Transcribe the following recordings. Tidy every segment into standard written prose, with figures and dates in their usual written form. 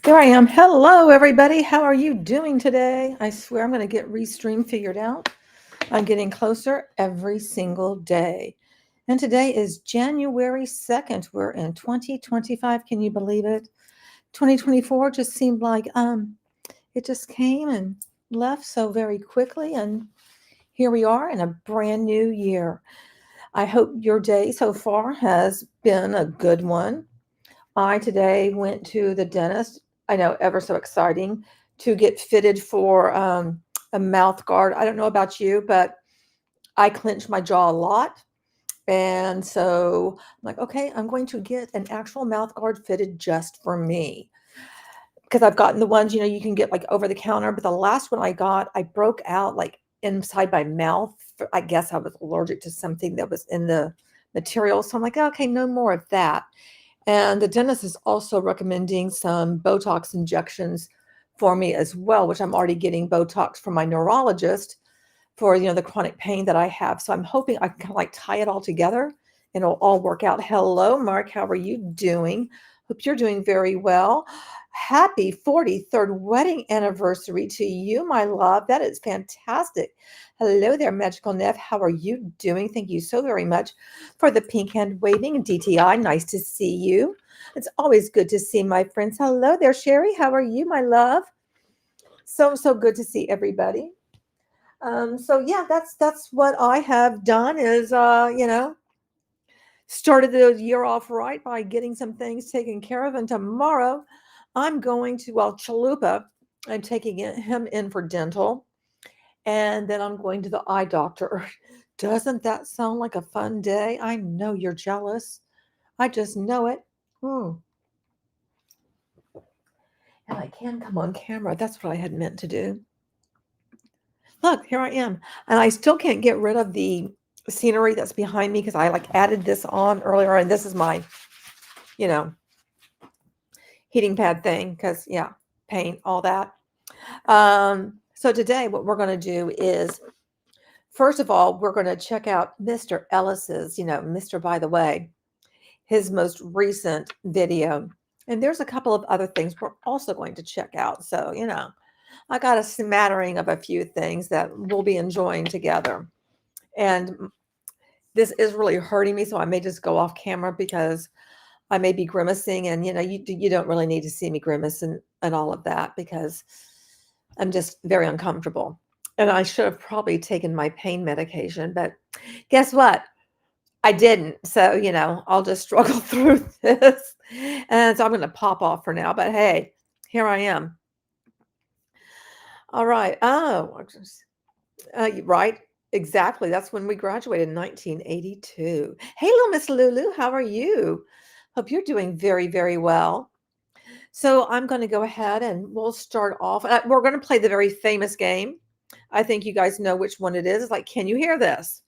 There I am. Hello, everybody. How are you doing today? I swear I'm going to get Restream figured out. I'm getting closer every single day. And today is January 2nd. We're in 2025. Can you believe it? 2024 just seemed like it just came and left so very quickly. And here we are in a brand new year. I hope your day so far has been a good one. I today went to the dentist. I know, ever so exciting to get fitted for a mouth guard. I don't know about you, but I clench my jaw a lot. And so I'm like, okay, I'm going to get an actual mouth guard fitted just for me. Because I've gotten the ones, you can get like over the counter. But the last one I got, I broke out like inside my mouth. I guess I was allergic to something that was in the material. So I'm like, okay, no more of that. And the dentist is also recommending some Botox injections for me as well, which I'm already getting Botox from my neurologist for, the chronic pain that I have. So I'm hoping I can kind of like tie it all together and it'll all work out. Hello, Mark. How are you doing? Hope you're doing very well. Happy 43rd wedding anniversary to you, my love. That is fantastic. Hello there, Magical Neff. How are you doing? Thank you so very much for the pink hand waving. DTI, nice to see you. It's always good to see my friends. Hello there, Sherry. How are you, my love? So good to see everybody. So yeah, that's what I have done is started the year off right by getting some things taken care of. And tomorrow I'm going to, Chalupa, I'm taking him in for dental. And then I'm going to the eye doctor. Doesn't that sound like a fun day? I know you're jealous. I just know it. And I can come on camera. That's what I had meant to do. Look, here I am. And I still can't get rid of the scenery that's behind me because I like added this on earlier. And this is my, heating pad thing because, paint, all that. So today what we're going to do is, first of all, we're going to check out Mr. Ellis's, Mr. By the Way, his most recent video. And there's a couple of other things we're also going to check out. So, I got a smattering of a few things that we'll be enjoying together. And this is really hurting me, so I may just go off camera because I may be grimacing. And, you don't really need to see me grimace and all of that because I'm just very uncomfortable. And I should have probably taken my pain medication, but guess what? I didn't. So, I'll just struggle through this. And so I'm going to pop off for now. But hey, here I am. All right. Oh, right. Exactly. That's when we graduated in 1982. Hey, little Miss Lulu, how are you? Hope you're doing very, very well. So I'm going to go ahead and we'll start off. We're going to play the very famous game. I think you guys know which one it is. It's like, can you hear this?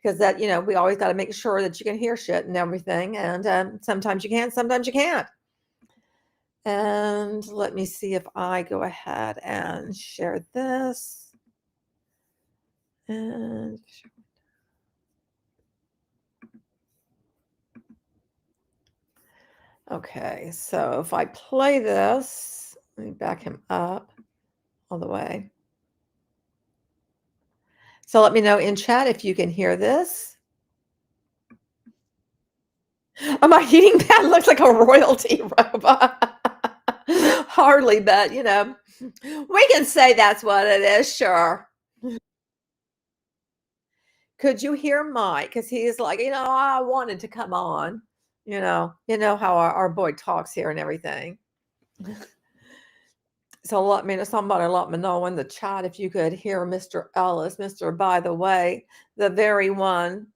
Because that, we always got to make sure that you can hear shit and everything. And sometimes you can, sometimes you can't. And let me see if I go ahead and share this. And okay, so if I play this, let me back him up all the way. So let me know in chat if you can hear this. Oh, my heating pad looks like a royalty robot. Hardly, but we can say that's what it is, sure. Could you hear Mike? Because he's like, I wanted to come on. You know how our boy talks here and everything. So somebody let me know in the chat if you could hear Mr. Ellis, Mr. By the Way, the very one,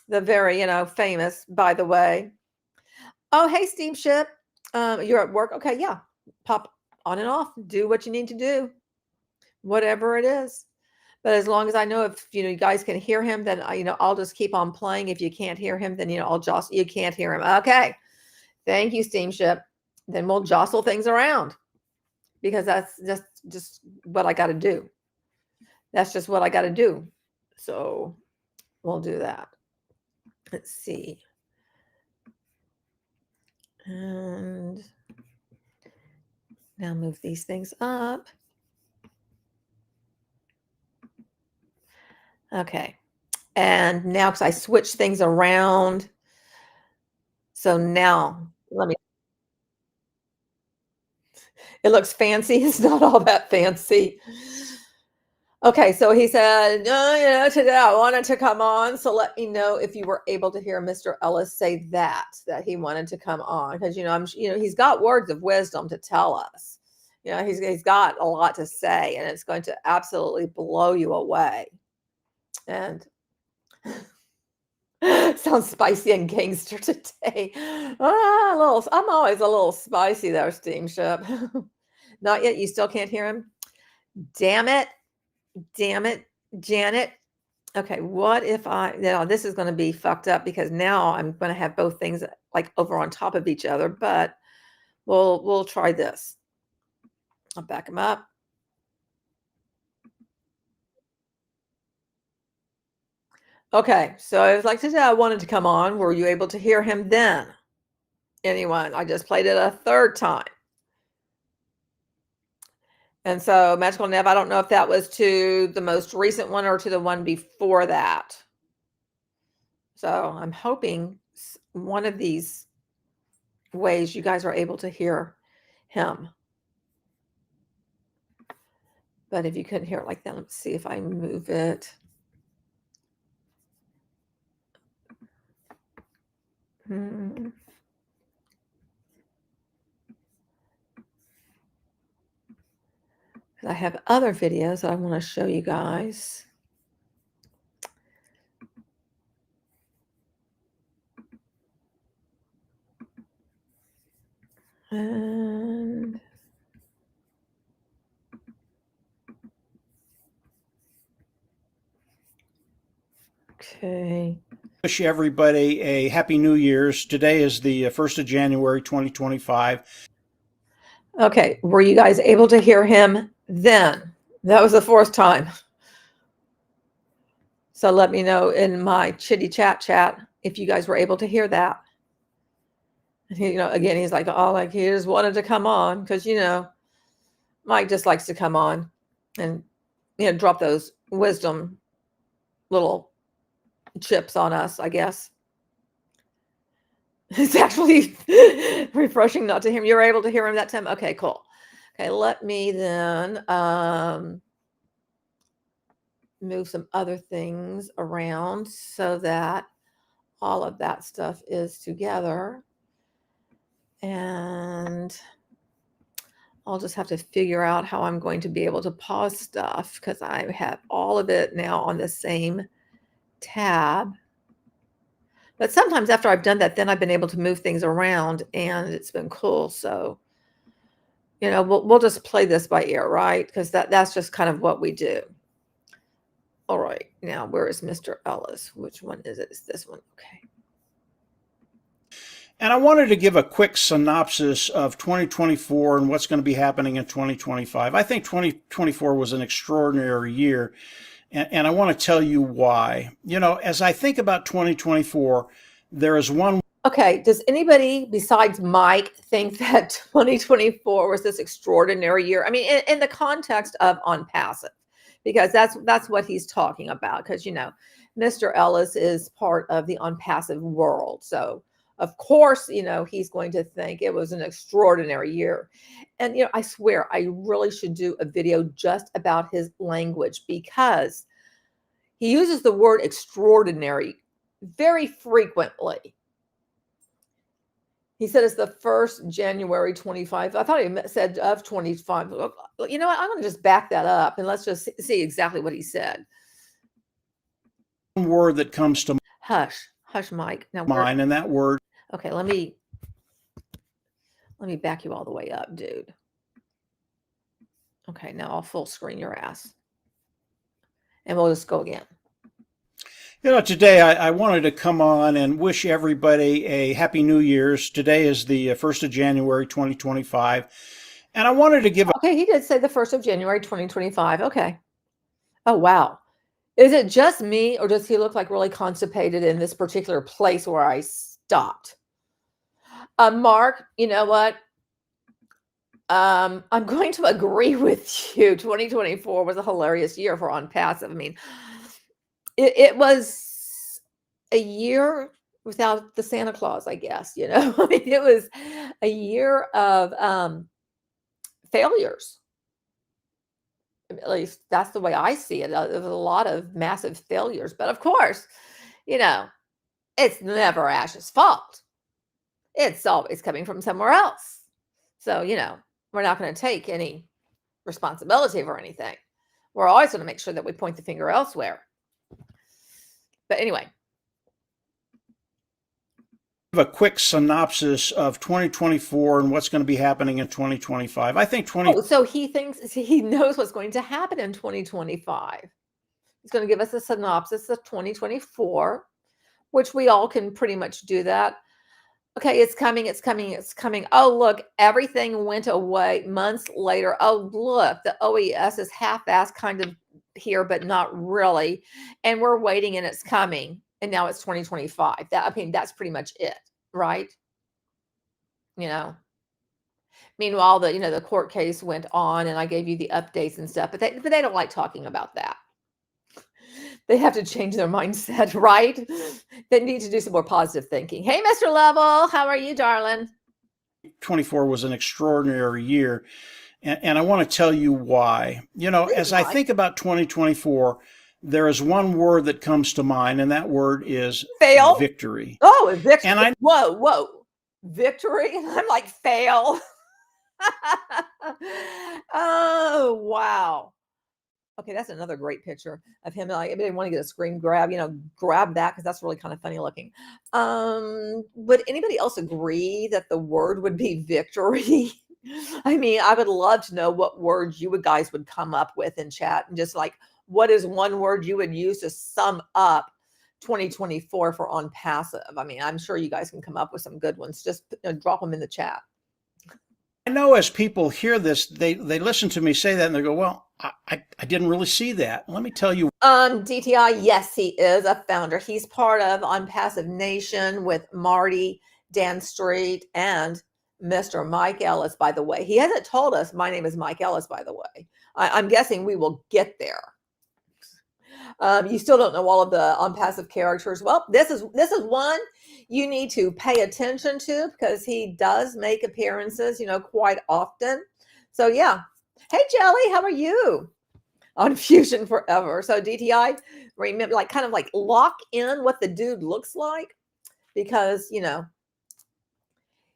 the very, famous By the Way. Oh, hey, Steamship. You're at work? Okay, yeah. Pop on and off. Do what you need to do. Whatever it is. But as long as I know if, you guys can hear him, then, I'll just keep on playing. If you can't hear him, then, I'll jostle. You can't hear him. Okay. Thank you, Steamship. Then we'll jostle things around because that's just what I got to do. That's just what I got to do. So we'll do that. Let's see. And Now move these things up. Okay. And now, because I switched things around, so now let me, it looks fancy. It's not all that fancy. Okay, so he said, oh, today I wanted to come on. So let me know if you were able to hear Mr. Ellis say that he wanted to come on. Because, he's got words of wisdom to tell us. He's got a lot to say, and it's going to absolutely blow you away. And sounds spicy and gangster today. I'm always a little spicy there, Steamship. Not yet. You still can't hear him? Damn it, Janet. Okay, what if this is going to be fucked up because now I'm going to have both things like over on top of each other, but we'll try this. I'll back him up. Okay, so it was like today I wanted to come on. Were you able to hear him then? Anyone? I just played it a third time. And so Magical Nev, I don't know if that was to the most recent one or to the one before that. So I'm hoping one of these ways you guys are able to hear him. But if you couldn't hear it like that, let's see if I move it. I have other videos that I want to show you guys. And okay. Wish everybody a happy New Year's. Today is the 1st of January, 2025. Okay. Were you guys able to hear him then? That was the fourth time. So let me know in my chitty chat if you guys were able to hear that. And he, again, he's like, oh, like he just wanted to come on because, Mike just likes to come on and, drop those wisdom little chips on us, I guess. It's actually refreshing not to hear him. You were able to hear him that time? Okay, cool. Okay, let me then move some other things around so that all of that stuff is together. And I'll just have to figure out how I'm going to be able to pause stuff because I have all of it now on the same tab. But sometimes after I've done that, then I've been able to move things around and it's been cool. So, we'll just play this by ear, right? Because that's just kind of what we do. All right. Now, where is Mr. Ellis? Which one is it? It's this one. Okay. And I wanted to give a quick synopsis of 2024 and what's going to be happening in 2025. I think 2024 was an extraordinary year. And I want to tell you why. As I think about 2024, there is one. Okay. Does anybody besides Mike think that 2024 was this extraordinary year? I mean, in the context of Onpassive, because that's what he's talking about. Because, Mr. Ellis is part of the Onpassive world. So, of course, he's going to think it was an extraordinary year. And, I swear I really should do a video just about his language because he uses the word extraordinary very frequently. He said it's the 1st January 25. I thought he said of 25. You know what? I'm going to just back that up and let's just see exactly what he said. One word that comes to hush, Mike. Now, mind, and that word. Okay, let me back you all the way up, dude. Okay, now I'll full screen your ass. And we'll just go again. Today I wanted to come on and wish everybody a happy New Year's. Today is the 1st of January, 2025. And I wanted to give Okay, he did say the 1st of January, 2025. Okay. Oh, wow. Is it just me or does he look like really constipated in this particular place where I stopped? Mark, you know what? I'm going to agree with you. 2024 was a hilarious year for Onpassive. I mean, it was a year without the Santa Claus, I guess, you know. I mean, it was a year of failures. At least that's the way I see it. There's a lot of massive failures. But of course, you know, it's never Ash's fault. It's always coming from somewhere else. So, you know, we're not going to take any responsibility for anything. We're always going to make sure that we point the finger elsewhere. But anyway. A quick synopsis of 2024 and what's going to be happening in 2025. I think so he thinks he knows what's going to happen in 2025. He's going to give us a synopsis of 2024, which we all can pretty much do that. Okay, it's coming, it's coming, it's coming. Oh, look, everything went away months later. Oh, look, the OES is half-assed kind of here, but not really. And we're waiting and it's coming. And now it's 2025. That's pretty much it, right? You know. Meanwhile, the court case went on and I gave you the updates and stuff, but they don't like talking about that. They have to change their mindset, right? They need to do some more positive thinking. Hey, Mr. Level, how are you, darling? 24 was an extraordinary year. And I want to tell you why. You know, as I think about 2024, there is one word that comes to mind, and that word is fail. Victory. Oh, victory. And whoa, victory. And I'm like, fail. Oh, wow. Okay, that's another great picture of him. Like, I didn't want to get a screen grab, grab that because that's really kind of funny looking. Would anybody else agree that the word would be victory? I mean, I would love to know what words you guys would come up with in chat, and just like, what is one word you would use to sum up 2024 for Onpassive? I mean, I'm sure you guys can come up with some good ones. Just drop them in the chat. I know as people hear this, they listen to me say that and they go, well, I didn't really see that. Let me tell you. DTI, yes, he is a founder. He's part of Onpassive Nation with Marty, Dan Street, and Mr. Mike Ellis, by the way. He hasn't told us my name is Mike Ellis, by the way. I'm guessing we will get there. You still don't know all of the Onpassive characters. Well, this is one you need to pay attention to because he does make appearances, quite often. So yeah. Hey, Jelly, how are you? On Fusion forever. So DTI, remember, kind of lock in what the dude looks like because,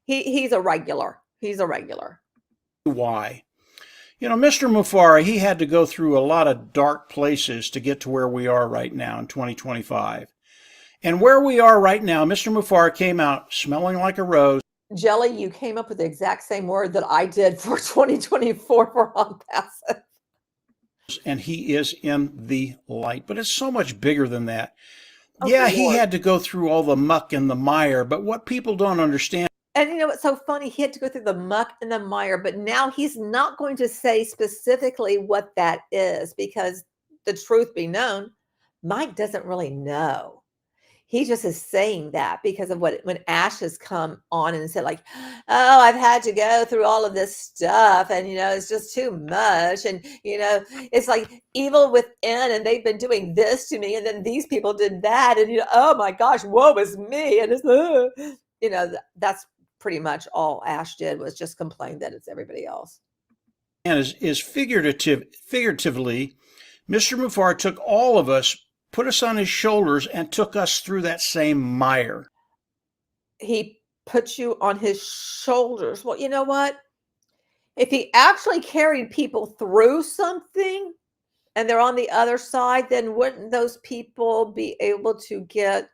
he's a regular. He's a regular. Why? Mr. Mufara, he had to go through a lot of dark places to get to where we are right now in 2025. And where we are right now, Mr. Mufara came out smelling like a rose. Jelly, you came up with the exact same word that I did for 2024 for Onpassive. And he is in the light, but it's so much bigger than that. Oh, yeah, he had to go through all the muck and the mire, but what people don't understand. And what's so funny? He had to go through the muck and the mire, but now he's not going to say specifically what that is because the truth be known, Mike doesn't really know. He just is saying that because of when Ash has come on and said like, oh, I've had to go through all of this stuff and, it's just too much. And, it's like evil within and they've been doing this to me. And then these people did that. And, oh my gosh, woe is me. And it's, that's pretty much all Ash did was just complain that it's everybody else. And is figuratively, Mr. Mufar took all of us, put us on his shoulders, and took us through that same mire. He put you on his shoulders. Well, you know what? If he actually carried people through something and they're on the other side, then wouldn't those people be able to get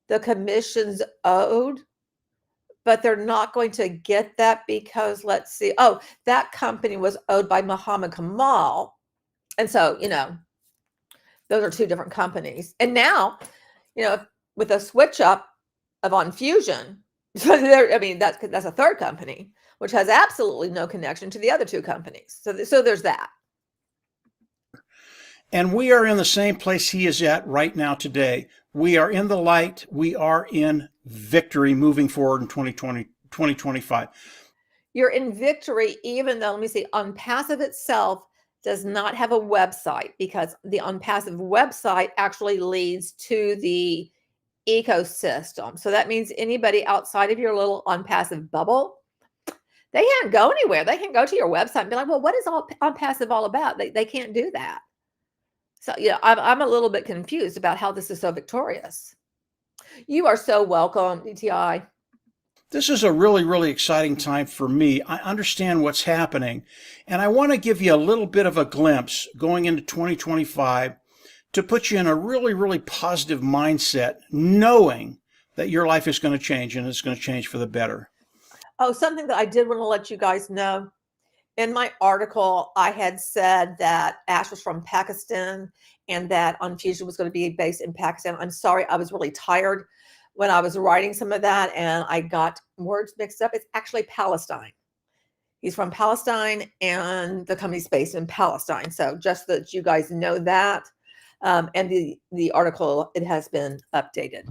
the commissions owed? But they're not going to get that because, let's see, that company was owed by Muhammad Kamal. And so, those are two different companies. And now, with a switch up of ONFUSION, that's a third company, which has absolutely no connection to the other two companies. So there's that. And we are in the same place he is at right now today. We are in the light. We are in victory moving forward in 2025. You're in victory, even though, let me see, Onpassive itself does not have a website, because the Onpassive website actually leads to the ecosystem. So that means anybody outside of your little Onpassive bubble, they can't go anywhere. They can go to your website and be like, well, what is Onpassive all about? They can't do that. So, yeah, I'm a little bit confused about how this is so victorious. You are so welcome, DTI. This is a really, really exciting time for me. I understand what's happening, and I want to give you a little bit of a glimpse going into 2025 to put you in a really, really positive mindset, knowing that your life is going to change, and it's going to change for the better. Oh, something that I did want to let you guys know. In my article, I had said that Ash was from Pakistan and that ONFUSION was going to be based in Pakistan. I'm sorry, I was really tired when I was writing some of that, and I got words mixed up. It's actually Palestine. He's from Palestine, and the company's based in Palestine. So just that you guys know that. And the article, it has been updated.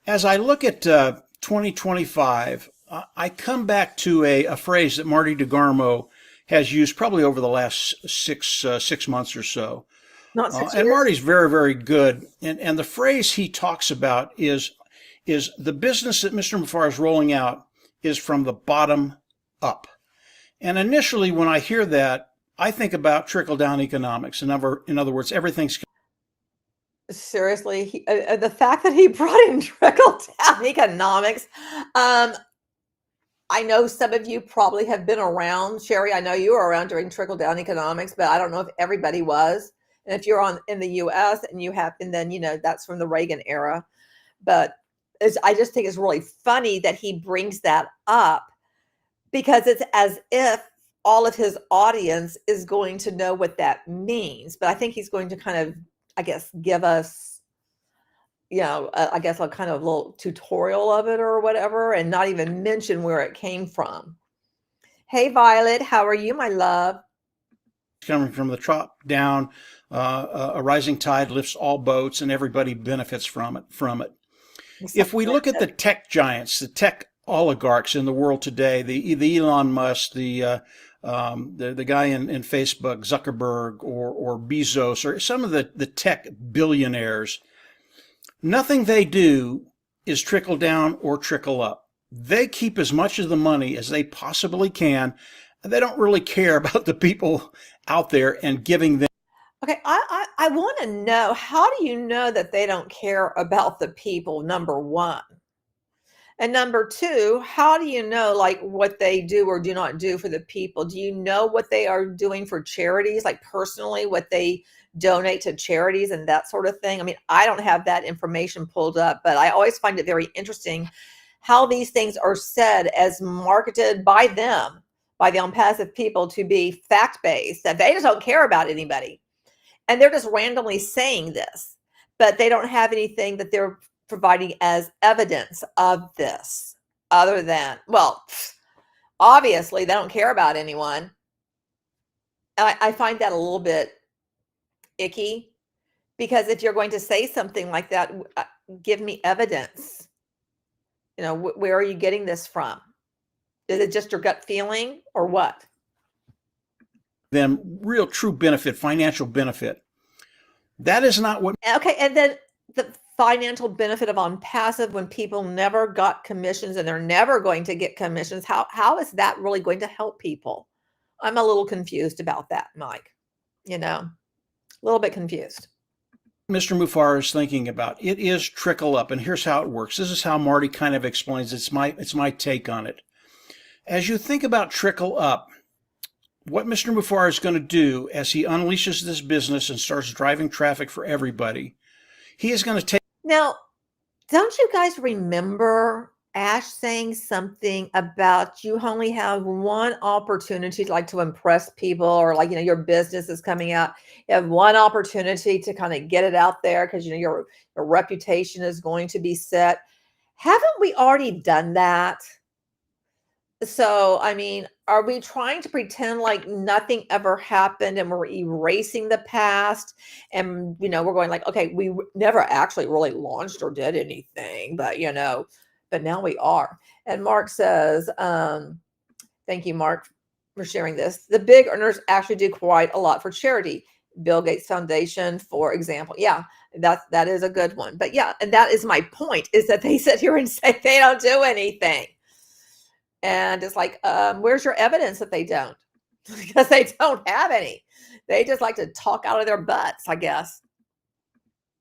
As I look at 2025, I come back to a phrase that Marty DeGarmo has used probably over the last six months or so. Not 6 years. And Marty's very, very good. And the phrase he talks about is the business that Mr. Mufareh is rolling out is from the bottom up. And initially, when I hear that, I think about trickle-down economics. In other words, everything's... Seriously, the fact that he brought in trickle-down economics, I know some of you probably have been around. Sherry, I know you were around during trickle-down economics, but I don't know if everybody was. And if you're in the U.S. and you have, and then, that's from the Reagan era. But I just think it's really funny that he brings that up, because it's as if all of his audience is going to know what that means. But I think he's going to kind of, I guess, give us, I guess a kind of little tutorial of it or whatever, and not even mention where it came from. Hey, Violet, how are you, my love? Coming from the top down, a rising tide lifts all boats, and everybody benefits from it. If we look at the tech giants, the tech oligarchs in the world today, the Elon Musk, the guy in Facebook, Zuckerberg, or Bezos, or some of the tech billionaires, nothing they do is trickle down or trickle up. They keep as much of the money as they possibly can. They don't really care about the people out there and giving them. Okay, I want to know, how do you know that they don't care about the people, number one? And number two, how do you know what they do or do not do for the people? Do you know what they are doing for charities, like personally, what they donate to charities and that sort of thing? I mean, I don't have that information pulled up, but I always find it very interesting how these things are said as marketed by them, by the Onpassive people, to be fact-based, that they just don't care about anybody. And they're just randomly saying this, but they don't have anything that they're providing as evidence of this, other than, well, obviously they don't care about anyone. And I find that a little bit icky, because if you're going to say something like that, give me evidence. Where are you getting this from? Is it just your gut feeling or what? Them real true benefit, financial benefit. That is not what... Okay, and then the financial benefit of Onpassive, when people never got commissions and they're never going to get commissions, how is that really going to help people? I'm a little confused about that, Mike. A little bit confused. Mr. Mufareh is thinking about. It is trickle up, and here's how it works. This is how Marty kind of explains it. It's my take on it. As you think about trickle up, what Mr. Mufareh is going to do as he unleashes this business and starts driving traffic for everybody, he is going to take... Now, don't you guys remember Ash saying something about you only have one opportunity to impress people, or your business is coming out. You have one opportunity to kind of get it out there, because your reputation is going to be set. Haven't we already done that? So, I mean, are we trying to pretend like nothing ever happened and we're erasing the past? And, we're going okay, we never actually really launched or did anything, but now we are. And Mark says, Thank you, Mark, for sharing this. The big earners actually do quite a lot for charity. Bill Gates Foundation, for example. Yeah, that is a good one. But yeah, and that is my point, is that they sit here and say they don't do anything. And it's like, where's your evidence that they don't? Because they don't have any. They just like to talk out of their butts, I guess.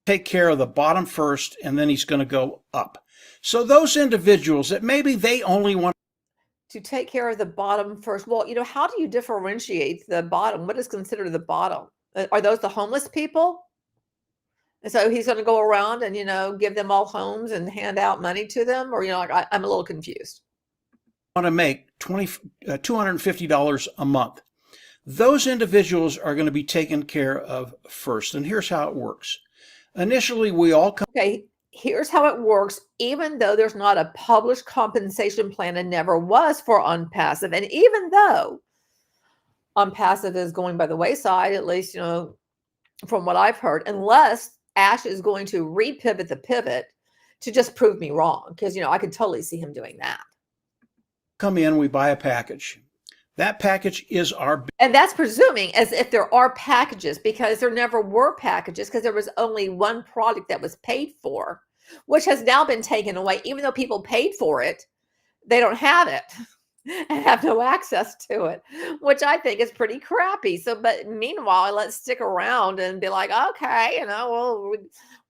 Take care of the bottom first, and then he's going to go up. So those individuals that maybe they only want to take care of the bottom first. Well, how do you differentiate the bottom? What is considered the bottom? Are those the homeless people? And so he's going to go around and, give them all homes and hand out money to them? Or, I'm a little confused. to make $250 a month. Those individuals are going to be taken care of first. And here's how it works. Initially, we all come. Okay, here's how it works. Even though there's not a published compensation plan and never was for Onpassive, and even though Onpassive is going by the wayside, at least, from what I've heard, unless Ash is going to repivot the pivot to just prove me wrong, because, I could totally see him doing that. Come in, we buy a package. That package is our. And that's presuming as if there are packages, because there never were packages, because there was only one product that was paid for, which has now been taken away. Even though people paid for it, they don't have it and have no access to it, which I think is pretty crappy. So, but meanwhile, let's stick around and be like, okay, well,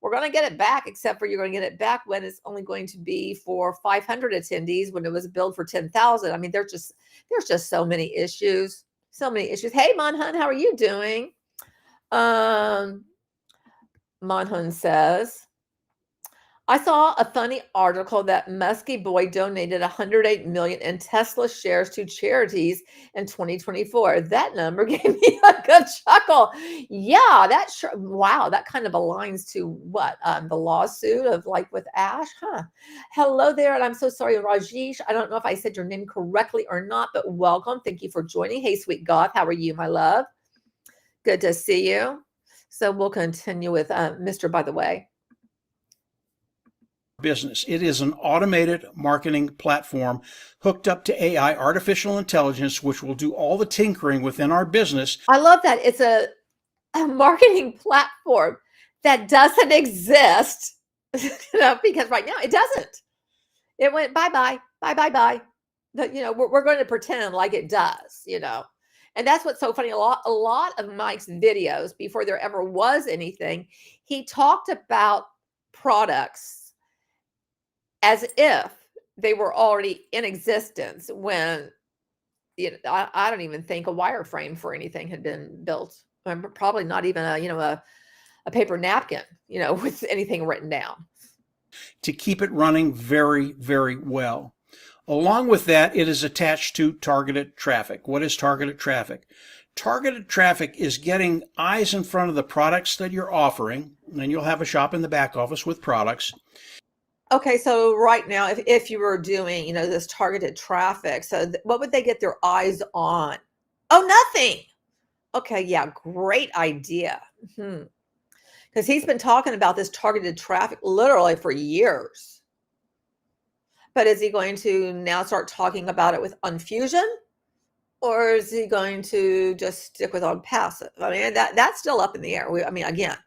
we're going to get it back, except for you're going to get it back when it's only going to be for 500 attendees when it was billed for 10,000. I mean, there's just so many issues, Hey, Monhun, how are you doing? Monhun says, I saw a funny article that Muskie Boy donated 108 million in Tesla shares to charities in 2024. That number gave me a good chuckle. Yeah, wow, that kind of aligns to what? The lawsuit of with Ash, huh? Hello there, and I'm so sorry, Rajesh. I don't know if I said your name correctly or not, but welcome. Thank you for joining. Hey, sweet God, how are you, my love? Good to see you. So we'll continue with Mr. By the way. Business. It is an automated marketing platform hooked up to AI, artificial intelligence, which will do all the tinkering within our business. I love that. It's a marketing platform that doesn't exist, because right now it doesn't. It went bye-bye. We're going to pretend like it does, And that's what's so funny. A lot of Mike's videos, before there ever was anything, he talked about products as if they were already in existence when I don't even think a wireframe for anything had been built. Probably not even a paper napkin, with anything written down. To keep it running very, very well. Along with that, it is attached to targeted traffic. What is targeted traffic? Targeted traffic is getting eyes in front of the products that you're offering, and you'll have a shop in the back office with products. Okay, so right now, if you were doing, this targeted traffic, so what would they get their eyes on? Oh, nothing. Okay, yeah, great idea. Because he's been talking about this targeted traffic literally for years. But is he going to now start talking about it with UNFUSION? Or is he going to just stick with Onpassive? I mean, that's still up in the air. Again,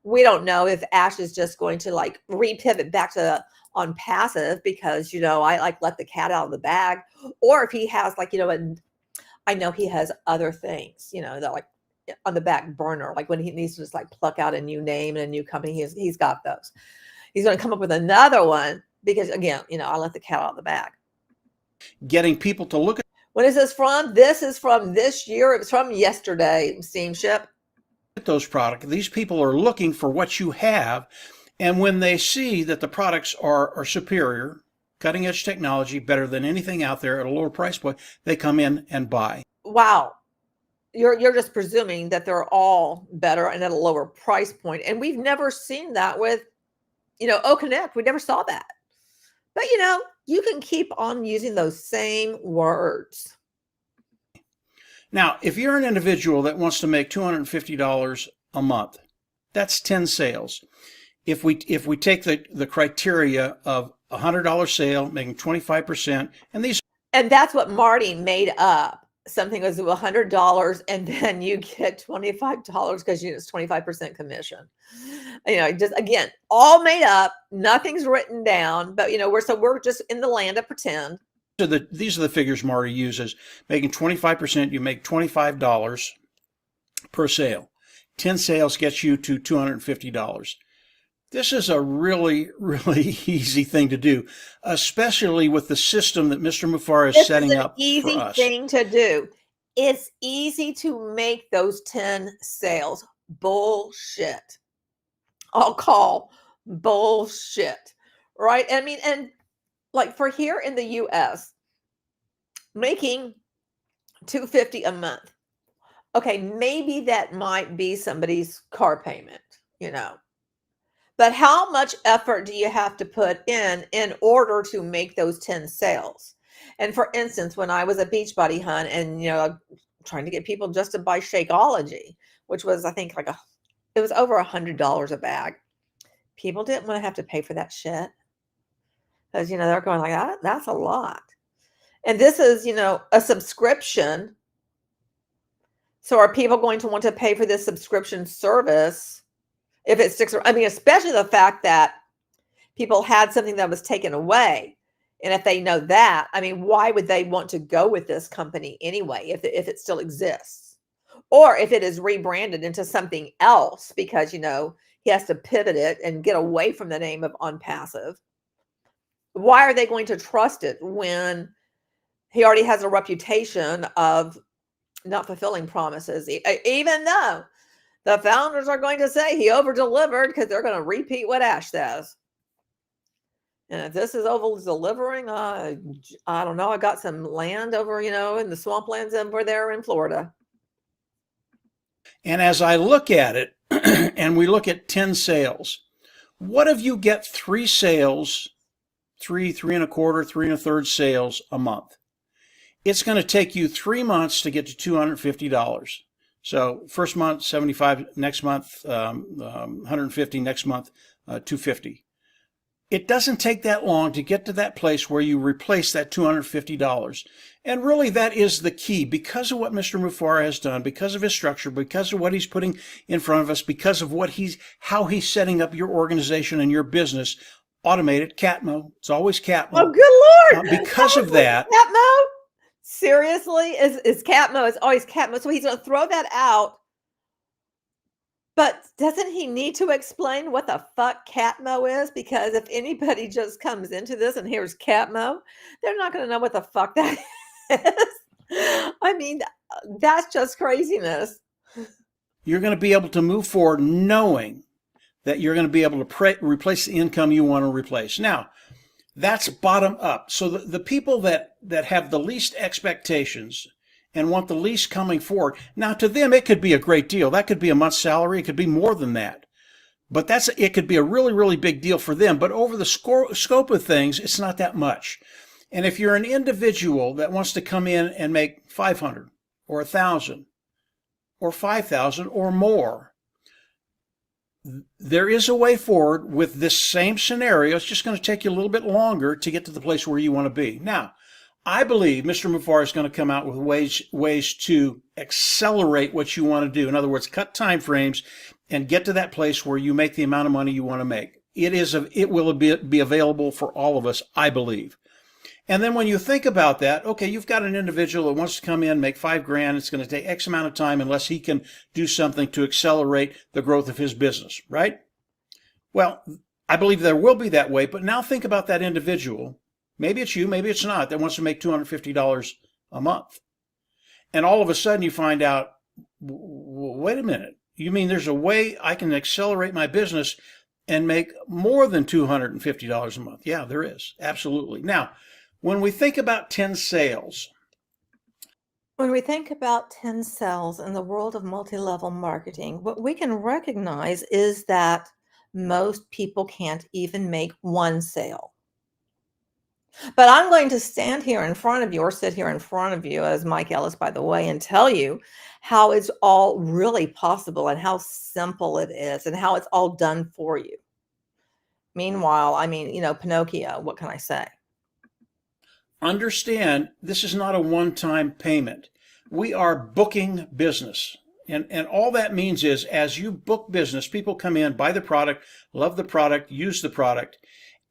we don't know if Ash is just going to repivot back to Onpassive because, I let the cat out of the bag, or if he has and I know he has other things, that on the back burner, when he needs to just pluck out a new name and a new company, he's got those. He's going to come up with another one because, again, I let the cat out of the bag. Getting people to look at. When is this from? This is from this year. It was from yesterday, Steamship. Those products. These people are looking for what you have, and when they see that the products are superior, cutting edge technology, better than anything out there at a lower price point, they come in and buy. Wow, you're just presuming that they're all better and at a lower price point, and we've never seen that with OConnect. We never saw that, but you can keep on using those same words. Now, if you're an individual that wants to make $250 a month, that's 10 sales. If we take the criteria of $100 sale, making 25%, and these And that's what Marty made up. Something was $100, and then you get $25 because it's 25% commission. Just again, all made up. Nothing's written down, but we're just in the land of pretend. So these are the figures Marty uses. Making 25%, you make $25 per sale. 10 sales gets you to $250. This is a really, really easy thing to do, especially with the system that Mr. Mufara is setting up for us. It's an easy thing to do. It's easy to make those 10 sales. Bullshit. I'll call bullshit, right? I mean, and like for here in the US, making $250 a month. Okay, maybe that might be somebody's car payment, But how much effort do you have to put in order to make those 10 sales? And for instance, when I was at Beachbody Hunt and, trying to get people just to buy Shakeology, which was, I think, it was over $100 a bag. People didn't want to have to pay for that shit. Because, they're going like, that's a lot. And this is, a subscription. So are people going to want to pay for this subscription service if it sticks around? I mean, especially the fact that people had something that was taken away. And if they know that, I mean, why would they want to go with this company anyway, if it still exists? Or if it is rebranded into something else because, he has to pivot it and get away from the name of Onpassive. Why are they going to trust it when he already has a reputation of not fulfilling promises, even though the founders are going to say he over-delivered because they're going to repeat what Ash says. And if this is over-delivering, I don't know. I got some land over, in the swamplands over there in Florida. And as I look at it, and we look at 10 sales, what if you get 3 sales, 3.25, 3 1/3 sales a month? It's going to take you 3 months to get to $250. So first month, 75, next month, 150, next month, 250. It doesn't take that long to get to that place where you replace that $250. And really that is the key because of what Mr. Mufara has done, because of his structure, because of what he's putting in front of us, because of how he's setting up your organization and your business. Automated CATMO. It's always CATMO. Oh, good Lord. Because of that. CATMO? Seriously? Is CATMO? It's always CATMO. So he's going to throw that out. But doesn't he need to explain what the fuck CATMO is? Because if anybody just comes into this and hears CATMO, they're not going to know what the fuck that is. I mean, that's just craziness. You're going to be able to move forward knowing that you're going to be able to replace the income you want to replace. Now, that's bottom up. So the people that have the least expectations and want the least coming forward, now to them it could be a great deal. That could be a month's salary. It could be more than that. But it could be a really, really big deal for them. But over the scope of things, it's not that much. And if you're an individual that wants to come in and make 500 or 1,000 or 5,000 or more, there is a way forward with this same scenario. It's just going to take you a little bit longer to get to the place where you want to be. Now, I believe Mr. Mufara is going to come out with ways to accelerate what you want to do. In other words, cut time frames and get to that place where you make the amount of money you want to make. It will be available for all of us, I believe. And then when you think about that, okay, you've got an individual that wants to come in, make $5,000. It's going to take X amount of time unless he can do something to accelerate the growth of his business, right? Well, I believe there will be that way, but now think about that individual. Maybe it's you, maybe it's not, that wants to make $250 a month. And all of a sudden you find out, wait a minute, you mean there's a way I can accelerate my business and make more than $250 a month? Yeah, there is. Absolutely. Now, when we think about 10 sales. When we think about 10 sales in the world of multi-level marketing, what we can recognize is that most people can't even make one sale. But I'm going to stand here in front of you or sit here in front of you as Mike Ellis, by the way, and tell you how it's all really possible and how simple it is and how it's all done for you. Meanwhile, I mean, Pinocchio, what can I say? understand this is not a one-time payment. We are booking business. And all that means is as you book business, people come in, buy the product, love the product, use the product.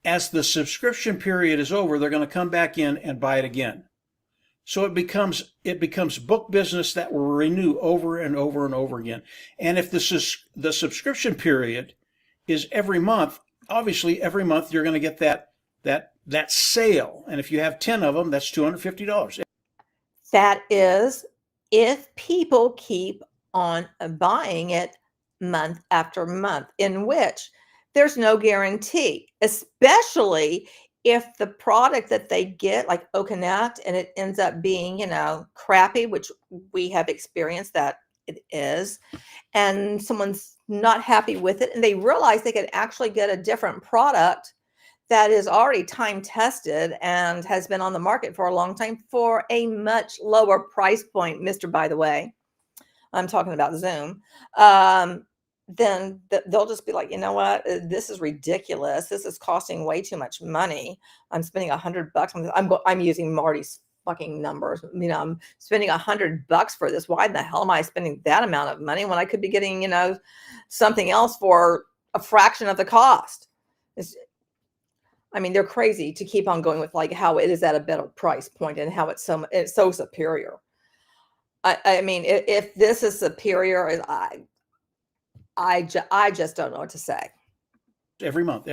As the subscription period is over, they're going to come back in and buy it again. So it becomes book business that will renew over and over and over again. And if the subscription period is every month, obviously every month you're going to get that sale. And if you have 10 of them, that's $250. That is if people keep on buying it month after month, in which there's no guarantee, especially if the product that they get, like Connect, and it ends up being, crappy, which we have experienced that it is, and someone's not happy with it, and they realize they could actually get a different product that is already time tested and has been on the market for a long time for a much lower price point, Mr. By the way, I'm talking about Zoom. Then they'll just be like, you know what, this is ridiculous. This is costing way too much money. I'm spending $100. I'm using Marty's fucking numbers. I'm spending $100 for this. Why the hell am I spending that amount of money when I could be getting, something else for a fraction of the cost? They're crazy to keep on going with like how it is at a better price point and how it's so superior. If this is superior, I just don't know what to say. Every month.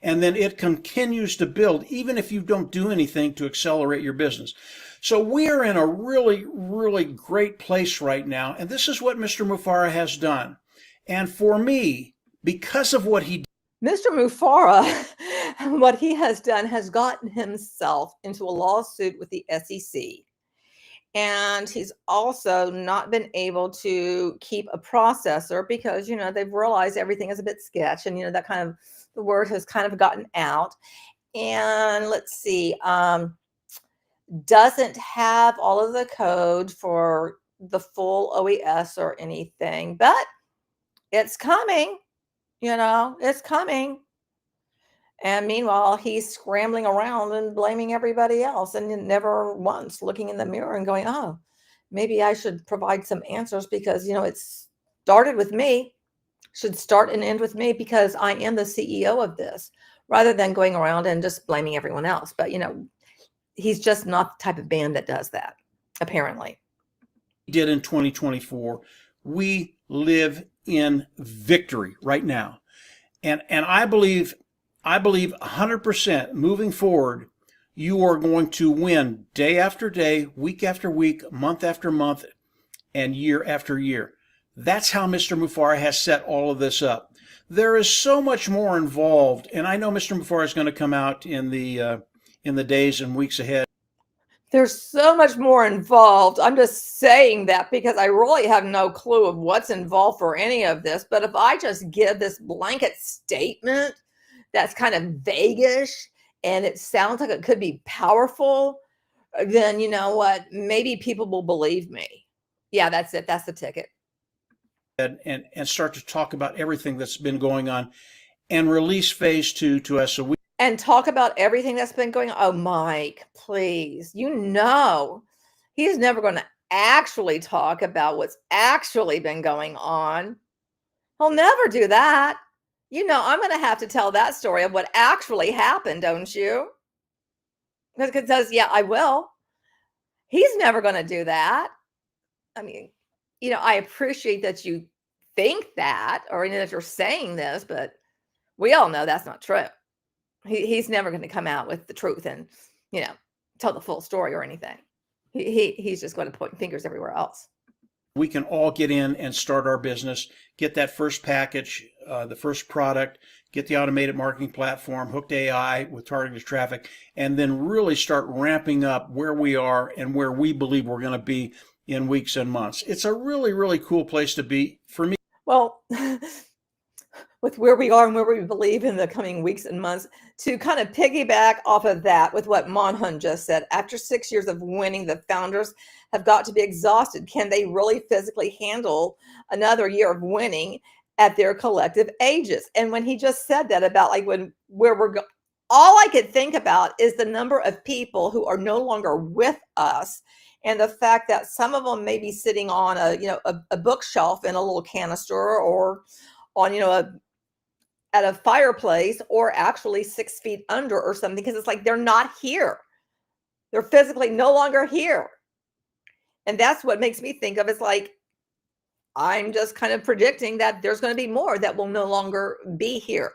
And then it continues to build, even if you don't do anything to accelerate your business. So we are in a really, really great place right now. And this is what Mr. Mufara has done. And for me, because of what he did, Mr. Mufara, what he has done has gotten himself into a lawsuit with the SEC. And he's also not been able to keep a processor because, they've realized everything is a bit sketch. And, that kind of, the word has kind of gotten out. And let's see, doesn't have all of the code for the full OES or anything, but it's coming, it's coming. And meanwhile, he's scrambling around and blaming everybody else and never once looking in the mirror and going, oh, maybe I should provide some answers because, it started with me, should start and end with me because I am the CEO of this, rather than going around and just blaming everyone else. But, he's just not the type of man that does that, apparently. Did in 2024, we live in victory right now. And I believe 100% moving forward, you are going to win day after day, week after week, month after month, and year after year. That's how Mr. Mufara has set all of this up. There is so much more involved, and I know Mr. Mufara is going to come out in the days and weeks ahead. There's so much more involved. I'm just saying that because I really have no clue of what's involved for any of this. But if I just give this blanket statement that's kind of vaguish and it sounds like it could be powerful, then you know what? Maybe people will believe me. Yeah, that's it. That's the ticket. And start to talk about everything that's been going on and release phase 2 to us. So and talk about everything that's been going on. Oh, Mike, please. He's never going to actually talk about what's actually been going on. He'll never do that. I'm going to have to tell that story of what actually happened, don't you? Because, yeah, I will. He's never going to do that. I appreciate that you think that, or that you're saying this, but we all know that's not true. He's never going to come out with the truth and, tell the full story or anything. He's just going to point fingers everywhere else. We can all get in and start our business, get that first package, the first product, get the automated marketing platform, hooked AI with targeted traffic, and then really start ramping up where we are and where we believe we're going to be in weeks and months. It's a really, really cool place to be for me. Well, with where we are and where we believe in the coming weeks and months, to kind of piggyback off of that with what Monhun just said, after 6 years of winning, the founders have got to be exhausted. Can they really physically handle another year of winning at their collective ages? And when he just said that about like where we're going, all I could think about is the number of people who are no longer with us, and the fact that some of them may be sitting on a bookshelf in a little canister, or on at a fireplace, or actually 6 feet under or something, because it's like they're not here. They're physically no longer here. And that's what makes me think of, it's like, I'm just kind of predicting that there's going to be more that will no longer be here.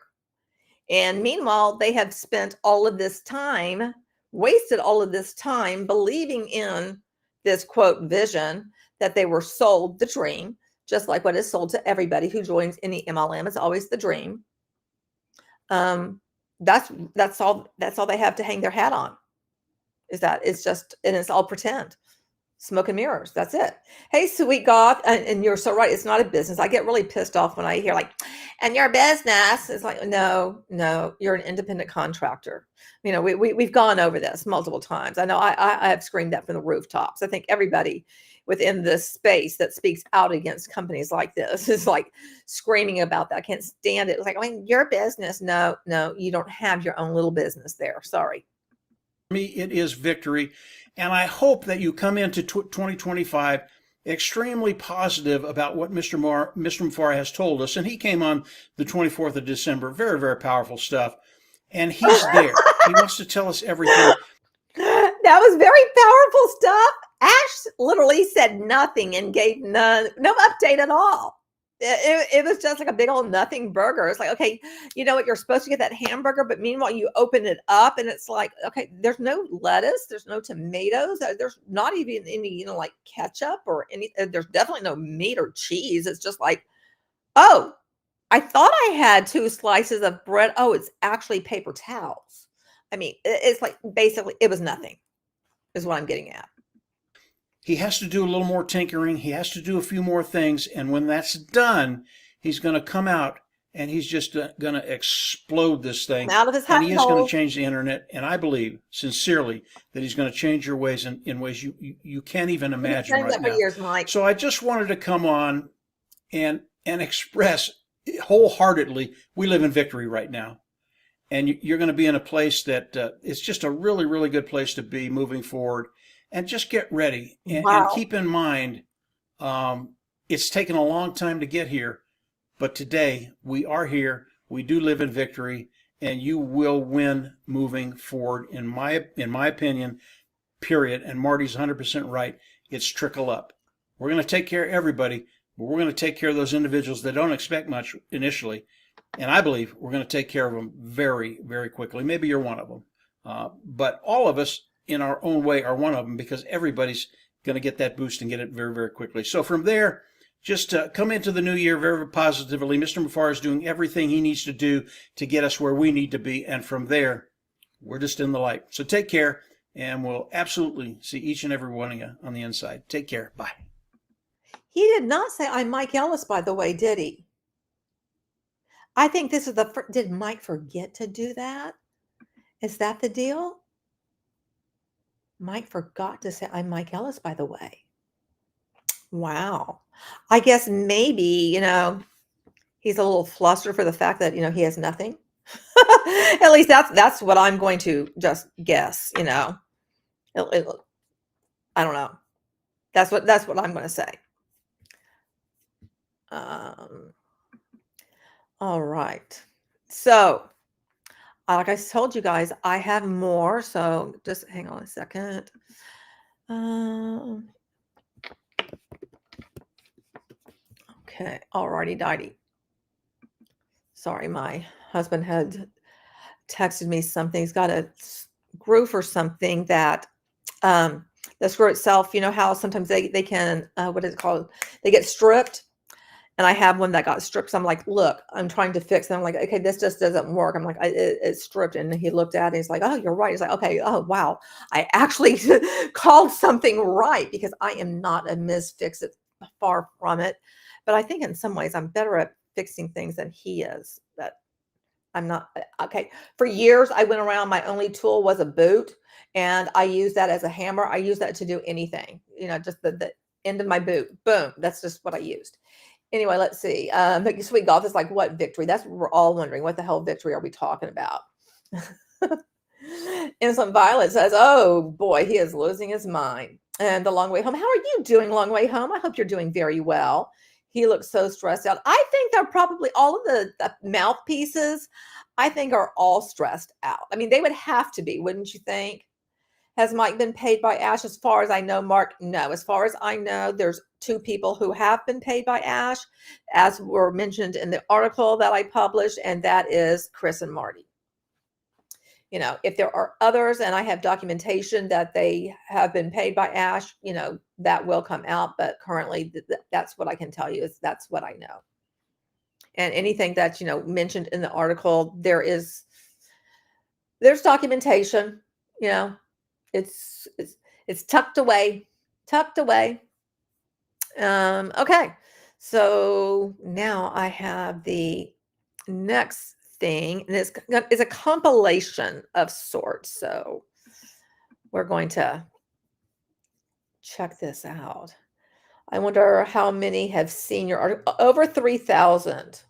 And meanwhile, they have spent all of this time, wasted all of this time believing in this quote vision that they were sold the dream, just like what is sold to everybody who joins any MLM. It's always the dream. That's all they have to hang their hat on, is that it's just, and it's all pretend. Smoke and mirrors. That's it. Hey, sweet goth. And you're so right. It's not a business. I get really pissed off when I hear like, and your business. It's like, no, you're an independent contractor. We've gone over this multiple times. I know I have screamed that from the rooftops. I think everybody within this space that speaks out against companies like this is like screaming about that. I can't stand it. It's like, your business. No, you don't have your own little business there. Sorry. For me, it is victory. And I hope that you come into 2025 extremely positive about what Mr. Mufara has told us. And he came on the 24th of December. Very, very powerful stuff. And he's there. He wants to tell us everything. That was very powerful stuff. Ash literally said nothing and gave no update at all. It was just like a big old nothing burger. It's like, okay, you know what? You're supposed to get that hamburger, but meanwhile you open it up and it's like, okay, there's no lettuce, there's no tomatoes, there's not even any, like ketchup or any. There's definitely no meat or cheese. It's just like, oh, I thought I had 2 slices of bread. Oh, it's actually paper towels. I mean, it's like basically it was nothing, is what I'm getting at. He has to do a little more tinkering. He has to do a few more things. And when that's done, he's going to come out and he's just going to explode this thing. Out of his and he is going to change the internet. And I believe sincerely that he's going to change your ways in ways you can't even imagine right now. Years, Mike. So I just wanted to come on and express wholeheartedly, we live in victory right now. And you're going to be in a place that it's just a really, really good place to be moving forward. And just get ready and keep in mind, it's taken a long time to get here, but today we are here. We do live in victory, and you will win moving forward. In my opinion, period. And Marty's 100% right. It's trickle up. We're going to take care of everybody, but we're going to take care of those individuals that don't expect much initially. And I believe we're going to take care of them very, very quickly. Maybe you're one of them, but all of us, in our own way, are one of them, because everybody's going to get that boost and get it very, very quickly. So from there, just come into the new year very, very positively. Mr. Mufara is doing everything he needs to do to get us where we need to be. And from there, we're just in the light. So take care, and we'll absolutely see each and every one of you on the inside. Take care. Bye. He did not say, I'm Mike Ellis, by the way, did he? I think this is did Mike forget to do that? Is that the deal? Mike forgot to say, I'm Mike Ellis, by the way. Wow. I guess maybe, he's a little flustered for the fact that, he has nothing. At least that's what I'm going to just guess, I don't know. That's what I'm going to say. All right. So, like I told you guys, I have more. So just hang on a second. Okay. Alrighty, dighty. Sorry, my husband had texted me something. He's got a screw for something that the screw itself, how sometimes they can, what is it called? They get stripped. And I have one that got stripped. So I'm like, look, I'm trying to fix it. I'm like, okay, this just doesn't work. I'm like, it's stripped. And he looked at it. And he's like, oh, you're right. He's like, okay, oh, wow. I actually called something right, because I am not a misfix it, far from it. But I think in some ways I'm better at fixing things than he is. That I'm not. Okay. For years, I went around. My only tool was a boot. And I used that as a hammer. I used that to do anything, just the end of my boot. Boom. That's just what I used. Anyway, let's see. Sweet Golf is like, what victory? That's what we're all wondering. What the hell victory are we talking about? Innocent Violet says, oh boy, he is losing his mind. And the long way home. How are you doing, long way home? I hope you're doing very well. He looks so stressed out. I think they're probably all of the mouthpieces, I think, are all stressed out. I mean, they would have to be, wouldn't you think? Has Mike been paid by Ash? As far as I know, Mark, no. As far as I know, there's 2 people who have been paid by Ash, as were mentioned in the article that I published, and that is Chris and Marty. You know, if there are others and I have documentation that they have been paid by Ash, you know, that will come out. But currently, that's what I can tell you, is that's what I know. And anything that, you know, mentioned in the article, there's documentation, you know, it's tucked away. Okay. So now I have the next thing, and it's a compilation of sorts. So we're going to check this out. I wonder how many have seen your article. Over 3,000.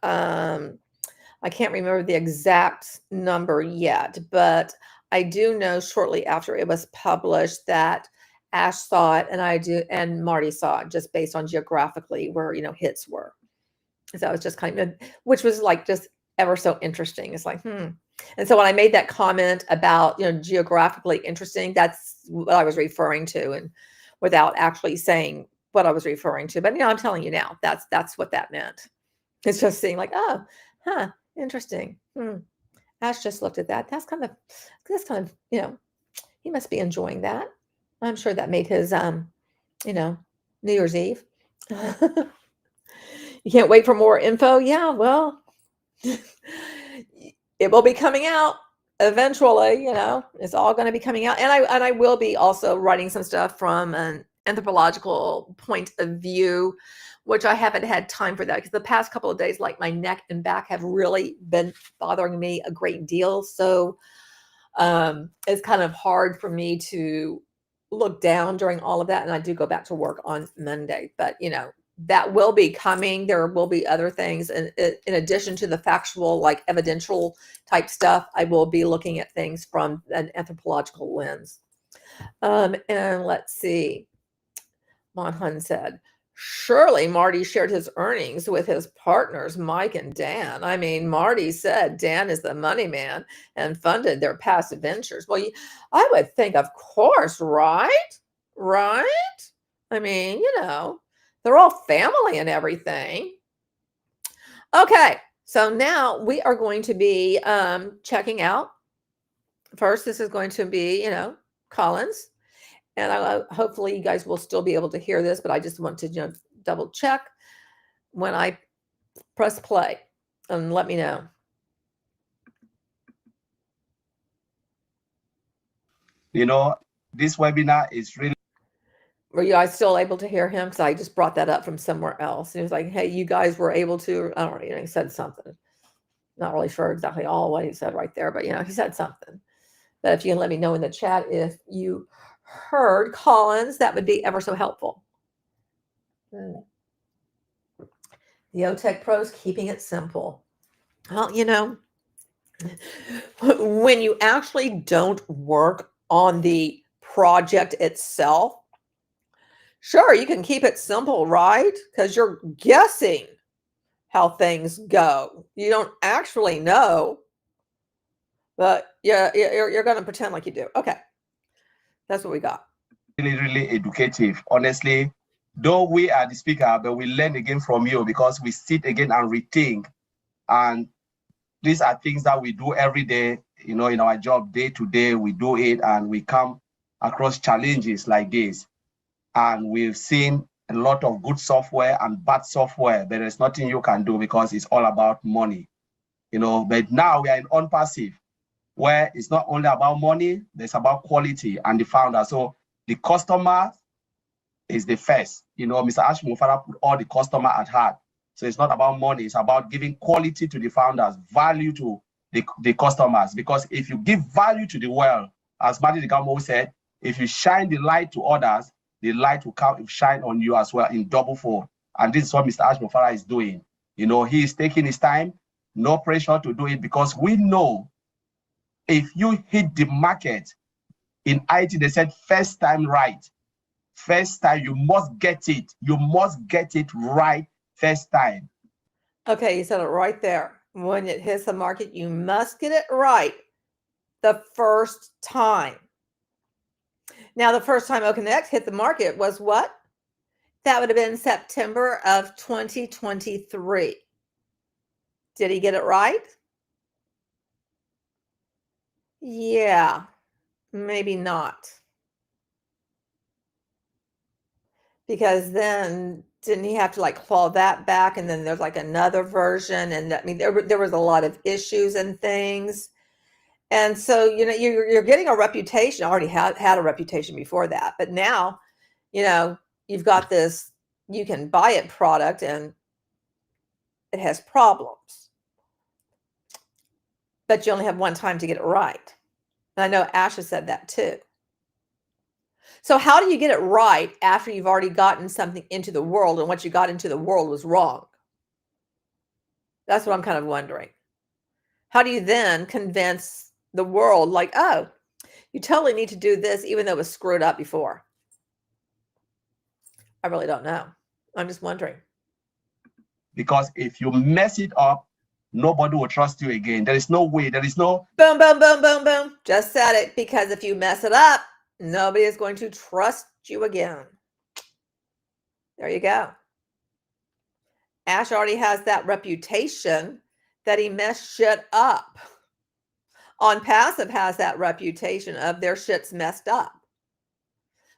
I can't remember the exact number yet, but I do know shortly after it was published that Ash saw it, and Marty saw it, just based on geographically where, you know, hits were. So it was just kind of, which was like just ever so interesting. It's like, And so when I made that comment about, you know, geographically interesting, that's what I was referring to, and without actually saying what I was referring to. But, you know, I'm telling you now, that's what that meant. It's just seeing like, oh, interesting. Ash just looked at that. That's kind of, you know, he must be enjoying that. I'm sure that made his, you know, New Year's Eve. You can't wait for more info. Yeah, well, it will be coming out eventually. You know, it's all going to be coming out, and I will be also writing some stuff from an anthropological point of view, which I haven't had time for that, because the past couple of days, like my neck and back have really been bothering me a great deal. So it's kind of hard for me to look down during all of that. And I do go back to work on Monday, but, you know, that will be coming. There will be other things. And in addition to the factual, like evidential type stuff, I will be looking at things from an anthropological lens. And let's see. Monhun said, surely Marty shared his earnings with his partners, Mike and Dan. I mean, Marty said Dan is the money man and funded their past ventures. Well, I would think, of course, right? I mean, you know, they're all family and everything. Okay, so now we are going to be checking out. First, this is going to be, you know, Collins. And hopefully you guys will still be able to hear this, but I just want to, you know, double check when I press play and let me know. You know, this webinar is really. Were you guys still able to hear him? Because I just brought that up from somewhere else. And he was like, hey, you guys were able to, I don't know, you know, he said something. Not really sure exactly all what he said right there, but, you know, he said something. But if you can let me know in the chat if you heard Collins, that would be ever so helpful. The OTech pros keeping it simple. Well, you know, when you actually don't work on the project itself, sure, you can keep it simple, right? Because you're guessing how things go. You don't actually know, but yeah, you're going to pretend like you do. Okay. That's what we got. Really educative. Honestly, though we are the speaker, but we learn again from you, because we sit again and rethink. And these are things that we do every day, you know, in our job, day to day, we do it, and we come across challenges like this. And we've seen a lot of good software and bad software. There is nothing you can do because it's all about money, you know. But now we are in Onpassive, where it's not only about money, it's about quality and the founder. So the customer is the first. You know, Mr. Ash Mufara put all the customer at heart. So it's not about money, it's about giving quality to the founders, value to the customers. Because if you give value to the world, as Marty Digamo said, if you shine the light to others, the light will come shine on you as well in double fold. And this is what Mr. Ash Mufara is doing. You know, he is taking his time, no pressure to do it, because we know If you hit the market in IT, they said first time right. First time, you must get it. You must get it right first time. Okay, you said it right there. When it hits the market, you must get it right the first time. Now, the first time OConnect hit the market was what? That would have been September of 2023. Did he get it right? Yeah, maybe not. Because then didn't he have to like claw that back, and then there's like another version, and I mean there was a lot of issues and things. And so, you know, you're getting a reputation. I already had a reputation before that, but now, you know, you've got this, you can buy it product and it has problems, but you only have one time to get it right. And I know Ash has said that too. So how do you get it right after you've already gotten something into the world and what you got into the world was wrong? That's what I'm kind of wondering. How do you then convince the world like, oh, you totally need to do this even though it was screwed up before? I really don't know. I'm just wondering. Because if you mess it up, nobody will trust you again. There is no way. There is no... Boom, boom, boom, boom, boom. Just said it. Because if you mess it up, nobody is going to trust you again. There you go. Ash already has that reputation that he messed shit up. Onpassive has that reputation of their shit's messed up.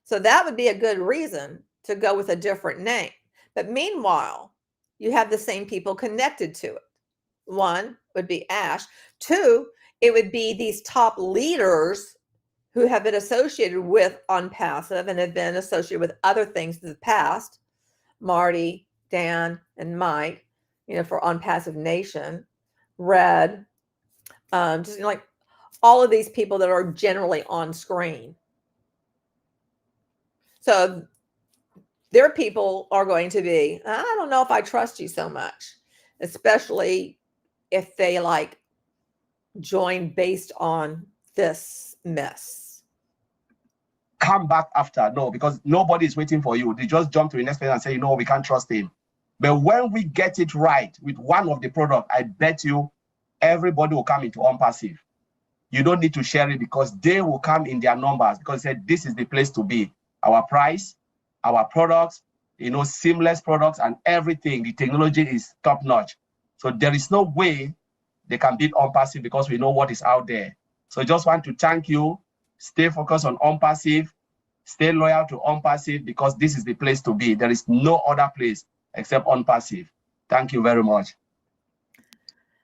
So that would be a good reason to go with a different name. But meanwhile, you have the same people connected to it. One would be Ash. Two, it would be these top leaders who have been associated with Onpassive and have been associated with other things in the past. Marty, Dan, and Mike, you know, for Onpassive Nation. Red, just like all of these people that are generally on screen. So their people are going to be, I don't know if I trust you so much, especially if they like join based on this mess. Come back after. No, because nobody is waiting for you. They just jump to the next person and say, you know, we can't trust him. But when we get it right with one of the products, I bet you everybody will come into Onpassive. You don't need to share it because they will come in their numbers because they said this is the place to be. Our price, our products, you know, seamless products and everything. The technology is top notch. So there is no way they can beat Onpassive because we know what is out there. So just want to thank you. Stay focused on Onpassive. Stay loyal to Onpassive because this is the place to be. There is no other place except Onpassive. Thank you very much.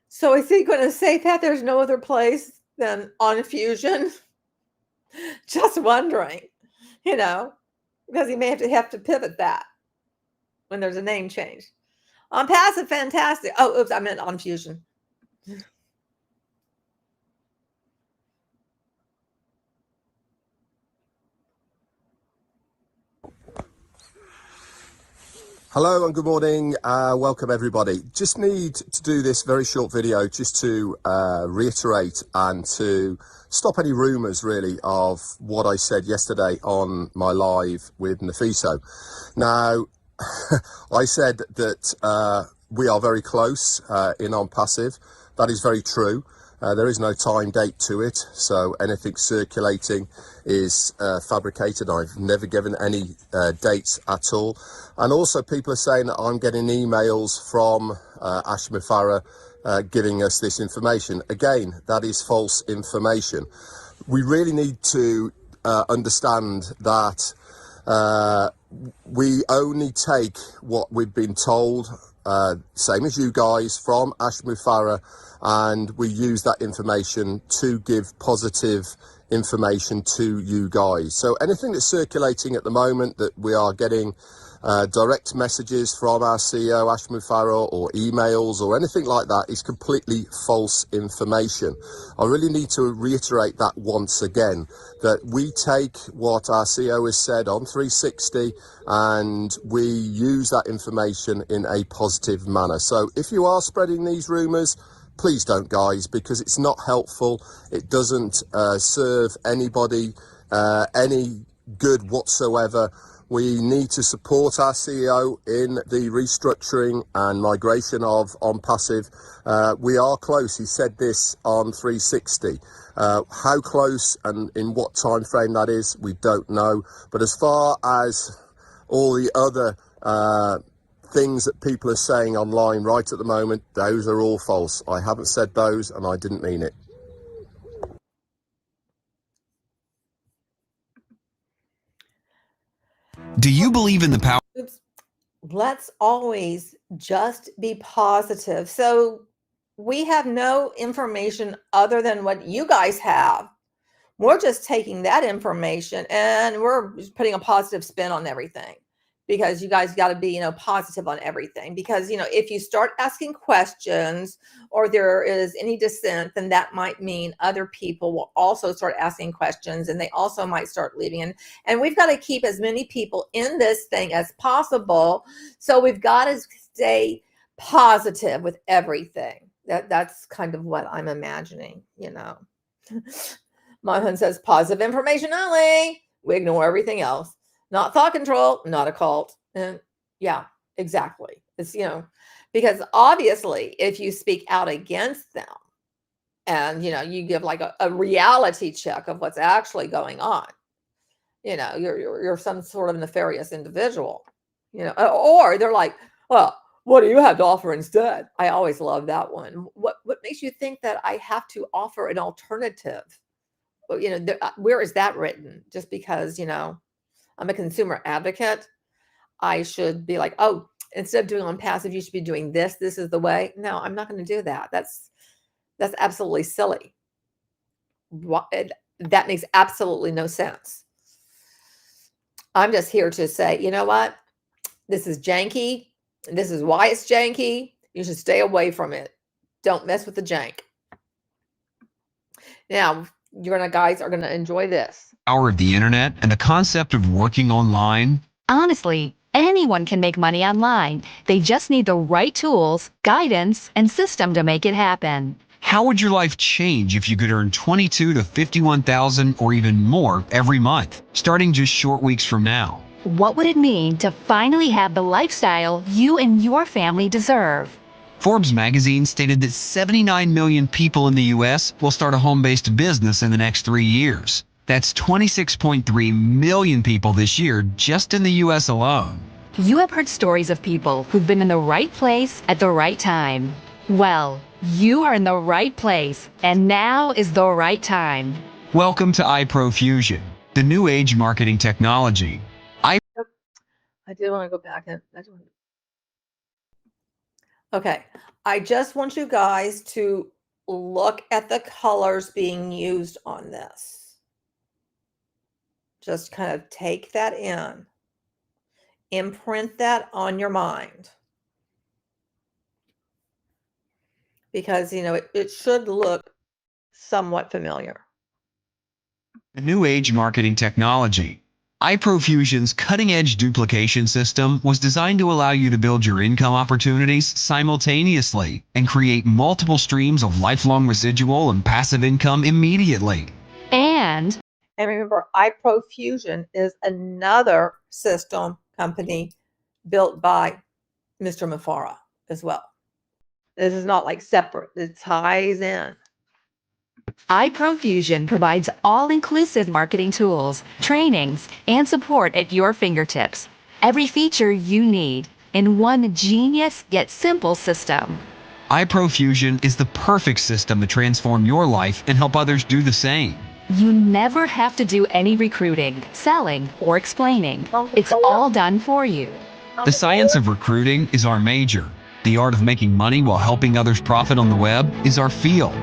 So is he going to say that there's no other place than ONFUSION? Just wondering, you know, because he may have to pivot that when there's a name change. Onpassive, fantastic. Oh, oops, I meant ONFUSION. Hello and good morning. Welcome everybody. Just need to do this very short video just to reiterate and to stop any rumours really of what I said yesterday on my live with Nefiso. Now, I said that we are very close in Onpassive. That is very true. There is no time date to it, so anything circulating is fabricated. I've never given any dates at all. And also people are saying that I'm getting emails from Ash Mufara giving us this information. Again, that is false information. We really need to understand that we only take what we've been told, same as you guys, from Ash Mufara, and we use that information to give positive information to you guys. So anything that's circulating at the moment that we are getting direct messages from our CEO Ash Mufara or emails or anything like that is completely false information. I really need to reiterate that once again, that we take what our CEO has said on 360 and we use that information in a positive manner. So if you are spreading these rumours, please don't, guys, because it's not helpful. It doesn't serve anybody any good whatsoever. We need to support our CEO in the restructuring and migration of Onpassive. We are close. He said this on 360. How close and in what time frame that is, we don't know. But as far as all the other things that people are saying online right at the moment, those are all false. I haven't said those and I didn't mean it. Do you believe in the power? Oops. Let's always just be positive. So we have no information other than what you guys have. We're just taking that information and we're just putting a positive spin on everything, because you guys got to be, positive on everything. Because, if you start asking questions or there is any dissent, then that might mean other people will also start asking questions and they also might start leaving. And we've got to keep as many people in this thing as possible. So we've got to stay positive with everything. That's kind of what I'm imagining, My husband says positive information only. We ignore everything else. Not thought control, not a cult. And yeah, exactly. It's, because obviously if you speak out against them and, you give like a reality check of what's actually going on, you're some sort of nefarious individual, or they're like, well, what do you have to offer instead? I always love that one. What makes you think that I have to offer an alternative? Where is that written? Just because, I'm a consumer advocate, I should be like, oh, instead of doing Onpassive, you should be doing this. This is the way. No, I'm not going to do that. That's absolutely silly. That makes absolutely no sense. I'm just here to say, you know what? This is janky. This is why it's janky. You should stay away from it. Don't mess with the jank. Now, guys are going to enjoy this. Power of the internet and the concept of working online? Honestly, anyone can make money online. They just need the right tools, guidance, and system to make it happen. How would your life change if you could earn $22,000 to $51,000 or even more every month, starting just short weeks from now? What would it mean to finally have the lifestyle you and your family deserve? Forbes magazine stated that 79 million people in the U.S. will start a home-based business in the next 3 years. That's 26.3 million people this year just in the U.S. alone. You have heard stories of people who've been in the right place at the right time. Well, you are in the right place, and now is the right time. Welcome to iProfusion, the new age marketing technology. I did want to go back and okay. I just want you guys to look at the colors being used on this. Just kind of take that in, imprint that on your mind, because, it should look somewhat familiar. The new age marketing technology. iProfusion's cutting-edge duplication system was designed to allow you to build your income opportunities simultaneously and create multiple streams of lifelong residual and passive income immediately. And remember, iProfusion is another system company built by Mr. Mafara as well. This is not like separate. It ties in. iProfusion provides all-inclusive marketing tools, trainings, and support at your fingertips. Every feature you need in one genius yet simple system. iProfusion is the perfect system to transform your life and help others do the same. You never have to do any recruiting, selling, or explaining. It's all done for you. The science of recruiting is our major. The art of making money while helping others profit on the web is our field.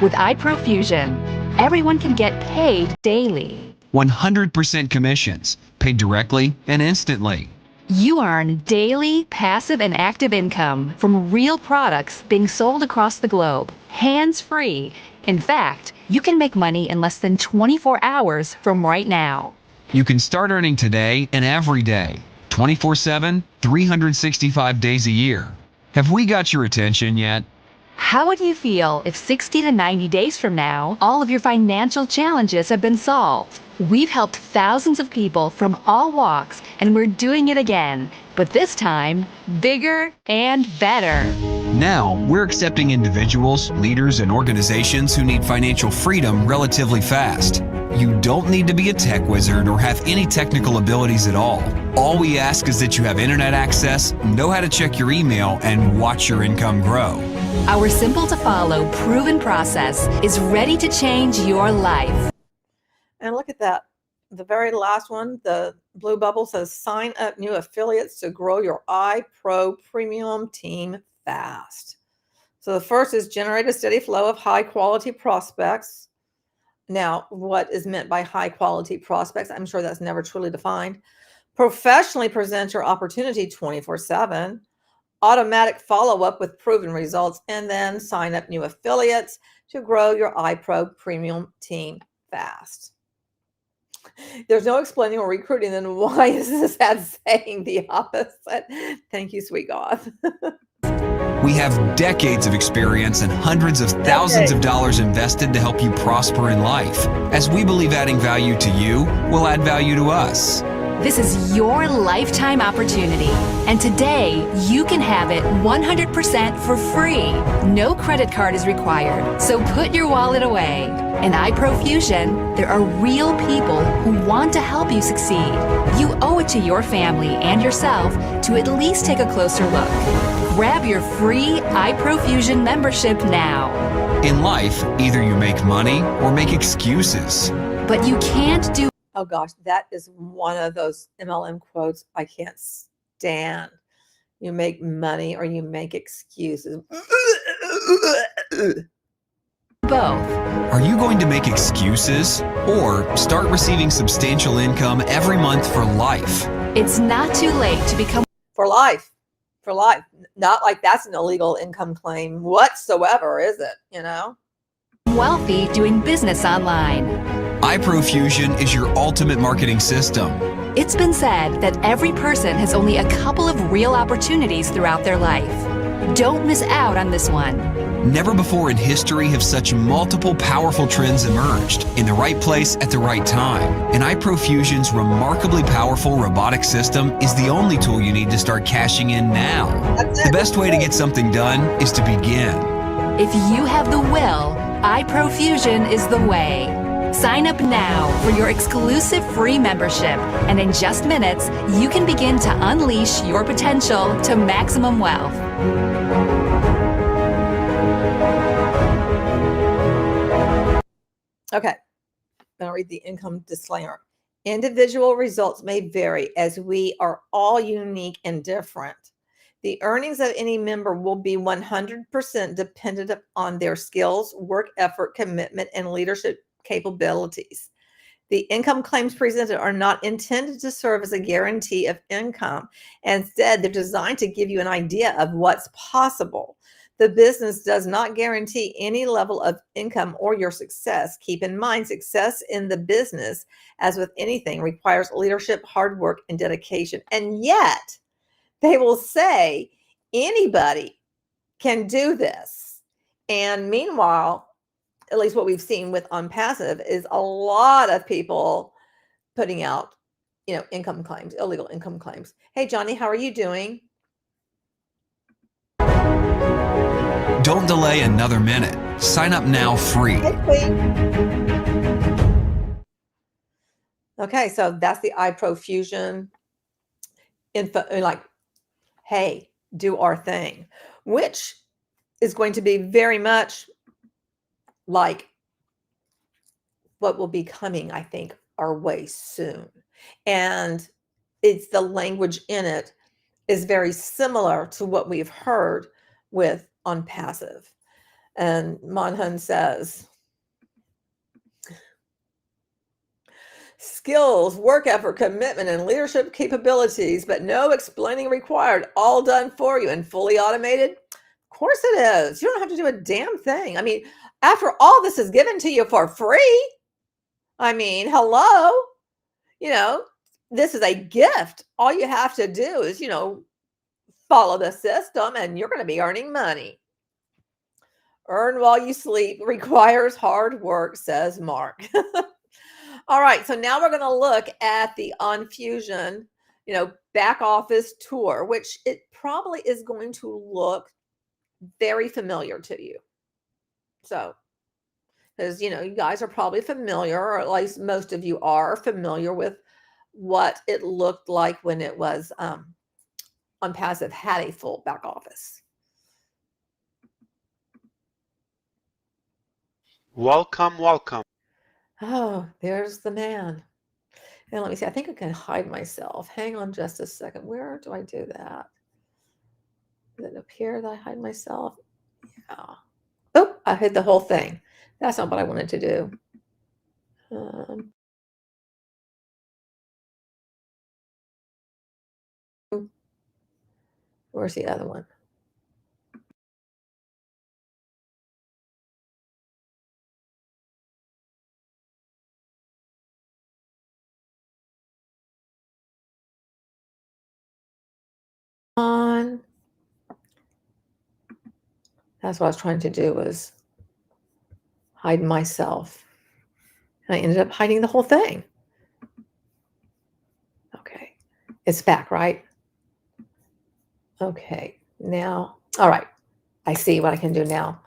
With iProfusion, everyone can get paid daily. 100% commissions, paid directly and instantly. You earn daily, passive, and active income from real products being sold across the globe, hands-free. In fact, you can make money in less than 24 hours from right now. You can start earning today and every day, 24/7, 365 days a year. Have we got your attention yet? How would you feel if 60 to 90 days from now, all of your financial challenges have been solved? We've helped thousands of people from all walks, and we're doing it again, but this time, bigger and better. Now, we're accepting individuals, leaders, and organizations who need financial freedom relatively fast. You don't need to be a tech wizard or have any technical abilities at all. All we ask is that you have internet access, know how to check your email, and watch your income grow. Our simple to follow, proven process is ready to change your life. And look at that. The very last one, the blue bubble says, sign up new affiliates to grow your iPro premium team fast. So the first is generate a steady flow of high quality prospects. Now, what is meant by high quality prospects? I'm sure that's never truly defined. Professionally present your opportunity 24/7. Automatic follow-up with proven results, and then sign up new affiliates to grow your iPro premium team fast. There's no explaining or recruiting, then why is this ad saying the opposite? Thank you, sweet God. We have decades of experience and hundreds of thousands of dollars invested to help you prosper in life. As we believe adding value to you will add value to us. This is your lifetime opportunity, and today you can have it 100% for free. No credit card is required, so put your wallet away. In iProfusion, there are real people who want to help you succeed. You owe it to your family and yourself to at least take a closer look. Grab your free iProfusion membership now. In life, either you make money or make excuses. But you can't do. Oh gosh, that is one of those MLM quotes I can't stand. You make money or you make excuses. Both. Are you going to make excuses or start receiving substantial income every month for life? It's not too late to become For life. For life. Not like that's an illegal income claim whatsoever, is it? You know? wealthy doing business online. iProfusion is your ultimate marketing system. It's been said that every person has only a couple of real opportunities throughout their life. Don't miss out on this one. Never before in history have such multiple powerful trends emerged in the right place at the right time. And iProfusion's remarkably powerful robotic system is the only tool you need to start cashing in now. The best way to get something done is to begin. If you have the will, iProfusion is the way. Sign up now for your exclusive free membership, and in just minutes, you can begin to unleash your potential to maximum wealth. Okay, I'll read the income disclaimer. Individual results may vary as we are all unique and different. The earnings of any member will be 100% dependent on their skills, work effort, commitment, and leadership capabilities. The income claims presented are not intended to serve as a guarantee of income. Instead, they're designed to give you an idea of what's possible. The business does not guarantee any level of income or your success. Keep in mind, success in the business, as with anything, requires leadership, hard work, and dedication. And yet, they will say anybody can do this. And meanwhile, at least what we've seen with Onpassive is a lot of people putting out, income claims, illegal income claims. Hey, Johnny, how are you doing? Don't delay another minute. Sign up now free. Hey, Queen. Okay, so that's the iProfusion info, like, hey, do our thing, which is going to be very much like what will be coming, I think, our way soon. And it's the language in it is very similar to what we've heard with Onpassive. And Monhun says, skills, work effort, commitment, and leadership capabilities, but no explaining required, all done for you and fully automated. Of course it is. You don't have to do a damn thing. I mean, after all this is given to you for free, I mean, hello, this is a gift. All you have to do is, follow the system and you're going to be earning money. Earn while you sleep requires hard work, says Mark. All right, so now we're going to look at the ONFUSION, back office tour, which it probably is going to look very familiar to you. So, because you guys are probably familiar, or at least most of you are familiar with what it looked like when it was Onpassive had a full back office. Welcome, welcome. Oh, there's the man. And let me see. I think I can hide myself. Hang on just a second. Where do I do that? Is it up here that I hide myself? Yeah. Oh, I hid the whole thing. That's not what I wanted to do. Where's the other one? On. That's what I was trying to do, was hide myself. And I ended up hiding the whole thing. Okay. It's back, right? Okay. Now, all right. I see what I can do now.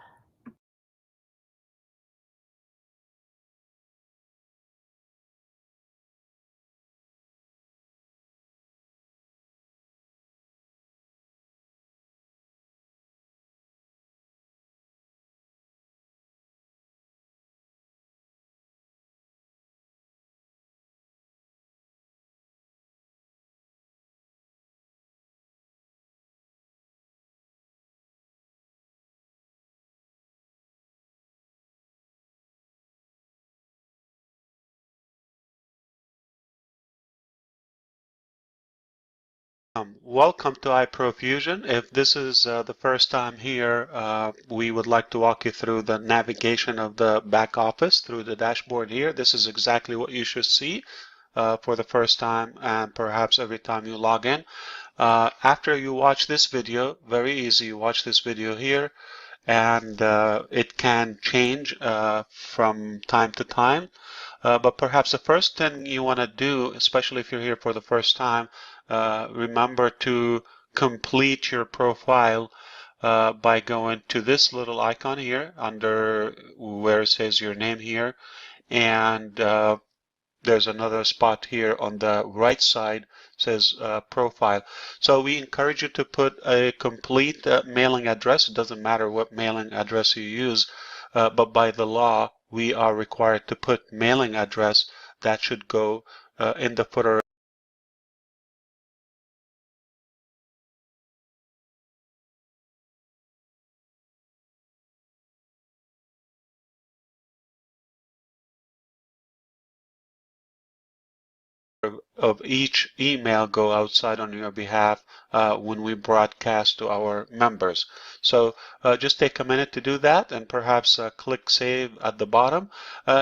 Welcome to iProfusion. If this is the first time here, we would like to walk you through the navigation of the back office through the dashboard here. This is exactly what you should see for the first time, and perhaps every time you log in. After you watch this video, very easy, you watch this video here, and it can change from time to time. But perhaps the first thing you want to do, especially if you're here for the first time, remember to complete your profile by going to this little icon here under where it says your name here, and there's another spot here on the right side says profile. So we encourage you to put a complete mailing address. It doesn't matter what mailing address you use, but by the law we are required to put mailing address. That should go in the footer of each email go outside on your behalf when we broadcast to our members. So just take a minute to do that, and perhaps click save at the bottom.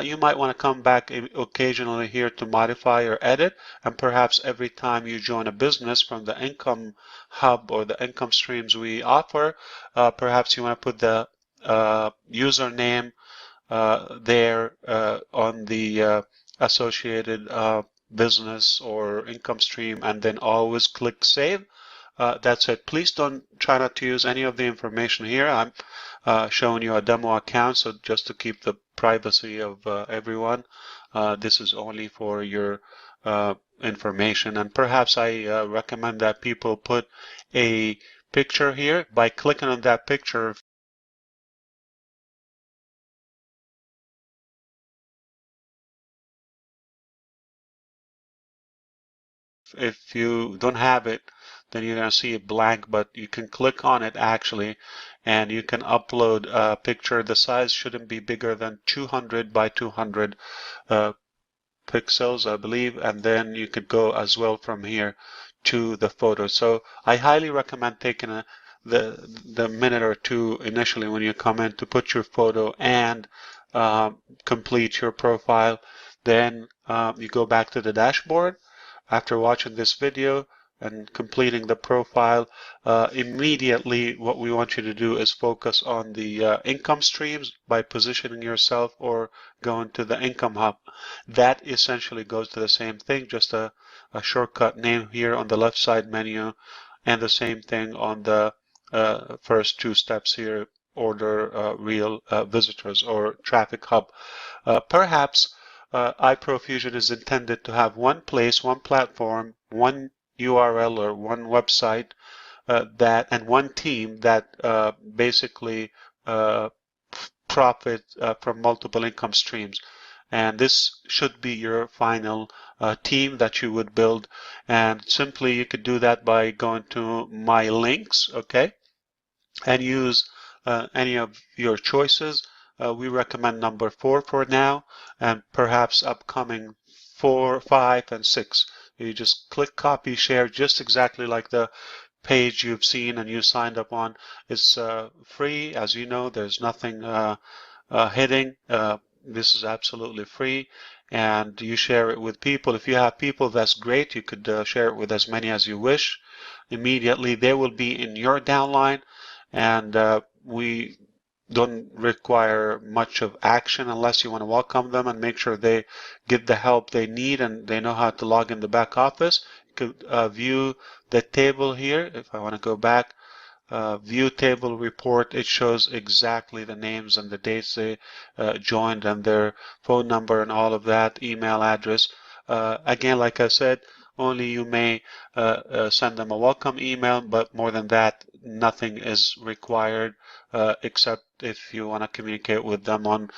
You might want to come back occasionally here to modify or edit, and perhaps every time you join a business from the income hub or the income streams we offer, perhaps you want to put the username there on the associated business or income stream, and then always click save. That's it. Please don't try not to use any of the information here. I'm showing you a demo account, so just to keep the privacy of everyone, this is only for your information. And perhaps I recommend that people put a picture here. By clicking on that picture, if you don't have it, then you're going to see it blank, but you can click on it actually, and you can upload a picture. The size shouldn't be bigger than 200 by 200 pixels, I believe, and then you could go as well from here to the photo. So I highly recommend taking the minute or two initially when you come in to put your photo and complete your profile. Then you go back to the dashboard. After watching this video, and completing the profile, immediately what we want you to do is focus on the income streams by positioning yourself or going to the income hub. That essentially goes to the same thing, just a shortcut name here on the left side menu, and the same thing on the first two steps here, order real visitors or traffic hub. Perhaps iProfusion is intended to have one place, one platform, one URL or one website and one team that basically profit from multiple income streams. And this should be your final team that you would build. And simply you could do that by going to My Links, okay, and use any of your choices. We recommend number 4 for now, and perhaps upcoming 4, 5, and 6. You just click copy share, just exactly like the page you've seen and you signed up on. It's free, as you know. There's nothing hidden. This is absolutely free, and you share it with people. If you have people, that's great. You could share it with as many as you wish. Immediately, they will be in your downline, and we don't require much of action unless you want to welcome them and make sure they get the help they need and they know how to log in the back office. You could view the table here. If I want to go back, view table report, it shows exactly the names and the dates they joined and their phone number and all of that, email address. Again, like I said, only you may send them a welcome email, but more than that, nothing is required except if you want to communicate with them on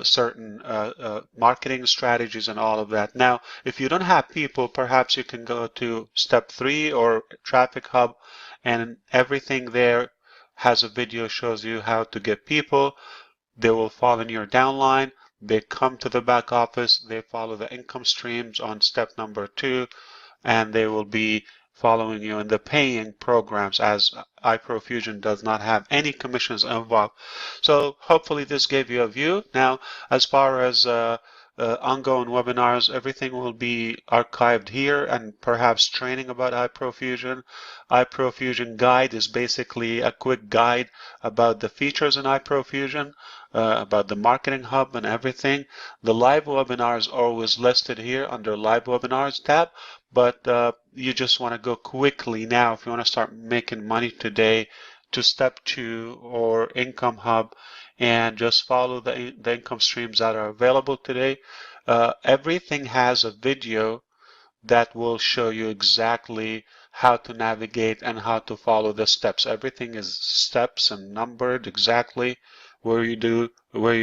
certain marketing strategies and all of that. Now, if you don't have people, perhaps you can go to step 3 or Traffic Hub, and everything there has a video shows you how to get people. They will fall in your downline. They come to the back office. They follow the income streams on step number 2, and they will be following you in the paying programs, as iProfusion does not have any commissions involved. So hopefully this gave you a view. Now, as far as ongoing webinars, everything will be archived here, and perhaps training about iProfusion. iProfusion Guide is basically a quick guide about the features in iProfusion, about the Marketing Hub and everything. The live webinars are always listed here under Live Webinars tab, but you just want to go quickly now if you want to start making money today to step 2 or Income Hub and just follow the income streams that are available today. Everything has a video that will show you exactly how to navigate and how to follow the steps. Everything is steps and numbered exactly where you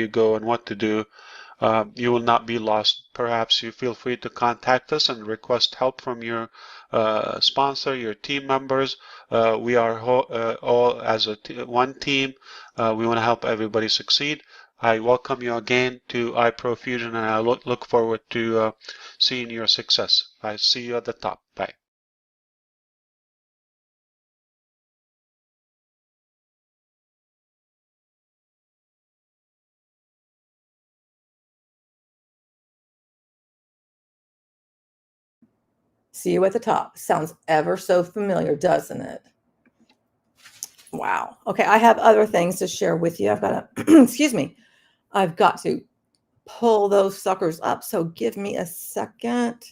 go and what to do. You will not be lost. Perhaps you feel free to contact us and request help from your sponsor, your team members. We are all as one team. We want to help everybody succeed. I welcome you again to iProfusion, and I look forward to seeing your success. I see you at the top. Bye. See you at the top. Sounds ever so familiar, doesn't it? Wow. Okay, I have other things to share with you. I've got to, excuse me, I've got to pull those suckers up. So give me a second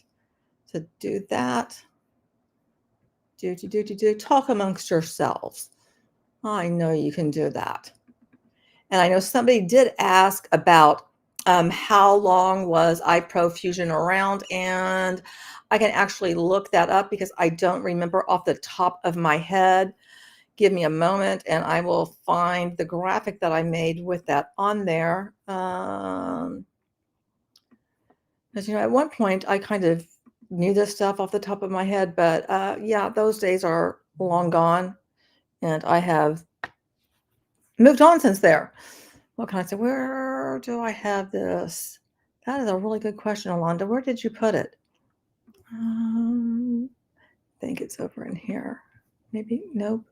to do that. Talk amongst yourselves. I know you can do that. And I know somebody did ask about how long was iProfusion around, and I can actually look that up because I don't remember off the top of my head. Give me a moment and I will find the graphic that I made with that on there. Because, you know, at one point I kind of knew this stuff off the top of my head, but yeah, those days are long gone and I have moved on since there. What can I say? Where do I have this? That is a really good question, Alonda. Where did you put it? I think it's over in here. Maybe, nope.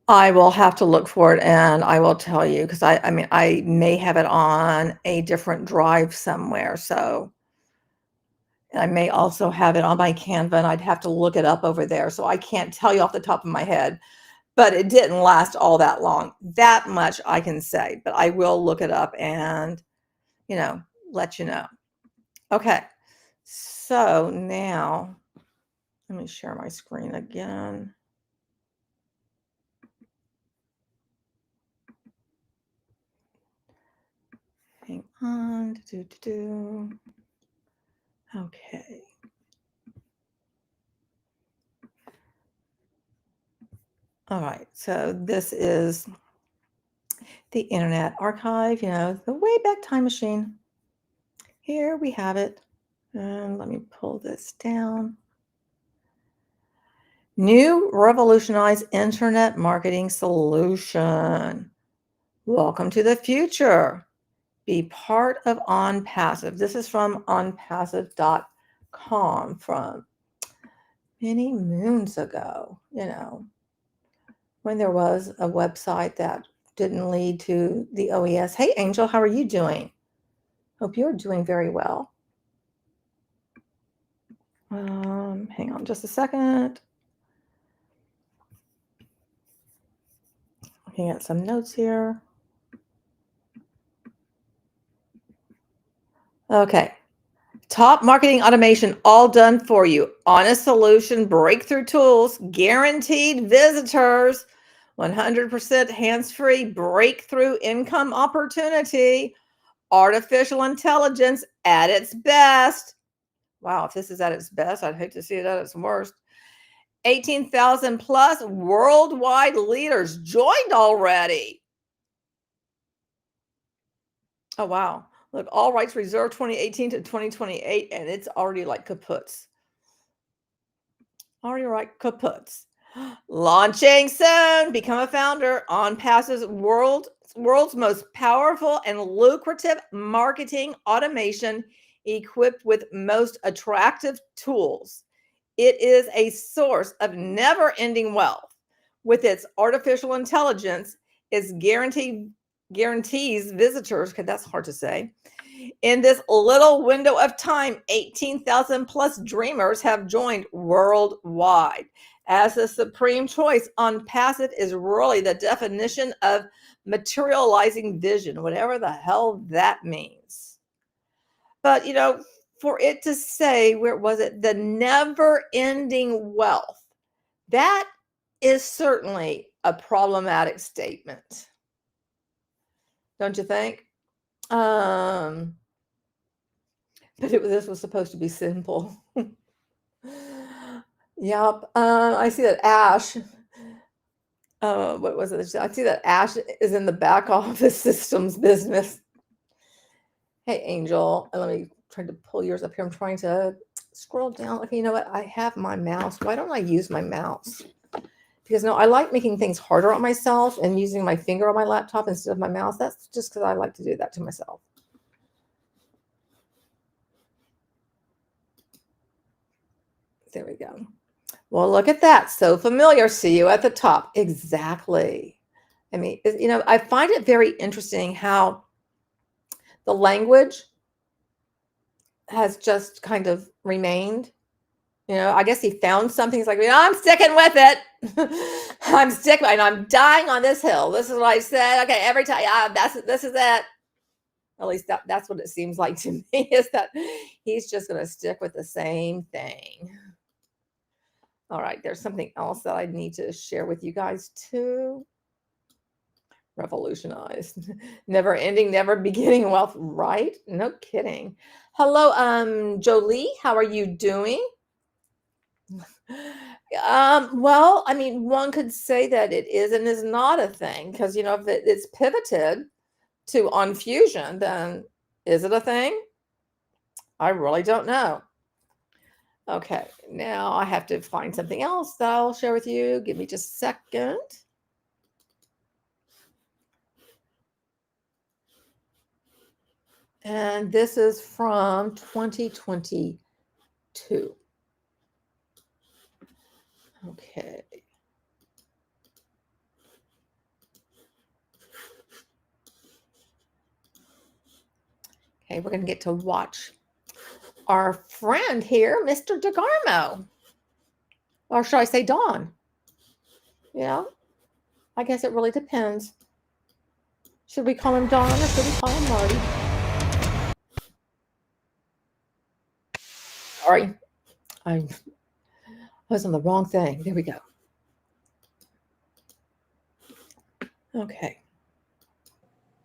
I will have to look for it and I will tell you, because I mean, I may have it on a different drive somewhere. So And I may also have it on my Canva, and I'd have to look it up over there. So I can't tell you off the top of my head, but it didn't last all that long. That much I can say, but I will look it up and, let you know. Okay. So now let me share my screen again. Hang on. Okay. All right. So this is the Internet Archive, the Wayback Time Machine. Here we have it. And let me pull this down. New revolutionized internet marketing solution. Welcome to the future. Be part of Onpassive. This is from onpassive.com from many moons ago, when there was a website that didn't lead to the OES. Hey, Angel, how are you doing? Hope you're doing very well. Hang on just a second. Looking at some notes here. Okay. Top marketing automation, all done for you. Honest solution, breakthrough tools, guaranteed visitors, 100% hands-free, breakthrough income opportunity, artificial intelligence at its best. Wow, if this is at its best, I'd hate to see it at its worst. 18,000 plus worldwide leaders joined already. Oh, wow. Look, all rights reserved 2018 to 2028, and it's already like kaputs. Already like kaputs. Launching soon. Become a founder. Onpassive's world's most powerful and lucrative marketing automation equipped with most attractive tools. It is a source of never-ending wealth. With its artificial intelligence, its guarantees visitors, because that's hard to say. In this little window of time, 18,000 plus dreamers have joined worldwide. As the supreme choice, Onpassive is really the definition of materializing vision, whatever the hell that means. But, for it to say, where was it? The never-ending wealth. That is certainly a problematic statement. Don't you think? But this was supposed to be simple. Yep. I see that Ash. What was it? I see that Ash is in the back office systems business. Hey, Angel. Let me try to pull yours up here. I'm trying to scroll down. Okay, you know what? I have my mouse. Why don't I use my mouse? Because I like making things harder on myself and using my finger on my laptop instead of my mouse. That's just because I like to do that to myself. There we go. Well, look at that. So familiar. See you at the top. Exactly. I mean, I find it very interesting how the language has just kind of remained. I guess he found something. He's like, I'm sticking with it. I'm sticking, and I'm dying on this hill. This is what I said. Okay, every time. This is it. At least that's what it seems like to me, is that he's just going to stick with the same thing. All right, there's something else that I need to share with you guys too. Revolutionized. Never ending, never beginning wealth, right? No kidding. Hello, Jolie, how are you doing? Well, I mean, one could say that it is and is not a thing, because if it's pivoted to ONFUSION, then is it a thing? I really don't know. Okay, now I have to find something else that I'll share with you. Give me just a second. And this is from 2022. Okay. Okay, we're going to get to watch our friend here, Mr. DeGarmo. Or should I say Dawn? You know, I guess it really depends. Should we call him Dawn or should we call him Marty? Sorry, I was on the wrong thing. There we go. Okay.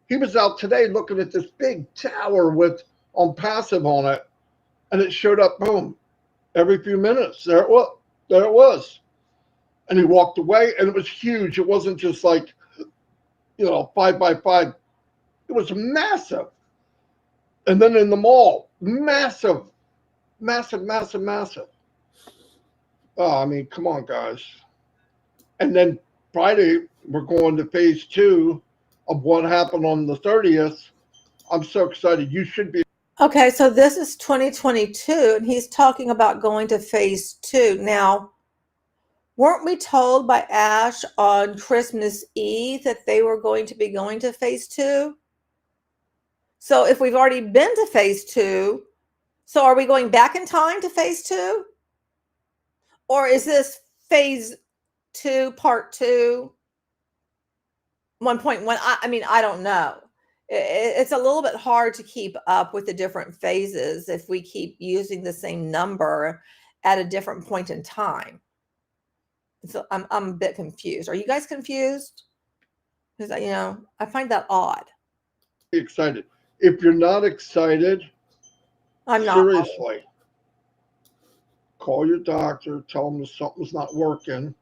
He was out today looking at this big tower with Onpassive on it, and it showed up, boom, every few minutes. There it was. There it was. And he walked away, and it was huge. It wasn't just like, 5x5. It was massive. And then in the mall, massive. Oh, I mean, come on, guys. And then Friday, we're going to phase 2 of what happened on the 30th. I'm so excited. You should be. Okay, so this is 2022, and he's talking about going to phase 2. Now, weren't we told by Ash on Christmas Eve that they were going to be going to phase 2? So if we've already been to phase 2, so are we going back in time to phase 2? Or is this phase 2, part 2, 1.1? I mean, I don't know. It's a little bit hard to keep up with the different phases if we keep using the same number at a different point in time. So I'm a bit confused. Are you guys confused? Because I find that odd. Excited. If you're not excited, I'm not. seriously, call your doctor, tell them that something's not working,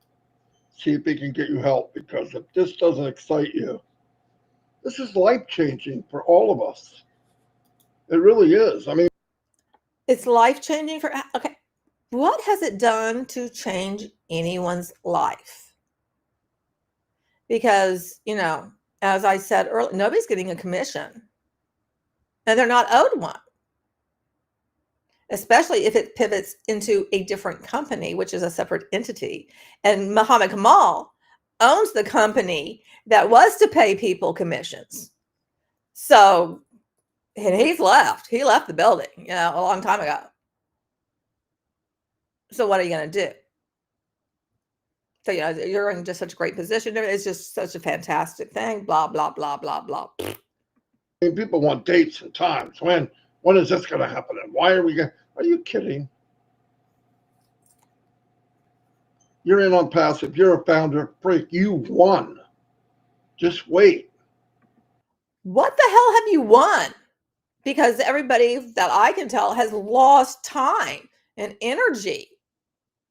see if they can get you help, because if this doesn't excite you, this is life-changing for all of us. It really is. I mean, It's life-changing for, okay. What has it done to change anyone's life? Because, as I said earlier, nobody's getting a commission. And they're not owed one. Especially if it pivots into a different company, which is a separate entity. And Muhammad Kamal owns the company that was to pay people commissions. So, and he's left. He left the building, a long time ago. So what are you going to do? So, you're in just such a great position. It's just such a fantastic thing. Blah, blah, blah, blah, blah. people want dates and times. When is this going to happen? And why are we going? Are you kidding? You're in Onpassive. You're a founder. Freak, you won. Just wait. What the hell have you won? Because everybody that I can tell has lost time and energy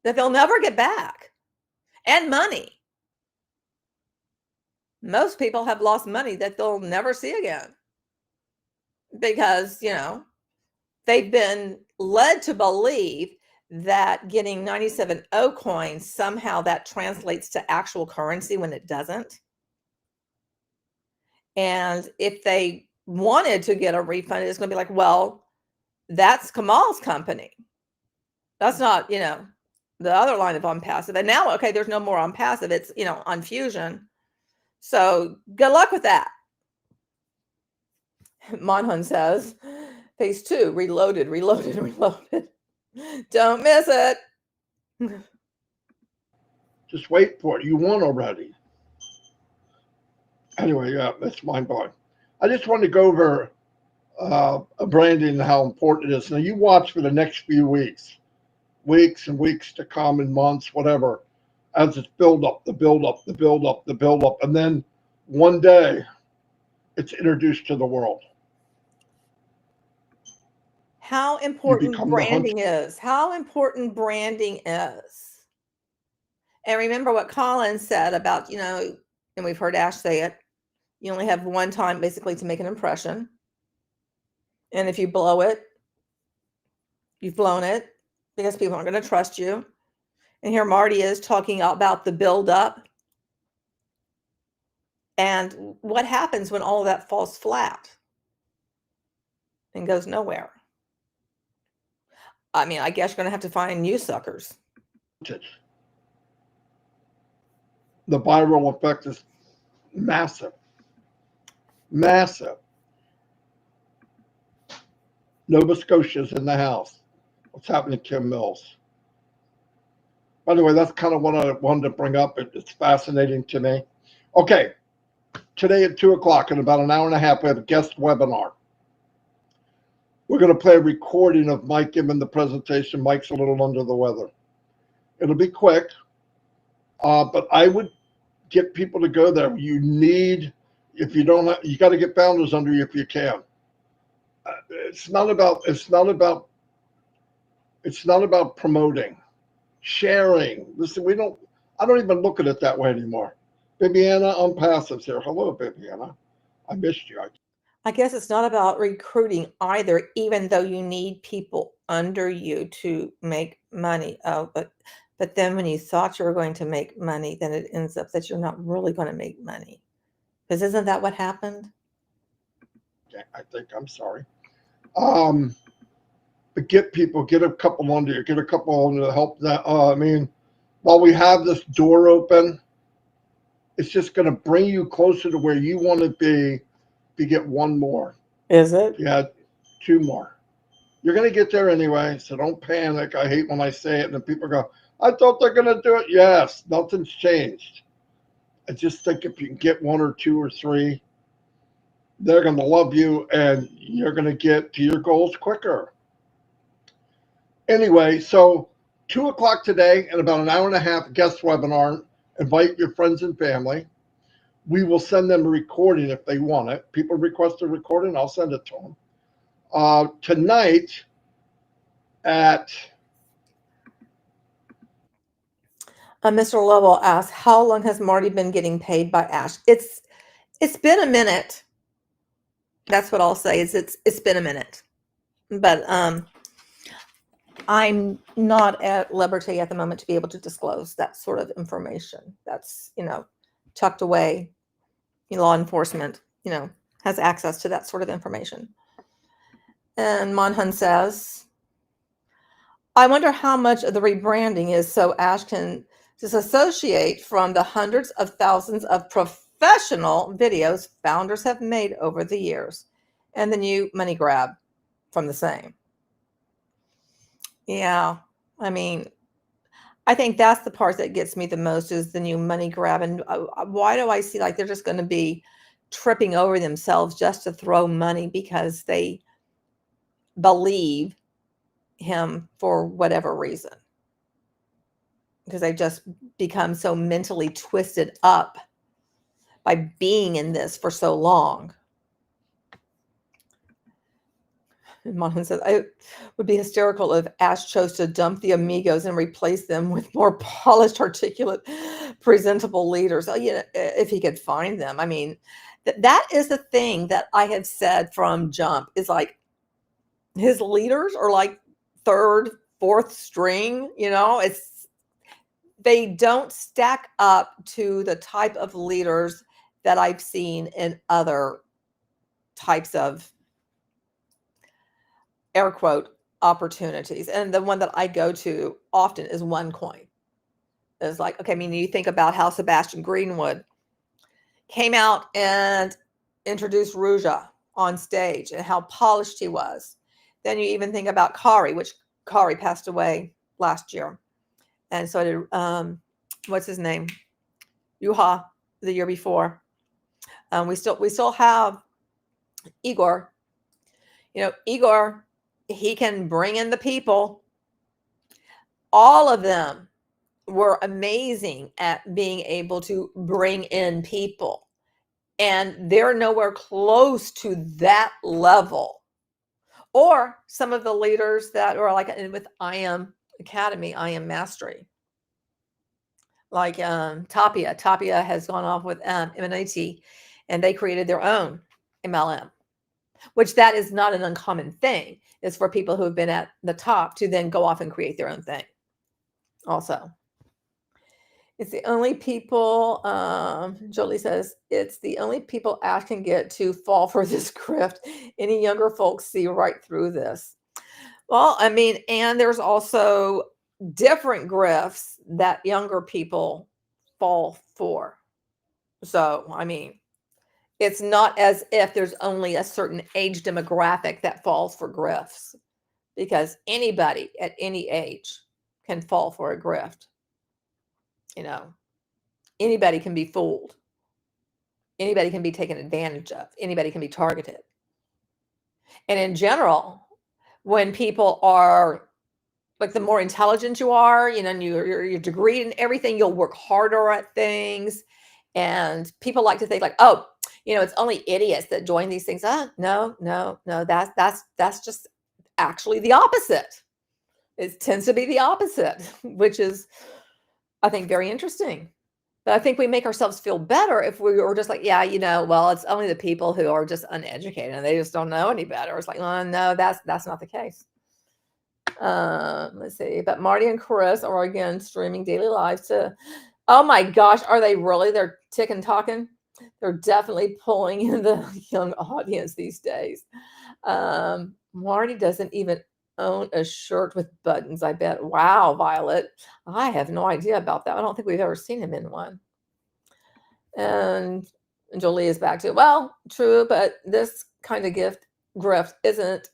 that they'll never get back, and money. Most people have lost money that they'll never see again because, they've been led to believe that getting 97O coins, somehow that translates to actual currency when it doesn't. And if they wanted to get a refund, it's going to be like, well, that's Kamal's company. That's not, the other line of Onpassive. And now, okay, there's no more Onpassive. It's, UNFUSION. So good luck with that. Monhun says, phase 2, reloaded. Don't miss it. Just wait for it. You won already. Anyway, yeah, that's mind-blowing. I just wanted to go over branding and how important it is. Now, you watch for the next few weeks and weeks to come, and months, whatever, as it's build up, and then one day it's introduced to the world. How important branding is. And remember what Colin said about, and we've heard Ash say it, you only have one time basically to make an impression. And if you blow it, you've blown it because people aren't going to trust you. And here Marty is talking about the build up. And what happens when all of that falls flat and goes nowhere? I mean, I guess you're going to have to find new suckers. The viral effect is massive. Nova Scotia's in the house. What's happening to Kim Mills? By the way, that's kind of what I wanted to bring up. It's fascinating to me. Okay, today at 2 o'clock, in about an hour and a half, we have a guest webinar. We're going to play a recording of Mike giving the presentation. Mike's a little under the weather. It'll be quick, but I would get people to go there. You need, if you don't, you got to get founders under you if you can. It's not about promoting, sharing. Listen, I don't even look at it that way anymore. Baby Anna, Onpassive's here. Hello, Baby Anna. I missed you. I guess it's not about recruiting either, even though you need people under you to make money. Oh, but then when you thought you were going to make money, then it ends up that you're not really going to make money. Because isn't that what happened? I think, I'm sorry. But get a couple under you, get a couple under to help that. I mean, while we have this door open, it's just going to bring you closer to where you want to be. If you get one more. Is it? Yeah, two more. You're going to get there anyway, so don't panic. I hate when I say it and then people go, I thought they're going to do it. Yes, nothing's changed. I just think if you can get one or two or three, they're going to love you and you're going to get to your goals quicker. Anyway, so 2 o'clock today, in about an hour and a half, guest webinar. Invite your friends and family. We will send them a recording if they want it. People request a recording, I'll send it to them. Tonight at... Mr. Lovell asks, how long has Marty been getting paid by Ash? It's been a minute. That's what I'll say, is it's been a minute. But I'm not at liberty at the moment to be able to disclose that sort of information. That's, tucked away. Law enforcement, has access to that sort of information. And Monhun says, I wonder how much of the rebranding is so Ash can disassociate from the hundreds of thousands of professional videos founders have made over the years and the new money grab from the same. Yeah, I mean, I think that's the part that gets me the most, is the new money grab. And why do I see like they're just going to be tripping over themselves just to throw money because they believe him for whatever reason? Because they've just become so mentally twisted up by being in this for so long. And Mohan says, I would be hysterical if Ash chose to dump the amigos and replace them with more polished, articulate, presentable leaders. Oh, if he could find them. I mean, that is the thing that I have said from jump, is like his leaders are like third, fourth string, they don't stack up to the type of leaders that I've seen in other types of, air quote, opportunities. And the one that I go to often is OneCoin. It's like, okay, I mean, you think about how Sebastian Greenwood came out and introduced Ruja on stage and how polished he was. Then you even think about Kari, which Kari passed away last year. And so did, what's his name? Yuha the year before. We still have Igor. Igor, he can bring in the people. All of them were amazing at being able to bring in people. And they're nowhere close to that level. Or some of the leaders that are like with IM Academy, IM Mastery. Like Tapia. Tapia has gone off with MNAT, and they created their own MLM. Which that is not an uncommon thing. It's for people who have been at the top to then go off and create their own thing. Also, it's the only people, Jolie says, it's the only people Ash can get to fall for this grift. Any younger folks see right through this. Well, I mean, and there's also different grifts that younger people fall for. So, I mean, it's not as if there's only a certain age demographic that falls for grifts, because anybody at any age can fall for a grift. You know, anybody can be fooled. Anybody can be taken advantage of. Anybody can be targeted. And in general, when people are like, the more intelligent you are, you know, and you're degreed in everything, you'll work harder at things. And people like to think like, oh, you know, it's only idiots that join these things. No. That's just actually the opposite. It tends to be the opposite, which is, I think, very interesting. But I think we make ourselves feel better if we were just like, yeah, you know, well, it's only the people who are just uneducated and they just don't know any better. It's like, oh, no, that's not the case. Let's see. But Marty and Chris are again streaming daily live to, oh my gosh, are they really? They're ticking talking. They're definitely pulling in the young audience these days. Marty doesn't even own a shirt with buttons, I bet. Wow, Violet. I have no idea about that. I don't think we've ever seen him in one. And Jolie is back to, well, true, but this kind of grift isn't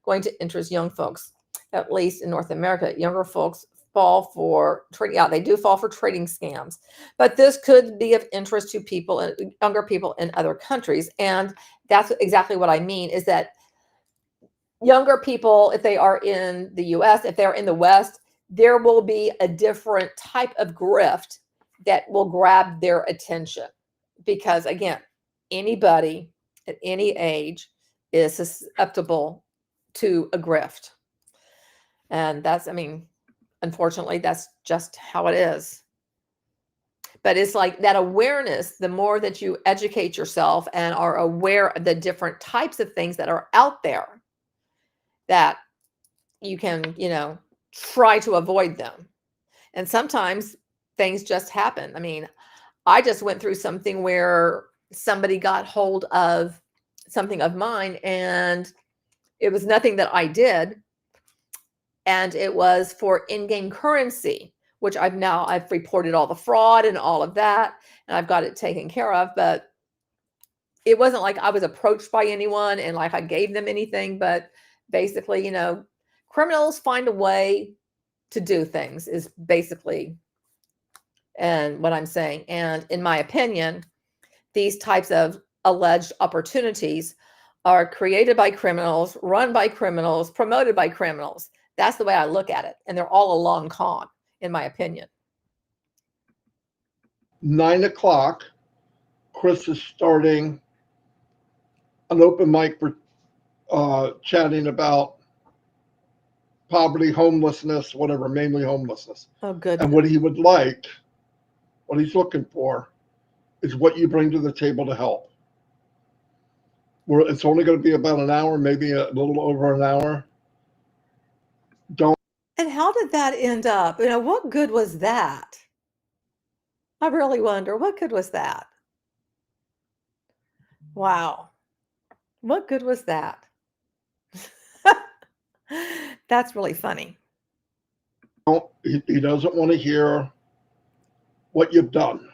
going to interest young folks, at least in North America. Younger folks fall for trading. Yeah, they do fall for trading scams, but this could be of interest to people, younger people in other countries. And that's exactly what I mean, is that younger people, if they are in the US, if they're in the West, there will be a different type of grift that will grab their attention. Because again, anybody at any age is susceptible to a grift. And that's, I mean, unfortunately, that's just how it is. But it's like that awareness, the more that you educate yourself and are aware of the different types of things that are out there, that you can, you know, try to avoid them. And sometimes things just happen. I mean, I just went through something where somebody got hold of something of mine, and it was nothing that I did. And it was for in-game currency, which I've reported all the fraud and all of that, and I've got it taken care of. But it wasn't like I was approached by anyone and like I gave them anything. But basically, you know, criminals find a way to do things, is basically and what I'm saying. And in my opinion, these types of alleged opportunities are created by criminals, run by criminals, promoted by criminals. That's the way I look at it. And they're all a long con, in my opinion. 9 o'clock, Chris is starting an open mic for chatting about poverty, homelessness, whatever, mainly homelessness. Oh, good. And what he would like, what he's looking for, is what you bring to the table to help. It's only going to be about an hour, maybe a little over an hour. And how did that end up? You know, what good was that? I really wonder, what good was that? Wow. What good was that? That's really funny. He doesn't want to hear what you've done.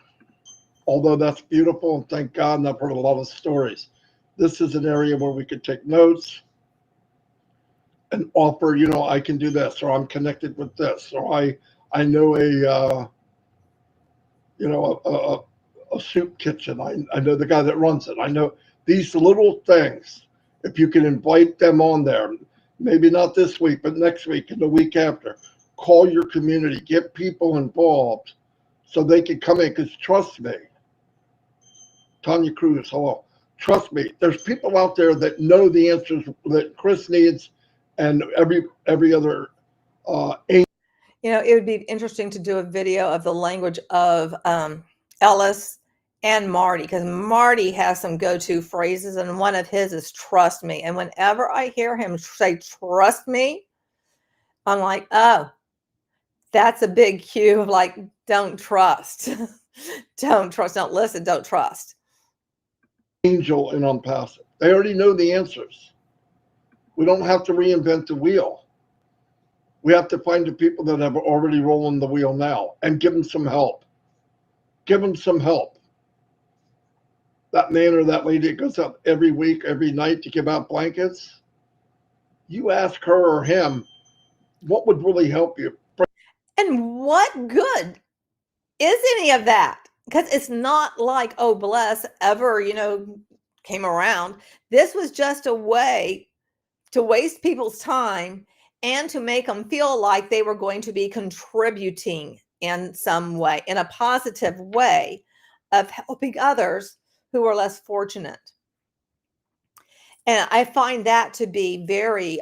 Although that's beautiful, and thank God, and I've heard a lot of stories. This is an area where we could take notes and offer, you know, I can do this, or I'm connected with this, or I know a soup kitchen. I know the guy that runs it. I know these little things. If you can invite them on there, maybe not this week, but next week and the week after, call your community, get people involved so they can come in. Because trust me, Tanya Cruz, hello. Trust me, there's people out there that know the answers that Chris needs, and every other You know, it would be interesting to do a video of the language of Ellis and Marty, because Marty has some go-to phrases, and one of his is "trust me." And whenever I hear him say "trust me," I'm like, oh, that's a big cue of like, don't trust, don't trust, don't listen, don't trust. Angel and Onpassive. They already know the answers. We don't have to reinvent the wheel. We have to find the people that have already rolling the wheel now and give them some help. Give them some help. that man or that lady that goes out every week, every night to give out blankets, you ask her or him, what would really help you? And what good is any of that? Because it's not like, oh, bless ever, came around. This was just a way to waste people's time and to make them feel like they were going to be contributing in some way, in a positive way of helping others who are less fortunate. And I find that to be very,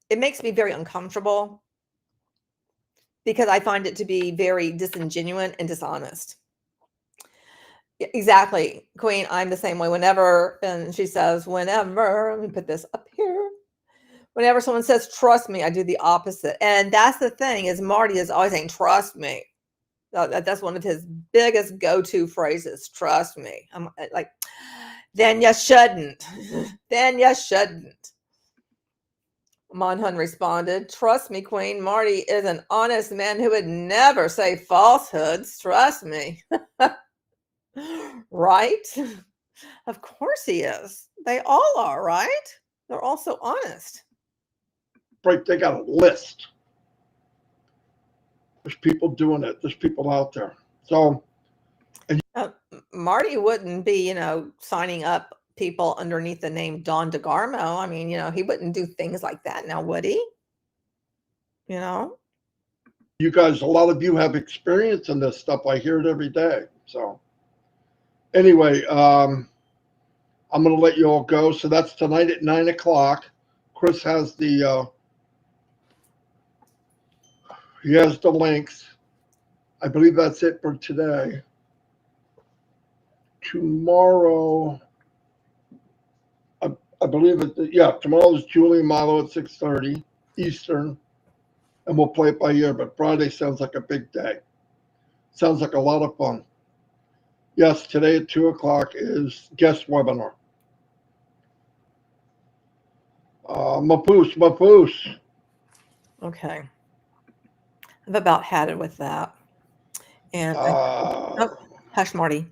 it makes me very uncomfortable because I find it to be very disingenuous and dishonest. Exactly, Queen. I'm the same way. Whenever, and she says, whenever, let me put this up here. Whenever someone says, trust me, I do the opposite. And that's the thing is Marty is always saying, trust me. That's one of his biggest go-to phrases. Trust me. I'm like, then you shouldn't. Then you shouldn't. Monhun responded, trust me, Queen. Marty is an honest man who would never say falsehoods. Trust me. Right? Of course he is. They all are, right? They're all so honest. Right, they got a list. There's people doing it. There's people out there. So Marty wouldn't be, signing up people underneath the name Don DeGarmo. I mean, he wouldn't do things like that now, would he? You guys, a lot of you have experience in this stuff. I hear it every day. So anyway, I'm going to let you all go. So that's tonight at 9 o'clock. Chris has the links. I believe that's it for today. Tomorrow, I believe tomorrow is Julie and Milo at 6:30 Eastern, and we'll play it by ear. But Friday sounds like a big day. Sounds like a lot of fun. Yes, today at 2 o'clock is guest webinar. Mapoose. Okay. I've about had it with that. And hush, Marty.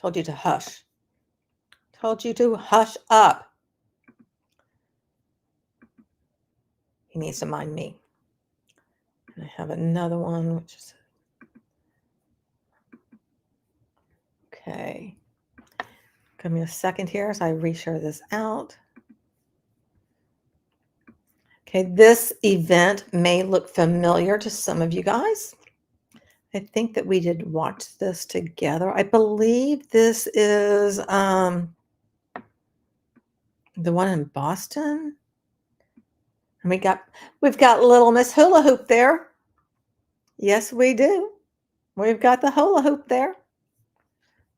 Told you to hush. Told you to hush up. He needs to mind me. And I have another one, which is okay. Give me a second here as I reshare this out. Okay, this event may look familiar to some of you guys. I think that we did watch this together. I believe this is the one in Boston. And we've got little Miss Hula Hoop there. Yes, we do. We've got the hula hoop there.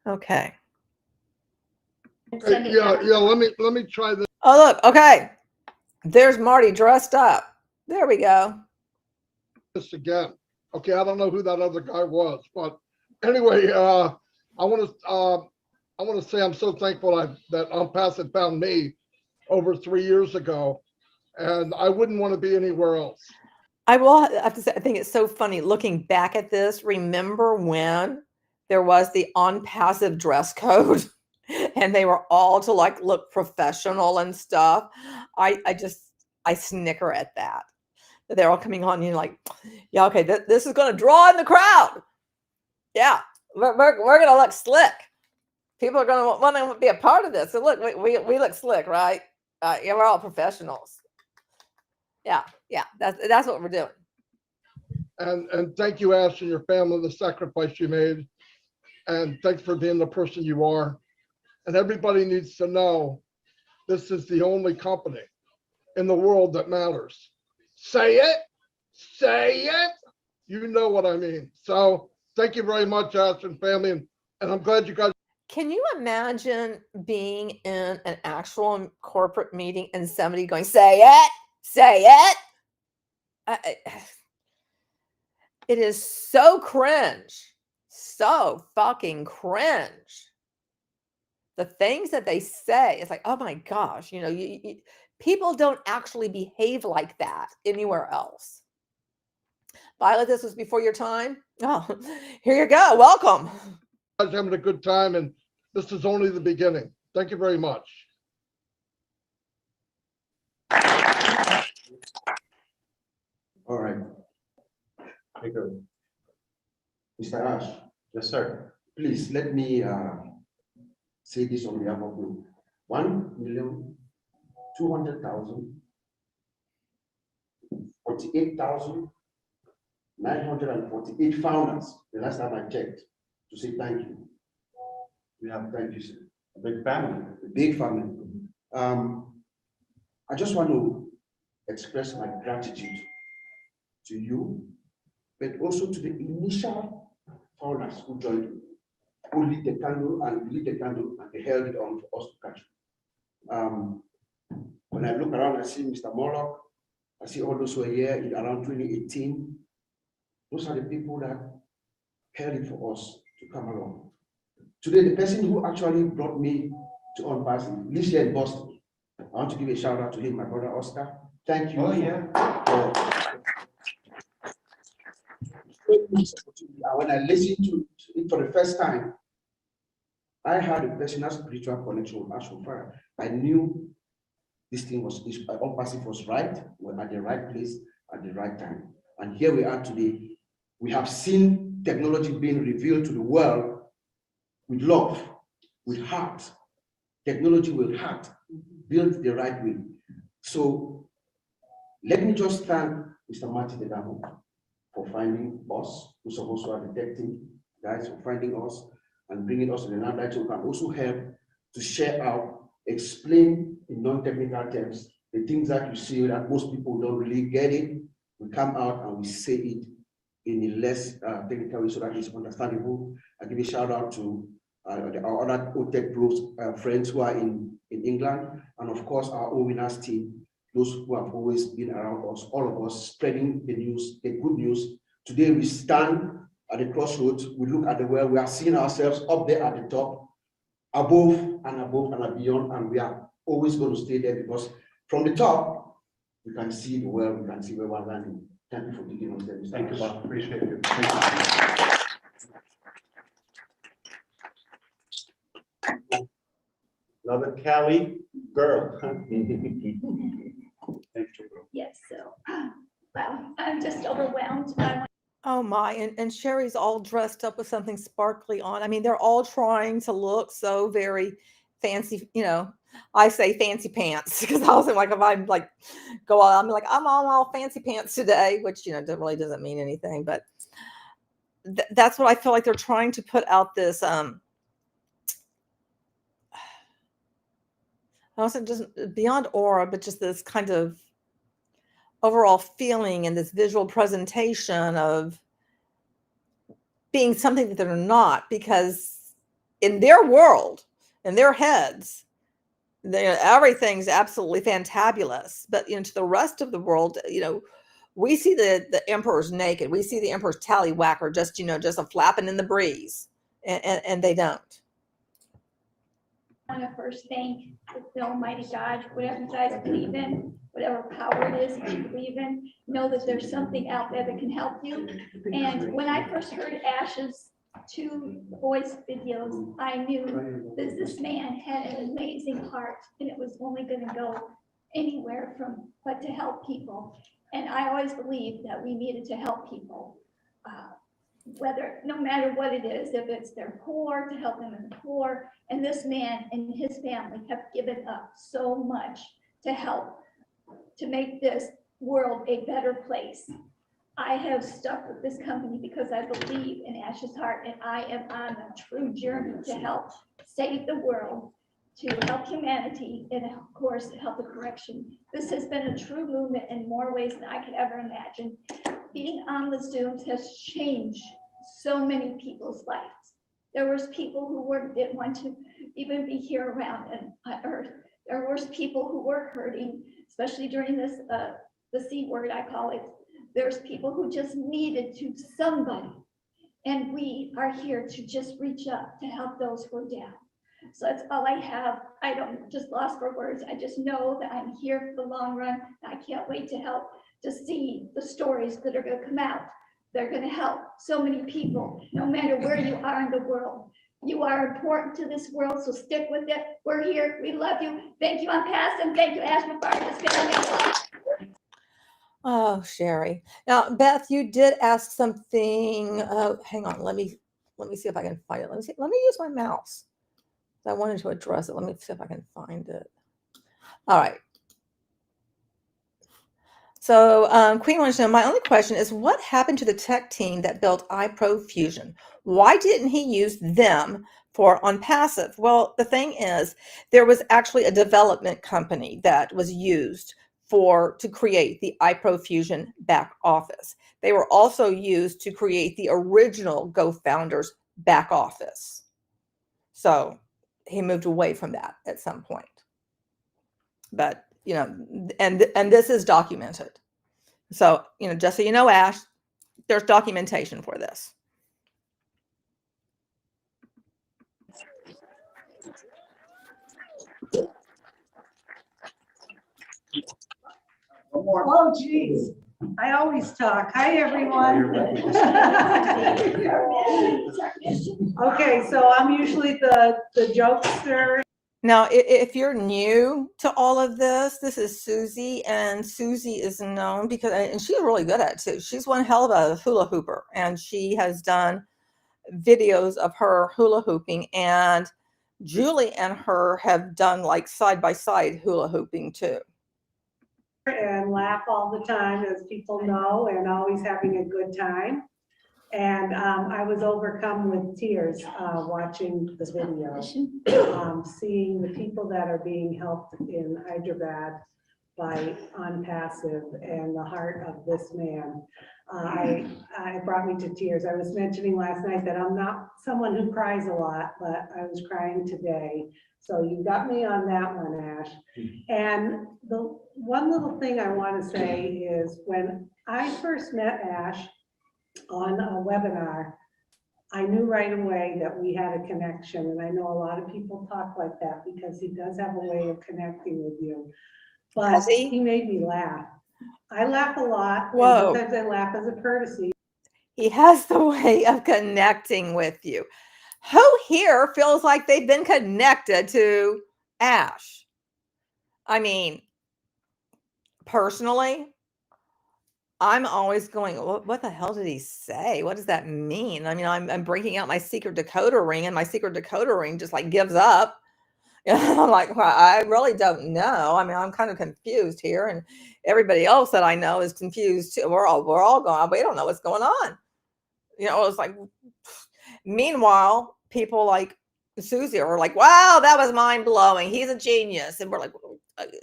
Okay. Yeah. Let me try this. Oh, look. Okay. There's Marty dressed up. There we go. This again. Okay, I don't know who that other guy was, but anyway, I want to say I'm so thankful that Onpassive found me over 3 years ago, and I wouldn't want to be anywhere else. I will have to say, I think it's so funny looking back at this. Remember when there was the Onpassive dress code and they were all to look professional and stuff? I snicker at that. They're all coming on, yeah, okay, this is going to draw in the crowd. Yeah, we're going to look slick. People are going to want to be a part of this. So look, we look slick, right? Yeah, we're all professionals. Yeah, that's what we're doing. And thank you, Ash, and your family, the sacrifice you made. And thanks for being the person you are. And everybody needs to know this is the only company in the world that matters. Say it. Say it. You know what I mean. So thank you very much, Ash and family. And I'm glad you guys. Can you imagine being in an actual corporate meeting and somebody going, say it, say it? It is so cringe. So fucking cringe. The things that they say, it's like, oh my gosh, people don't actually behave like that anywhere else. Violet, this was before your time. Oh, here you go. Welcome. Having a good time, and This is only the beginning. Thank you very much. All right. Very good. Mr. Ash. Yes, sir. Please let me say this on behalf of you. 1,200,000, 48,948 founders. The last time I checked, to say thank you. We have thank you, sir. A big family. A big family. I just want to express my gratitude to you, but also to the initial founders who joined you, who lit the candle and they held it on for us to catch. When I look around, I see Mr. Morlock, I see all those who were here in around 2018. Those are the people that held it for us to come along. Today, the person who actually brought me to Onpassive lives here in Boston. I want to give a shout out to him, my brother Oscar. Thank you. Oh, yeah. When I listened to it for the first time, I had a personal spiritual connection with Ash Fire. I knew this thing was, Onpassive was right. We're at the right place at the right time. And here we are today. We have seen technology being revealed to the world with love, with heart. Technology with heart, built the right way. So let me just thank Mr. Martin Dedamo for finding us, who's supposed to are detecting guys, for finding us and bringing us to the non-light, so we can also help to share out, explain in non-technical terms the things that you see that most people don't really get it. We come out and we say it in a less technical way so that it's understandable. I give a shout out to our other OTech Pros friends who are in England, and of course our winners team, those who have always been around us, all of us spreading the news, the good news. Today we stand at the crossroads, we look at the world, we are seeing ourselves up there at the top, above and beyond, and we are always going to stay there because from the top, we can see the world, we can see where we're landing. Thank you for taking us there. Thank you, Bob. Appreciate it. Thank you. Love it, Callie. Girl. Thank you. Yes, so, wow, I'm just overwhelmed. Oh my, and Sherry's all dressed up with something sparkly on. I mean, they're all trying to look so very fancy, you know. I say fancy pants because I was like, if I like go out, I'm like, I'm on all fancy pants today, which, you know, that really doesn't mean anything, but that's what I feel like they're trying to put out this, I also just beyond aura, but just this kind of overall feeling and this visual presentation of being something that they're not, because in their world, in their heads, everything's absolutely fantabulous. But, you know, to the rest of the world, you know, we see the emperor's naked. We see the emperor's tallywhacker just, you know, just a flapping in the breeze, and they don't. I want to first thank the Almighty God, whatever you guys believe in, whatever power it is that you believe in, know that there's something out there that can help you. And when I first heard Ash's 2 voice videos, I knew that this man had an amazing heart, and it was only going to go anywhere from but to help people. And I always believed that we needed to help people, whether, no matter what it is, if it's they're poor, to help them in the poor. And this man and his family have given up so much to help to make this world a better place. I have stuck with this company because I believe in Ash's heart, and I am on a true journey to help save the world, to help humanity, and of course, help the correction. This has been a true movement in more ways than I could ever imagine. Being on the Zooms has changed so many people's lives. There was people who didn't want to even be here around on Earth. There was people who were hurting, especially during this, the C word, I call it. There's people who just needed to somebody. And we are here to just reach up to help those who are down. So that's all I have. I don't just lost for words. I just know that I'm here for the long run. I can't wait to help, to see the stories that are going to come out. They're going to help so many people, no matter where you are in the world. You are important to this world, so stick with it. We're here. We love you. Thank you, Unpassive, and thank you, Ash, for participating. Oh, Sherry. Now, Beth, you did ask something. Hang on. Let me see if I can find it. Let me use my mouse. I wanted to address it. Let me see if I can find it. All right. So Queen wants to know, my only question is, what happened to the tech team that built iProfusion? Why didn't he use them for Onpassive? Well, the thing is, there was actually a development company that was used to create the iProfusion back office. They were also used to create the original GoFounders back office. So he moved away from that at some point. But, you know, and this is documented. So, you know, just so you know, Ash, there's documentation for this. Oh, geez. I always talk. Hi, everyone. Okay, so I'm usually the jokester. Now, if you're new to all of this, this is Susie, and Susie is known because, and she's really good at it too. She's one hell of a hula hooper, and she has done videos of her hula hooping, and Julie and her have done like side-by-side hula hooping too. And laugh all the time, as people know, and always having a good time. And I was overcome with tears watching the video, seeing the people that are being helped in Hyderabad by Onpassive and the heart of this man. It brought me to tears. I was mentioning last night that I'm not someone who cries a lot, but I was crying today. So you got me on that one, Ash. And the one little thing I want to say is, when I first met Ash on a webinar, I knew right away that we had a connection. And I know a lot of people talk like that because he does have a way of connecting with you. But he made me laugh. I laugh a lot. Whoa. And sometimes I laugh as a courtesy. He has the way of connecting with you. Who here feels like they've been connected to Ash? I mean, personally, I'm always going, what the hell did he say? What does that mean? I mean, I'm breaking out my secret decoder ring, and my secret decoder ring just like gives up. I'm like, well, I really don't know. I mean, I'm kind of confused here, and everybody else that I know is confused too. We're all going, we don't know what's going on. You know, it's like, meanwhile, people like Susie are like, wow, that was mind blowing. He's a genius. And we're like,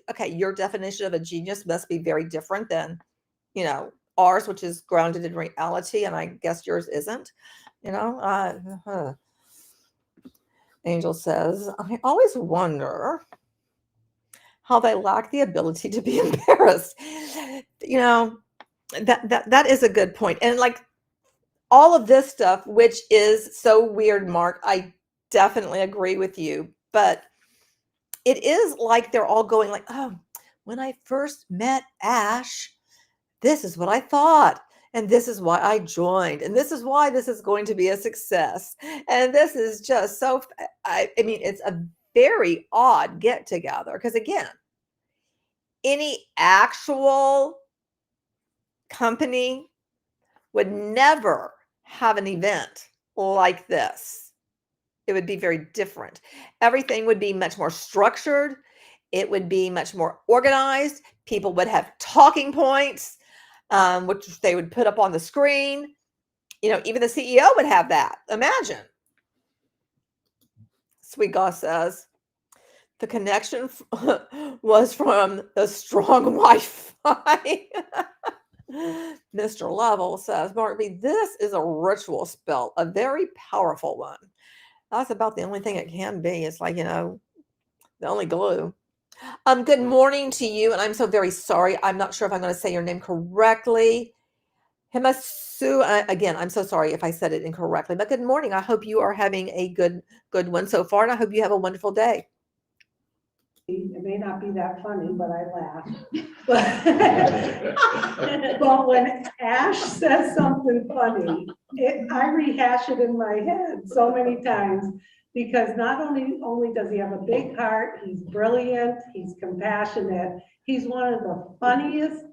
okay, your definition of a genius must be very different than, you know, ours, which is grounded in reality. And I guess yours isn't, you know. Angel says, I always wonder how they lack the ability to be embarrassed. You know, that is a good point. And like all of this stuff, which is so weird, Mark, I definitely agree with you. But it is like they're all going like, oh, when I first met Ash, this is what I thought. And this is why I joined. And this is why this is going to be a success. And this is just so, I mean, it's a very odd get together. Because again, any actual company would never have an event like this. It would be very different. Everything would be much more structured. It would be much more organized. People would have talking points, which they would put up on the screen. You know, even the CEO would have that. Imagine. Sweet Goss says, the connection was from the strong Wi-Fi. Mr. Lovell says, Mark B, this is a ritual spell, a very powerful one. That's about the only thing it can be. It's like, you know, the only glue. Good morning to you, and I'm so very sorry. I'm not sure if I'm going to say your name correctly. Himasu, again, I'm so sorry if I said it incorrectly, but good morning. I hope you are having a good one so far, and I hope you have a wonderful day. It may not be that funny, but I laugh. But when Ash says something funny, I rehash it in my head so many times because not only does he have a big heart, he's brilliant, he's compassionate, he's one of the funniest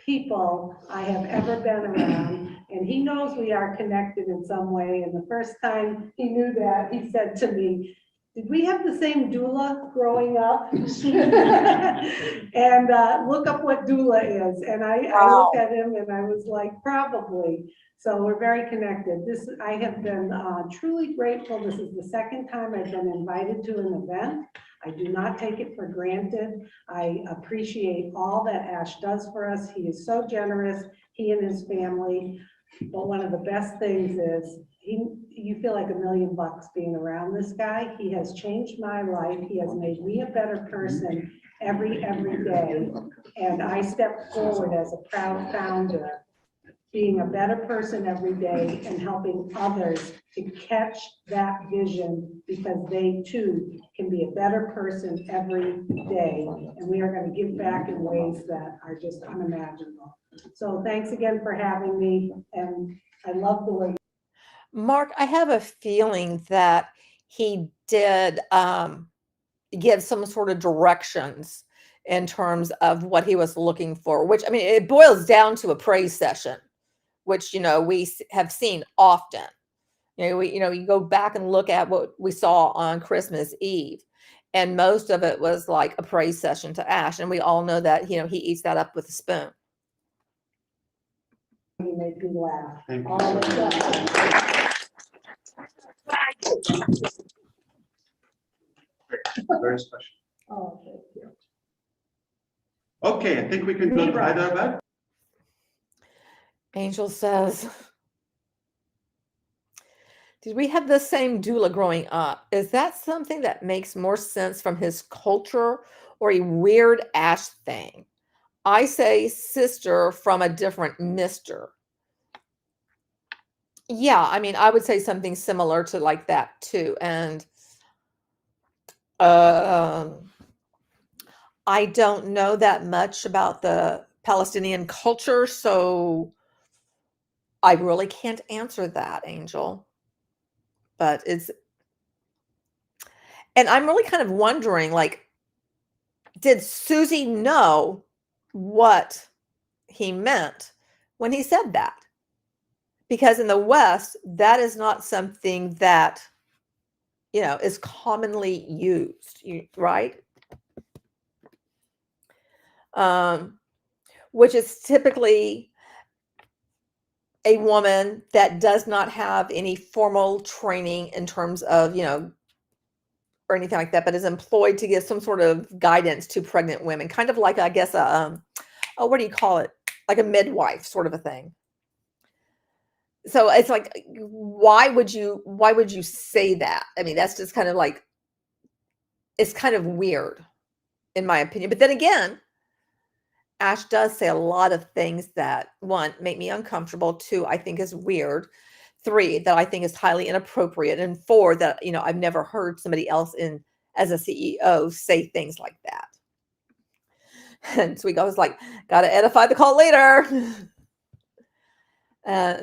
people I have ever been around. And he knows we are connected in some way. And the first time he knew that, he said to me, "Did we have the same doula growing up?" And look up what doula is. And I looked at him and I was like, probably. So we're very connected. I have been truly grateful. This is the second time I've been invited to an event. I do not take it for granted. I appreciate all that Ash does for us. He is so generous, he and his family. But one of the best things is you feel like $1 million being around this guy. He has changed my life. He has made me a better person every day. And I step forward as a proud founder, being a better person every day and helping others to catch that vision because they too can be a better person every day. And we are going to give back in ways that are just unimaginable. So thanks again for having me. And I love the way. Mark, I have a feeling that he did give some sort of directions in terms of what he was looking for, which, I mean, it boils down to a praise session, which, we have seen often. You go back and look at what we saw on Christmas Eve, and most of it was like a praise session to Ash. And we all know that, he eats that up with a spoon. You make me laugh. Thank you. All the time. Very special. Oh, thank you. Okay, I think we can go to Hyderabad. Angel says, did we have the same doula growing up? Is that something that makes more sense from his culture or a weird Ash thing? I say sister from a different mister. Yeah, I mean, I would say something similar to like that too. And I don't know that much about the Palestinian culture, so I really can't answer that, Angel. But and I'm really kind of wondering, like, did Susie know what he meant when he said that? Because in the West, that is not something that, is commonly used, right? Which is typically a woman that does not have any formal training in terms of, or anything like that, but is employed to give some sort of guidance to pregnant women, kind of like, I guess, what do you call it? Like a midwife sort of a thing. So it's like, why would you say that? I mean, that's just kind of like, it's kind of weird in my opinion. But then again, Ash does say a lot of things that, 1, make me uncomfortable, 2, I think is weird, 3, that I think is highly inappropriate, and 4, that, I've never heard somebody else as a CEO say things like that. And so he goes like, gotta edify the cult later.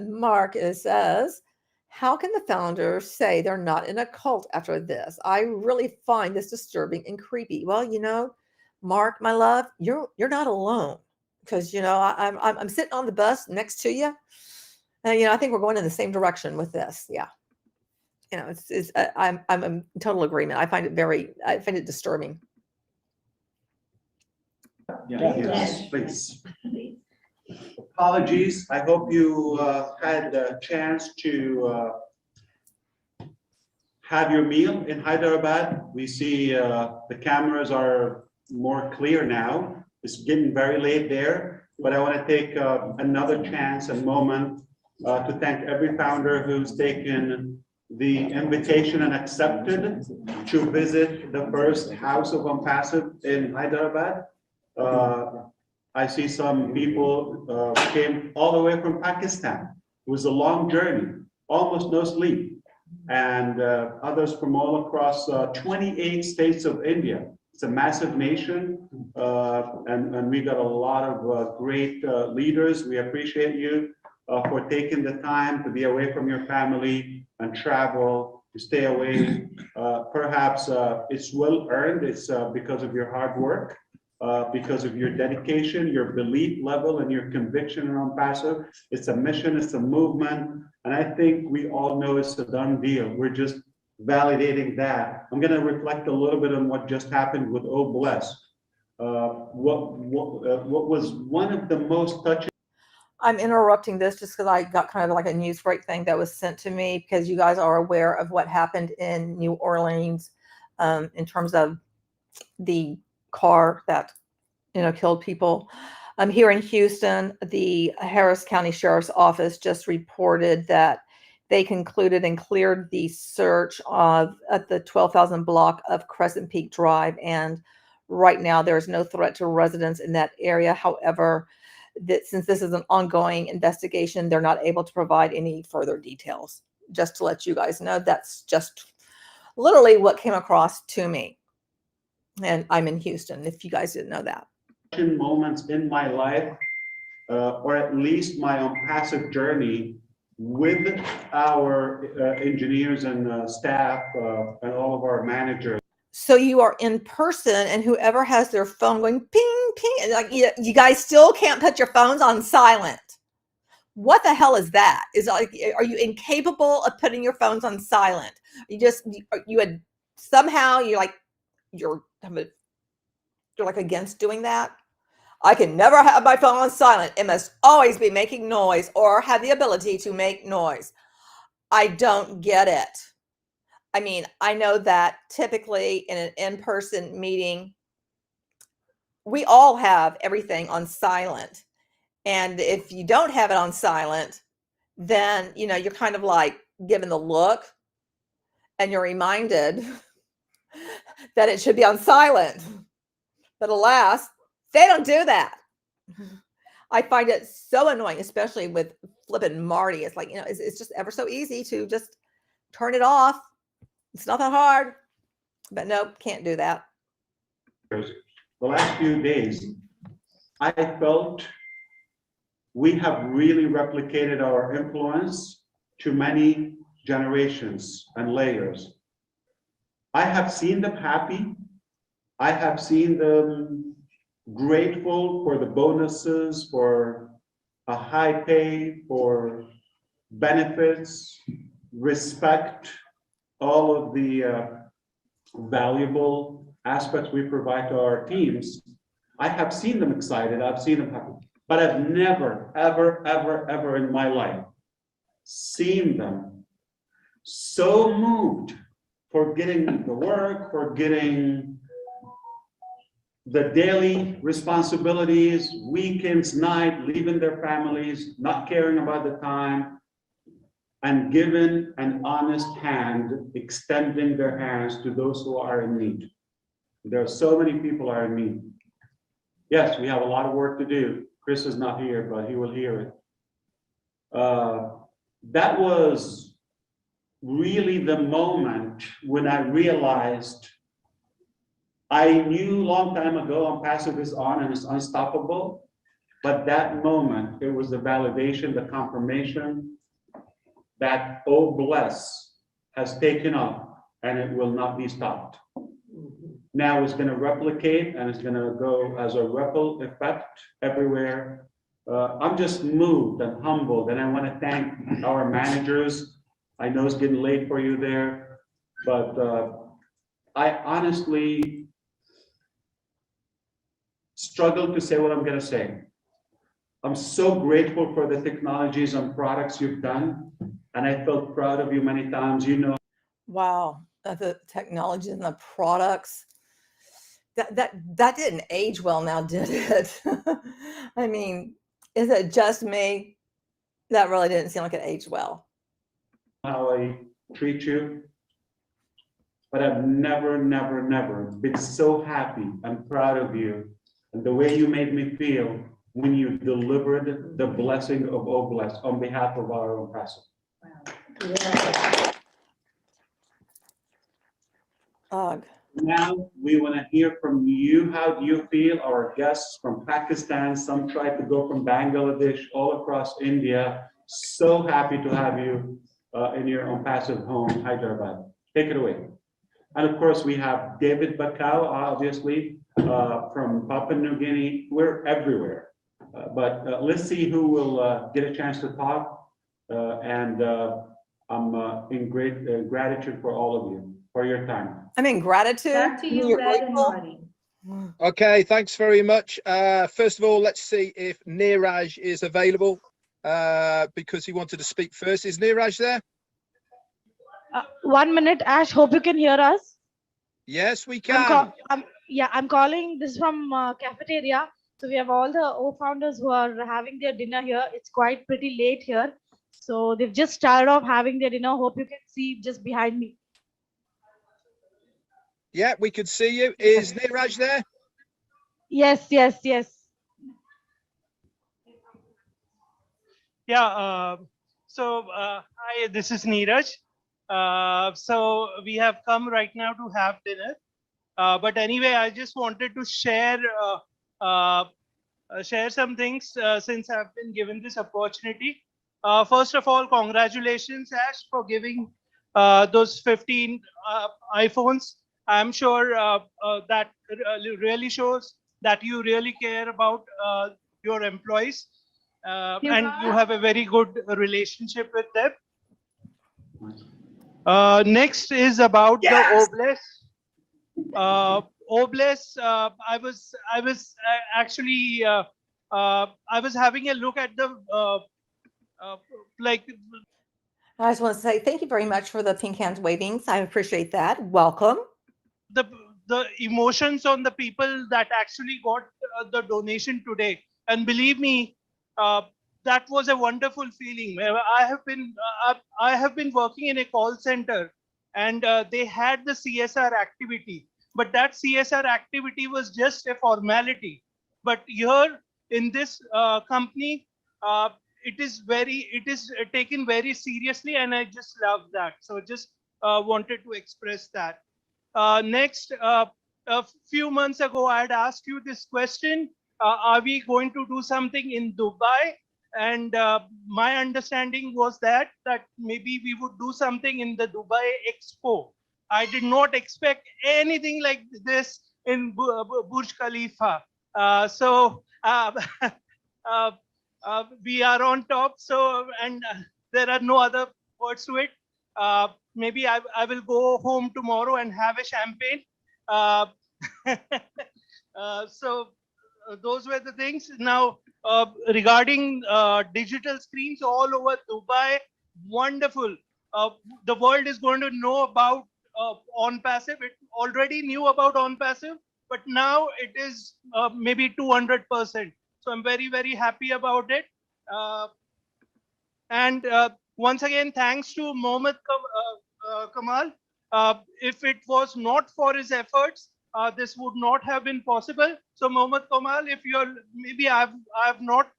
Mark says, how can the founder say they're not in a cult after this? I really find this disturbing and creepy. Well, Mark, my love, you're not alone, because I'm sitting on the bus next to you, and I think we're going in the same direction with this. Yeah, I'm in total agreement. I find it disturbing. Yes, please. Apologies. I hope you had a chance to have your meal in Hyderabad. We see the cameras are more clear now. It's getting very late there, but I want to take another chance and moment to thank every founder who's taken the invitation and accepted to visit the first house of Onpassive in Hyderabad. I see some people came all the way from Pakistan. It was a long journey, almost no sleep. And others from all across 28 states of India. It's a massive nation, and we got a lot of great leaders. We appreciate you. for taking the time to be away from your family and travel, to stay away. Perhaps it's well earned. It's because of your hard work, because of your dedication, your belief level, and your conviction around Onpassive. It's a mission, it's a movement, and I think we all know it's a done deal. We're just validating that. I'm going to reflect a little bit on what just happened with Oh Bless. What was one of the most touching. I'm interrupting this just because I got kind of like a news break thing that was sent to me, because you guys are aware of what happened in New Orleans in terms of the car that, you know, killed people. Here in Houston, the Harris County Sheriff's Office just reported that they concluded and cleared the search at the 12,000 block of Crescent Peak Drive. And right now there is no threat to residents in that area. However, that since this is an ongoing investigation, they're not able to provide any further details. Just to let you guys know, that's just literally what came across to me. And I'm in Houston, if you guys didn't know that. Moments in my life, or at least my Onpassive journey with our engineers and staff and all of our managers. So you are in person, and whoever has their phone going ping, ping, like you guys still can't put your phones on silent. What the hell is that? Are you incapable of putting your phones on silent? You had somehow you're like against doing that. I can never have my phone on silent. It must always be making noise or have the ability to make noise. I don't get it. I mean, I know that typically in an in-person meeting, we all have everything on silent. And if you don't have it on silent, then, you know, you're kind of like given the look and you're reminded that it should be on silent. But alas, they don't do that. I find it so annoying, especially with flipping Marty. It's like, you know, it's just ever so easy to just turn it off. It's not that hard, but nope, can't do that. The last few days, I felt we have really replicated our influence to many generations and layers. I have seen them happy. I have seen them grateful for the bonuses, for a high pay, for benefits, respect, all of the valuable aspects we provide to our teams. I have seen them excited, I've seen them happy, but I've never, ever, ever, ever in my life seen them so moved for getting the work, for getting the daily responsibilities, weekends, night, leaving their families, not caring about the time, and giving an honest hand, extending their hands to those who are in need. There are so many people are in need. Yes, we have a lot of work to do. Chris is not here, but he will hear it. That was really the moment when I realized I knew a long time ago Onpassive is on and it's unstoppable, but that moment, it was the validation, the confirmation that Oh Bless has taken off and it will not be stopped. Now it's going to replicate and it's going to go as a ripple effect everywhere. I'm just moved and humbled, and I want to thank our managers. I know it's getting late for you there, but I honestly struggle to say what I'm going to say. I'm so grateful for the technologies and products you've done, and I felt proud of you many times. You know. Wow, the technology and the products. That didn't age well now, did it? I mean, is it just me? That really didn't seem like it aged well. How I treat you, but I've never been so happy and proud of you and the way you made me feel when you delivered the blessing of Oh Bless on behalf of our Onpassive. Wow. Now we want to hear from you. How do you feel? Our guests from Pakistan, some tried to go from Bangladesh, all across India. So happy to have you in your Onpassive home, Hyderabad. Take it away. And of course, we have David Bakau, obviously, from Papua New Guinea. We're everywhere. But let's see who will get a chance to talk. I'm in great gratitude for all of you for your time. I'm in gratitude. Back to you, You're Red and grateful. Marty. Okay, thanks very much. First of all, let's see if Neeraj is available because he wanted to speak first. Is Neeraj there? 1 minute, Ash. Hope you can hear us. Yes, we can. I'm calling this from cafeteria. So we have all the O-founders who are having their dinner here. It's quite pretty late here. So they've just started off having their dinner. Hope you can see just behind me. Yeah, we could see you. Is Neeraj there? Yes. Yeah, hi, this is Neeraj. So we have come right now to have dinner. But anyway, I just wanted to share some things since I've been given this opportunity. First of all, congratulations, Ash, for giving those 15 iPhones. I'm sure that really shows that you really care about your employees and you have a very good relationship with them. Next is about the Obless. I was actually I was having a look at the I just want to say thank you very much for the pink hands wavings. I appreciate that. Welcome. The emotions on the people that actually got the donation today, and believe me, that was a wonderful feeling. I have been working in a call center, and they had the CSR activity, but that CSR activity was just a formality. But here in this company, it is taken very seriously, and I just love that. So just wanted to express that. Next, a few months ago, I had asked you this question: are we going to do something in Dubai? And my understanding was that maybe we would do something in the Dubai Expo. I did not expect anything like this in Burj Khalifa. We are on top. So, and there are no other words to it. Maybe I will go home tomorrow and have a champagne. So those were the things. Now, regarding digital screens all over Dubai, wonderful. The world is going to know about Onpassive. It already knew about Onpassive, but now it is maybe 200%. So I'm very, very happy about it. And once again, thanks to Mohammed Kamal. If it was not for his efforts, this would not have been possible. So Mohammed Kamal, if you're maybe I've not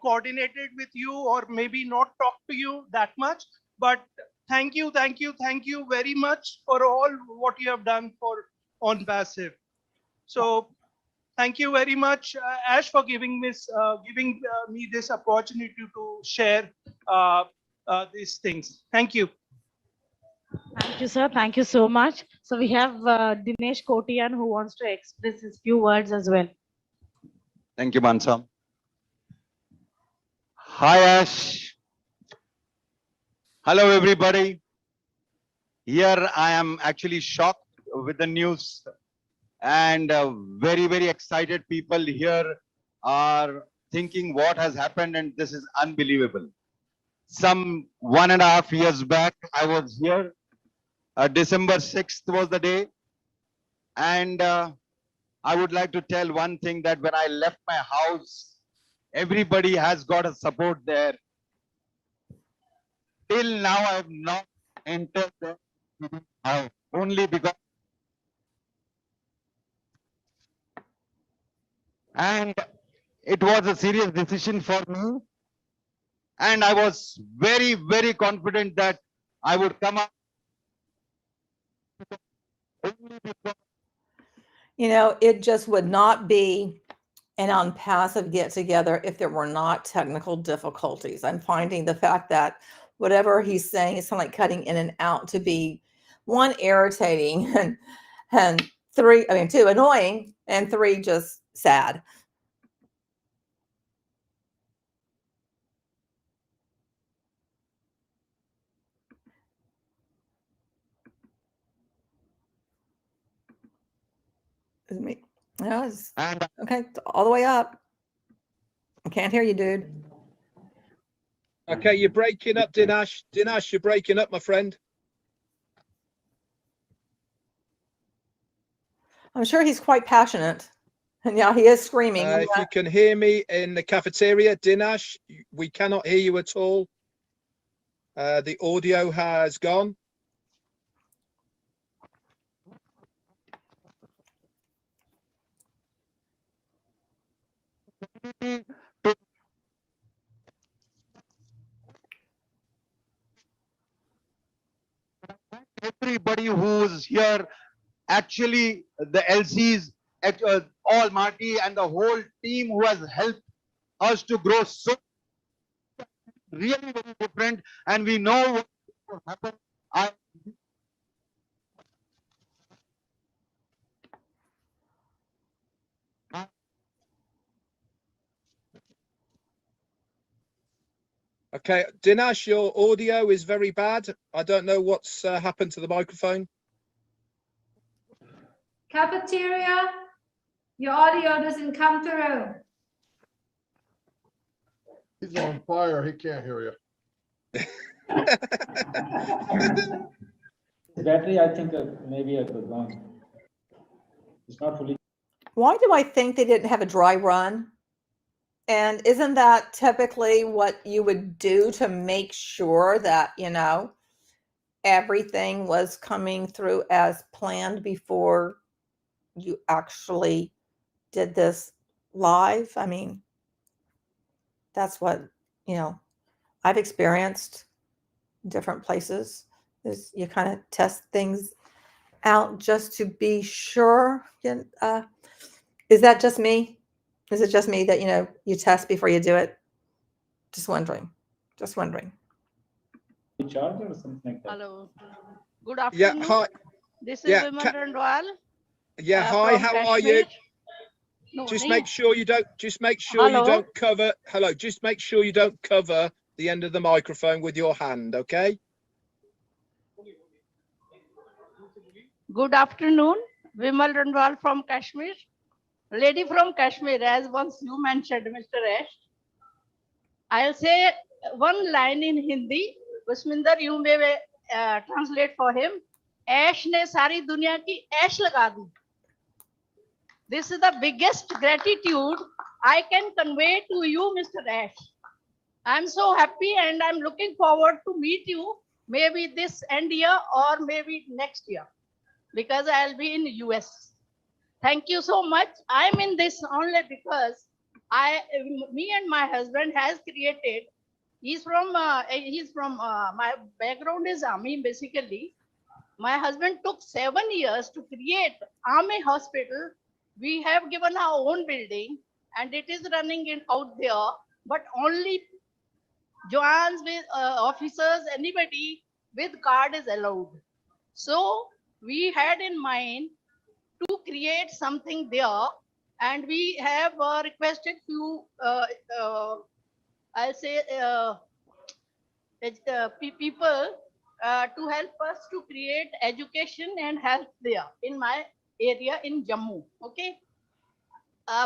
coordinated with you or maybe not talked to you that much, but thank you very much for all what you have done for Onpassive. So thank you very much, Ash, for giving me this opportunity to share these things. Thank you. Thank you, sir. Thank you so much. So we have Dinesh Kotian who wants to express his few words as well. Thank you, Mansa. Hi, Ash. Hello, everybody. Here I am actually shocked with the news, and very, very excited people here are thinking what has happened, and this is unbelievable. Some 1.5 years back, I was here. December 6th was the day. And I would like to tell one thing, that when I left my house, everybody has got a support there. Till now, I have not entered the house, only because. And it was a serious decision for me. And I was very, very confident that I would come up. You know, it just would not be and Onpassive get together if there were not technical difficulties. I'm finding the fact that whatever he's saying is kind of like cutting in and out to be one, irritating, and three, I mean, two, annoying, and three, just sad. Is it me? No, it's okay. It's all the way up. I can't hear you, dude. Okay, you're breaking up, Dinesh. Dinesh, you're breaking up, my friend. I'm sure he's quite passionate. And yeah, he is screaming. If you can hear me in the cafeteria, Dinesh, we cannot hear you at all. The audio has gone. Everybody who's here, actually the LCs, all Marty and the whole team who has helped us to grow so really very different, and we know what will happen. Okay, Dinesh, your audio is very bad. I don't know what's happened to the microphone. Cafeteria, your audio doesn't come through. He's on fire. He can't hear you. The battery, I think maybe I could go. It's not fully. Why do I think they didn't have a dry run? And isn't that typically what you would do to make sure that, you know, everything was coming through as planned before you actually did this live? I mean, that's what, you know, I've experienced in different places, is you kind of test things out just to be sure. Is that just me? Is it just me that, you know, you test before you do it? Just wondering. Just wondering. Charge or something like that. Hello. Good afternoon. Yeah, hi. This is Vimal Randwal. Yeah, hi, how are you? No, Just nahi. make sure you don't, you don't cover, hello, just make sure you don't cover the end of the microphone with your hand, okay? Good afternoon. Vimal Randwal from Kashmir. Lady from Kashmir, as once you mentioned, Mr. Ash. I'll say one line in Hindi. Usminder, you may translate for him. Ash ne sari dunya ki ash laga di. This is the biggest gratitude I can convey to you, Mr. Ash. I'm so happy and I'm looking forward to meet you maybe this end year or maybe next year, because I'll be in US. Thank you so much. I'm in this only because me and my husband has created. He's from my background is army basically. My husband took 7 years to create army hospital. We have given our own building and it is running in out there, but only Joans with officers, anybody with card is allowed. So we had in mind to create something there, and we have requested few I'll say people to help us to create education and health there in my area in Jammu. Okay.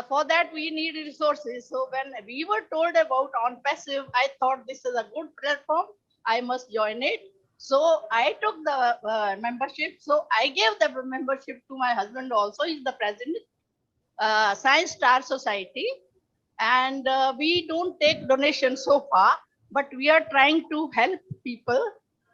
For that we need resources. So when we were told about Onpassive, I thought this is a good platform. I must join it. So I took the membership. So I gave the membership to my husband also. He's the president, Science Star Society. And we don't take donations so far, but we are trying to help people,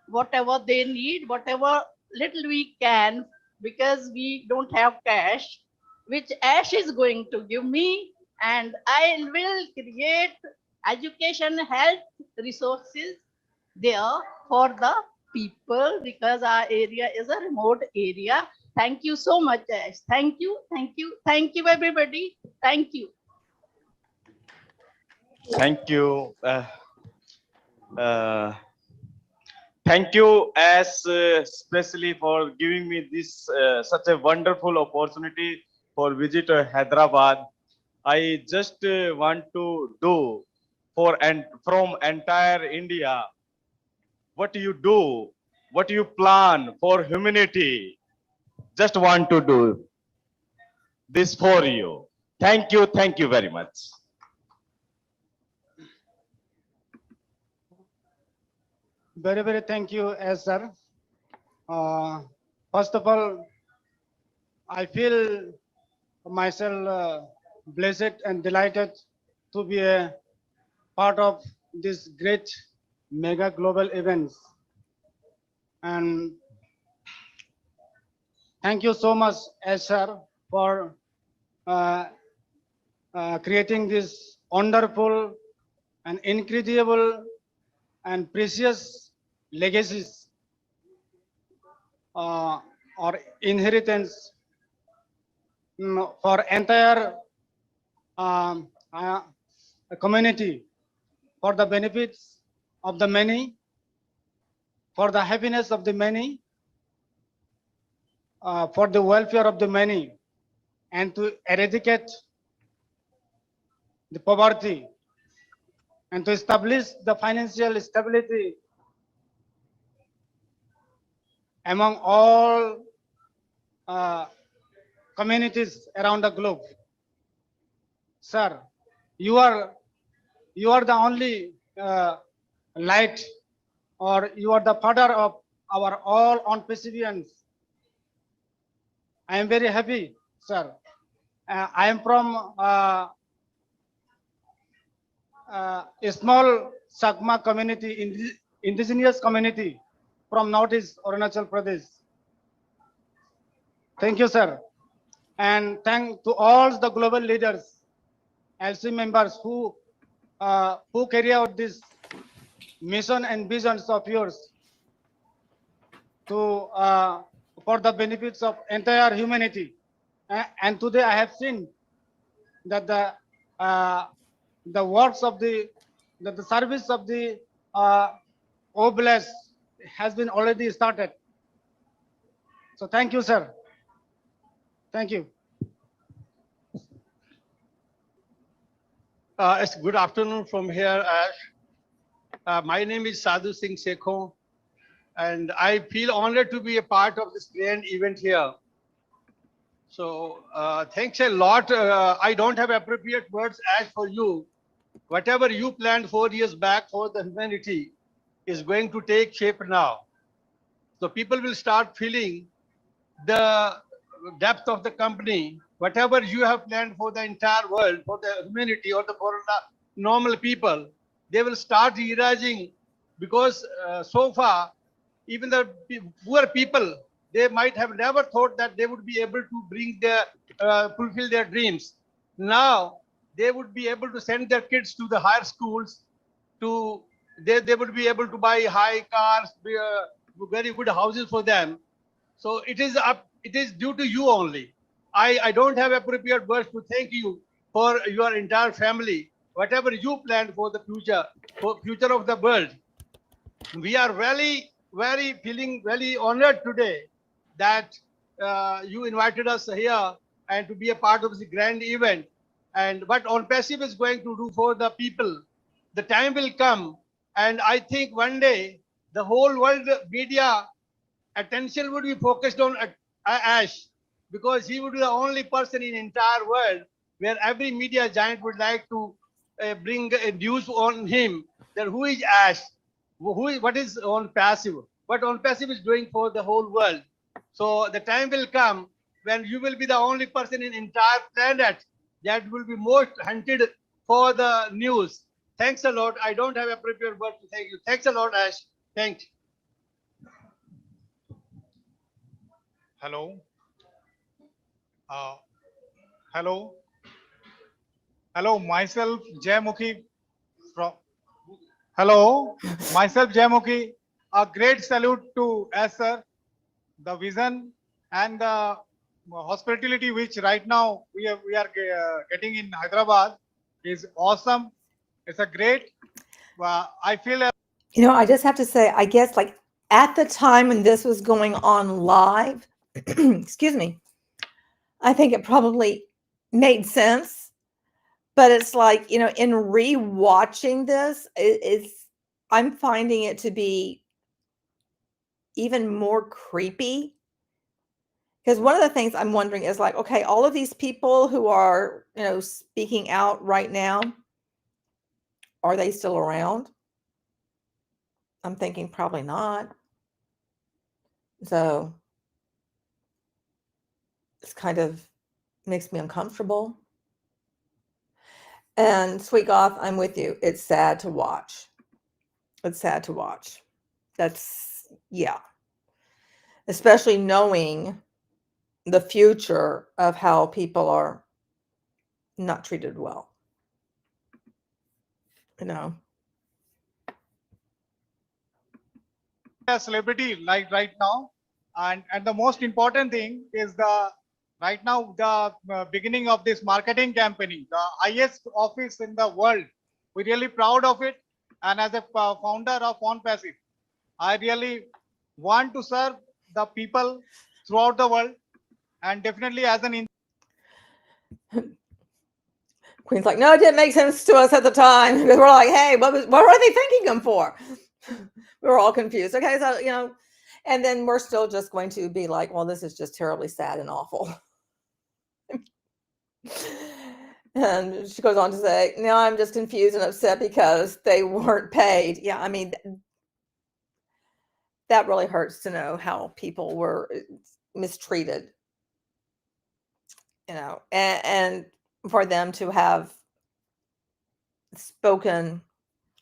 whatever they need, whatever little we can, because we don't have cash, which Ash is going to give me. And I will create education, health resources there for the people, because our area is a remote area. Thank you so much, Ash. Thank you, thank you, thank you, everybody. Thank you. Thank you. Uh, Thank you, as especially for giving me this such a wonderful opportunity for visit Hyderabad. I just want to do for and from entire India. What you do, what you plan for humanity. Just want to do this for you. Thank you very much. Very, very thank you, sir. First of all, I feel myself blessed and delighted to be a part of this great mega global events. And thank you so much, sir, for creating this wonderful and incredible and precious legacies or inheritance for entire community, for the benefits of the many, for the happiness of the many, for the welfare of the many, and to eradicate the poverty and to establish the financial stability among all communities around the globe. Sir, you are the only light, or you are the father of our all Onpassivians. I am very happy, sir. I am from a small Sakma community, indigenous community from Northeast Arunachal Pradesh. Thank you, sir. And thank to all the global leaders, LC members who carry out this mission and visions of yours to for the benefits of entire humanity. And today I have seen that the works of the service of the Oblast has been already started. So thank you, sir. Thank you. It's good afternoon from here, Ash. My name is Sadhu Singh Sekho, and I feel honored to be a part of this grand event here. So thanks a lot. I don't have appropriate words, Ash, for you. Whatever you planned 4 years back for the humanity is going to take shape now. So people will start feeling the depth of the company. Whatever you have planned for the entire world, for the humanity or for the normal people, they will start realizing, because so far, even the poor people, they might have never thought that they would be able to bring their, fulfill their dreams. Now, they would be able to send their kids to the higher schools, to they would be able to buy high cars, very good houses for them. So it is due to you only. I don't have appropriate words to thank you for your entire family, whatever you planned for the future, for future of the world. We are feeling very honored today that you invited us here and to be a part of this grand event. And what Onpassive is going to do for the people, the time will come, and I think one day the whole world media attention would be focused on Ash, because he would be the only person in entire world where every media giant would like to bring news on him, that who is Ash, what is Onpassive, what Onpassive is doing for the whole world. So the time will come when you will be the only person in entire planet that will be most hunted for the news. Thanks a lot. I don't have appropriate word to thank you. Thanks a lot, Ash. Thanks. Hello. Hello. Hello, myself Jayamukhi from. Hello, myself Jayamukhi. A great salute to us, sir. The vision and the hospitality which right now we are getting in Hyderabad is awesome. It's a great, I feel. You know, I just have to say, I guess like at the time when this was going on live, excuse me, I think it probably made sense. But it's like, you know, in rewatching this, I'm finding it to be even more creepy. Because one of the things I'm wondering is like, okay, all of these people who are, you know, speaking out right now, are they still around? I'm thinking probably not. So it's kind of makes me uncomfortable. And Sweet Goth, I'm with you. It's sad to watch. It's sad to watch. That's, yeah. Especially knowing the future of how people are not treated well. You know. A celebrity like right now, and the most important thing is right now the beginning of this marketing campaign, the highest office in the world. We're really proud of it, and as a founder of Onpassive, I really want to serve the people throughout the world, and definitely as an Queen's like, no, it didn't make sense to us at the time because we're like, hey, what were they thanking him for? We were all confused. Okay, so, you know, and then we're still just going to be like, well, this is just terribly sad and awful. And she goes on to say, no, I'm just confused and upset because they weren't paid. Yeah, I mean, that really hurts to know how people were mistreated, you know, and for them to have spoken,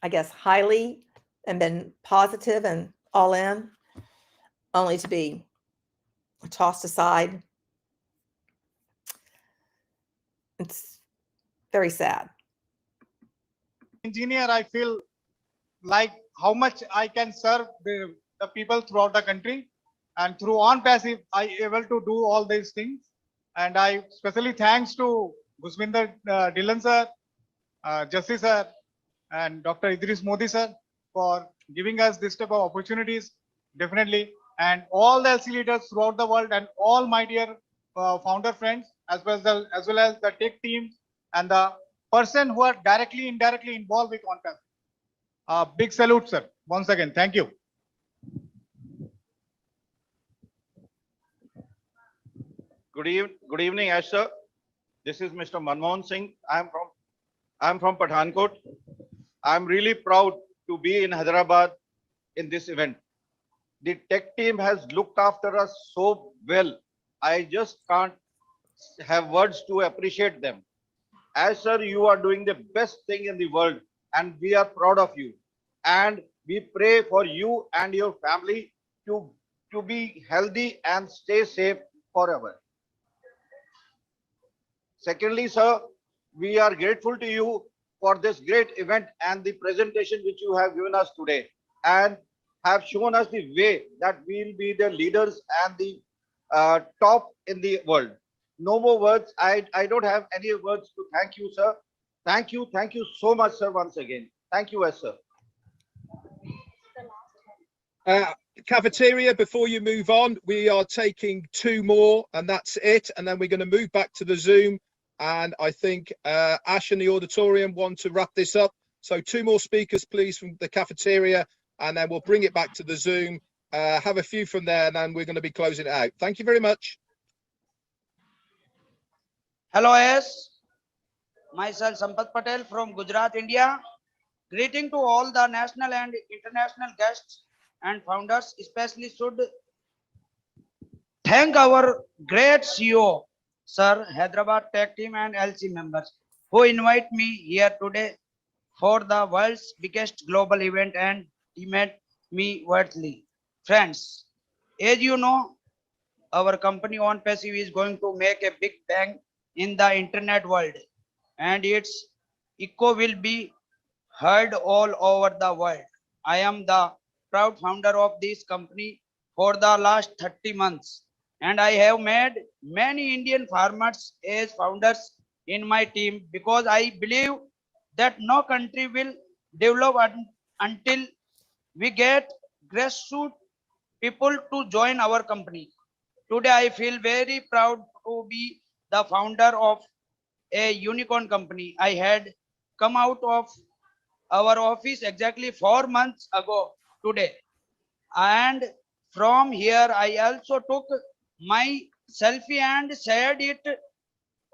I guess, highly and been positive and all in, only to be tossed aside. It's very sad. engineer, I feel like how much I can serve the people throughout the country, and through Onpassive, I able to do all these things. And I especially thanks to Gusvinder Dillon sir, Jassi sir, and Dr. Idris Modi sir for giving us this type of opportunities, definitely. And all the LC leaders throughout the world and all my dear founder friends, as well as the tech teams and the person who are directly, indirectly involved with Onpassive. Big salute, sir. Once again, thank you. Good evening, Ash sir. This is Mr. Manmohan Singh. I'm from Pathankot. I'm really proud to be in Hyderabad in this event. The tech team has looked after us so well. I just can't have words to appreciate them. As sir, you are doing the best thing in the world, and we are proud of you. And we pray for you and your family to be healthy and stay safe forever. Secondly, sir, we are grateful to you for this great event and the presentation which you have given us today, and have shown us the way that we will be the leaders and the top in the world. No more words. I don't have any words to thank you, sir. Thank you so much, sir, once again. Thank you, sir. Cafeteria, before you move on, we are taking 2 more and that's it. And then we're going to move back to the Zoom. And I think Ash and the auditorium want to wrap this up. So 2 more speakers, please, from the cafeteria, and then we'll bring it back to the Zoom. Have a few from there, and then we're going to be closing it out. Thank you very much. Hello, yes. Myself, Sampath Patel from Gujarat, India. Greeting to all the national and international guests and founders, especially should thank our great CEO, Sir, Hyderabad Tech Team and LC members who invite me here today for the world's biggest global event and deemed me worthy. Friends, as you know, our company Onpassive is going to make a big bang in the internet world, and its echo will be heard all over the world. I am the proud founder of this company for the last 30 months, and I have made many Indian farmers as founders in my team because I believe that no country will develop until we get grassroots people to join our company. Today, I feel very proud to be the founder of a unicorn company. I had come out of our office exactly 4 months ago today. And from here, I also took my selfie and shared it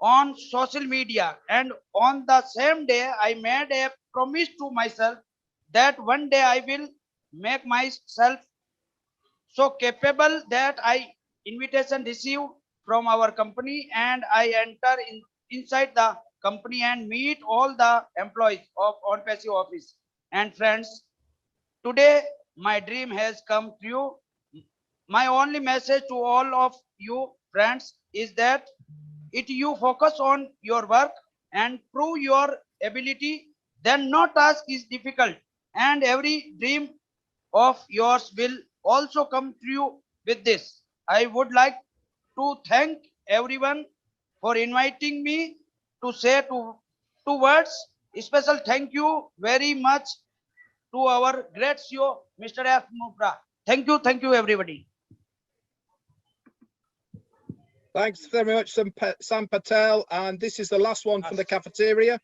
on social media. And on the same day, I made a promise to myself that one day I will make myself so capable that I invitation receive from our company and I enter inside the company and meet all the employees of Onpassive office. And friends, today my dream has come true. My only message to all of you friends is that if you focus on your work and prove your ability, then no task is difficult and every dream of yours will also come true with this. I would like to thank everyone for inviting me to say two words. Special thank you very much to our great CEO, Mr. F. Mufra. Thank you everybody. Thanks very much, Sam Patel. And this is the last one from the cafeteria.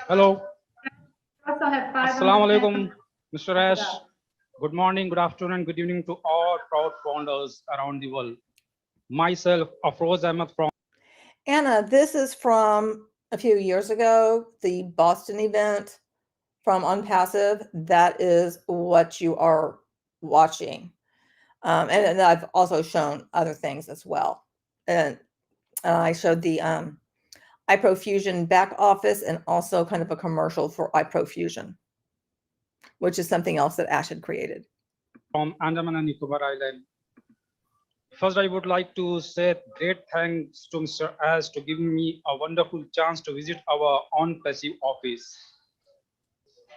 Hello. Also have 5 Assalamu alaikum, Mr. Ash. Good morning, good afternoon, good evening to all proud founders around the world. Myself, Afroz Ahmed from Anna, this is from a few years ago, the Boston event from Onpassive. That is what you are watching. And I've also shown other things as well. And I showed the iProfusion back office and also kind of a commercial for iProfusion, which is something else that Ash had created. From Andaman and Nicobar Island. First, I would like to say great thanks to Mr. Ash to giving me a wonderful chance to visit our Onpassive office.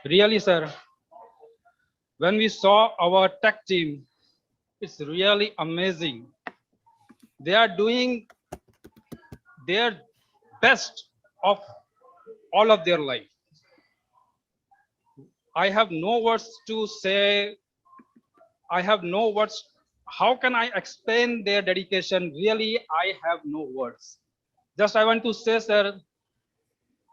Really, sir, when we saw our tech team, it's really amazing. They are doing their best of all of their life. I have no words to say. I have no words. How can I explain their dedication? Really, I have no words. Just I want to say, sir,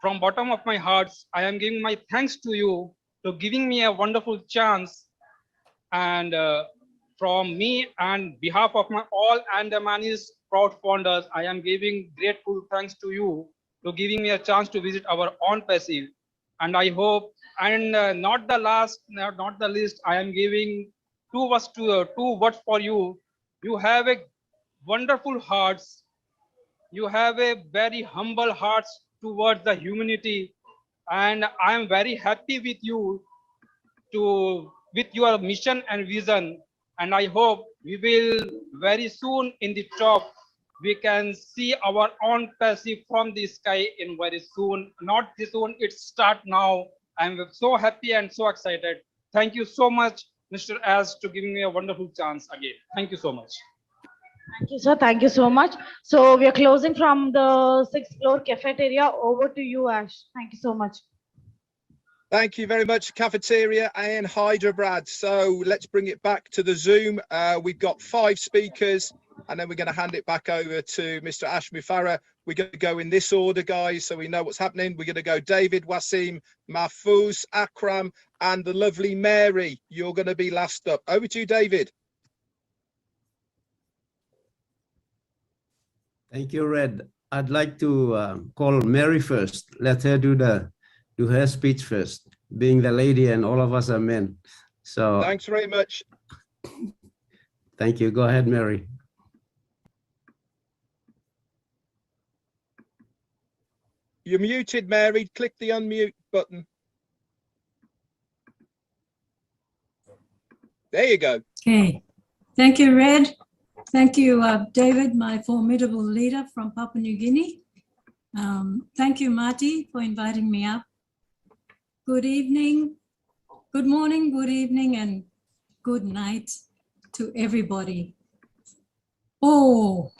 from bottom of my heart, I am giving my thanks to you to giving me a wonderful chance. And from me and behalf of my all Andamanese proud founders, I am giving grateful thanks to you to giving me a chance to visit our Onpassive. And I hope, and not the last, not the least, I am giving two words for you. You have a wonderful hearts. You have a very humble hearts towards the humanity. And I am very happy with you with your mission and vision. And I hope we will very soon in the top, we can see our Onpassive from the sky in very soon. Not this soon, it start now. I'm so happy and so excited. Thank you so much, Mr. Ash, to giving me a wonderful chance again. Thank you so much. Thank you, sir. Thank you so much. So we are closing from the 6th floor cafeteria. Over to you, Ash. Thank you so much. Thank you very much, cafeteria and Hyderabad. So let's bring it back to the Zoom. We've got 5 speakers, and then we're going to hand it back over to Mr. Ash Mufara. We're going to go in this order, guys, so we know what's happening. We're going to go David, Wasim, Mahfouz, Akram, and the lovely Mary. You're going to be last up. Over to you, David. Thank you, Red. I'd like to call Mary first. Let her do her speech first, being the lady and all of us are men. So thanks very much. Thank you. Go ahead, Mary. You're muted, Mary. Click the unmute button. There you go. Okay. Thank you, Red. Thank you, David, my formidable leader from Papua New Guinea. Thank you, Marty, for inviting me up. Good evening, good morning, good evening, and good night to everybody. Oh,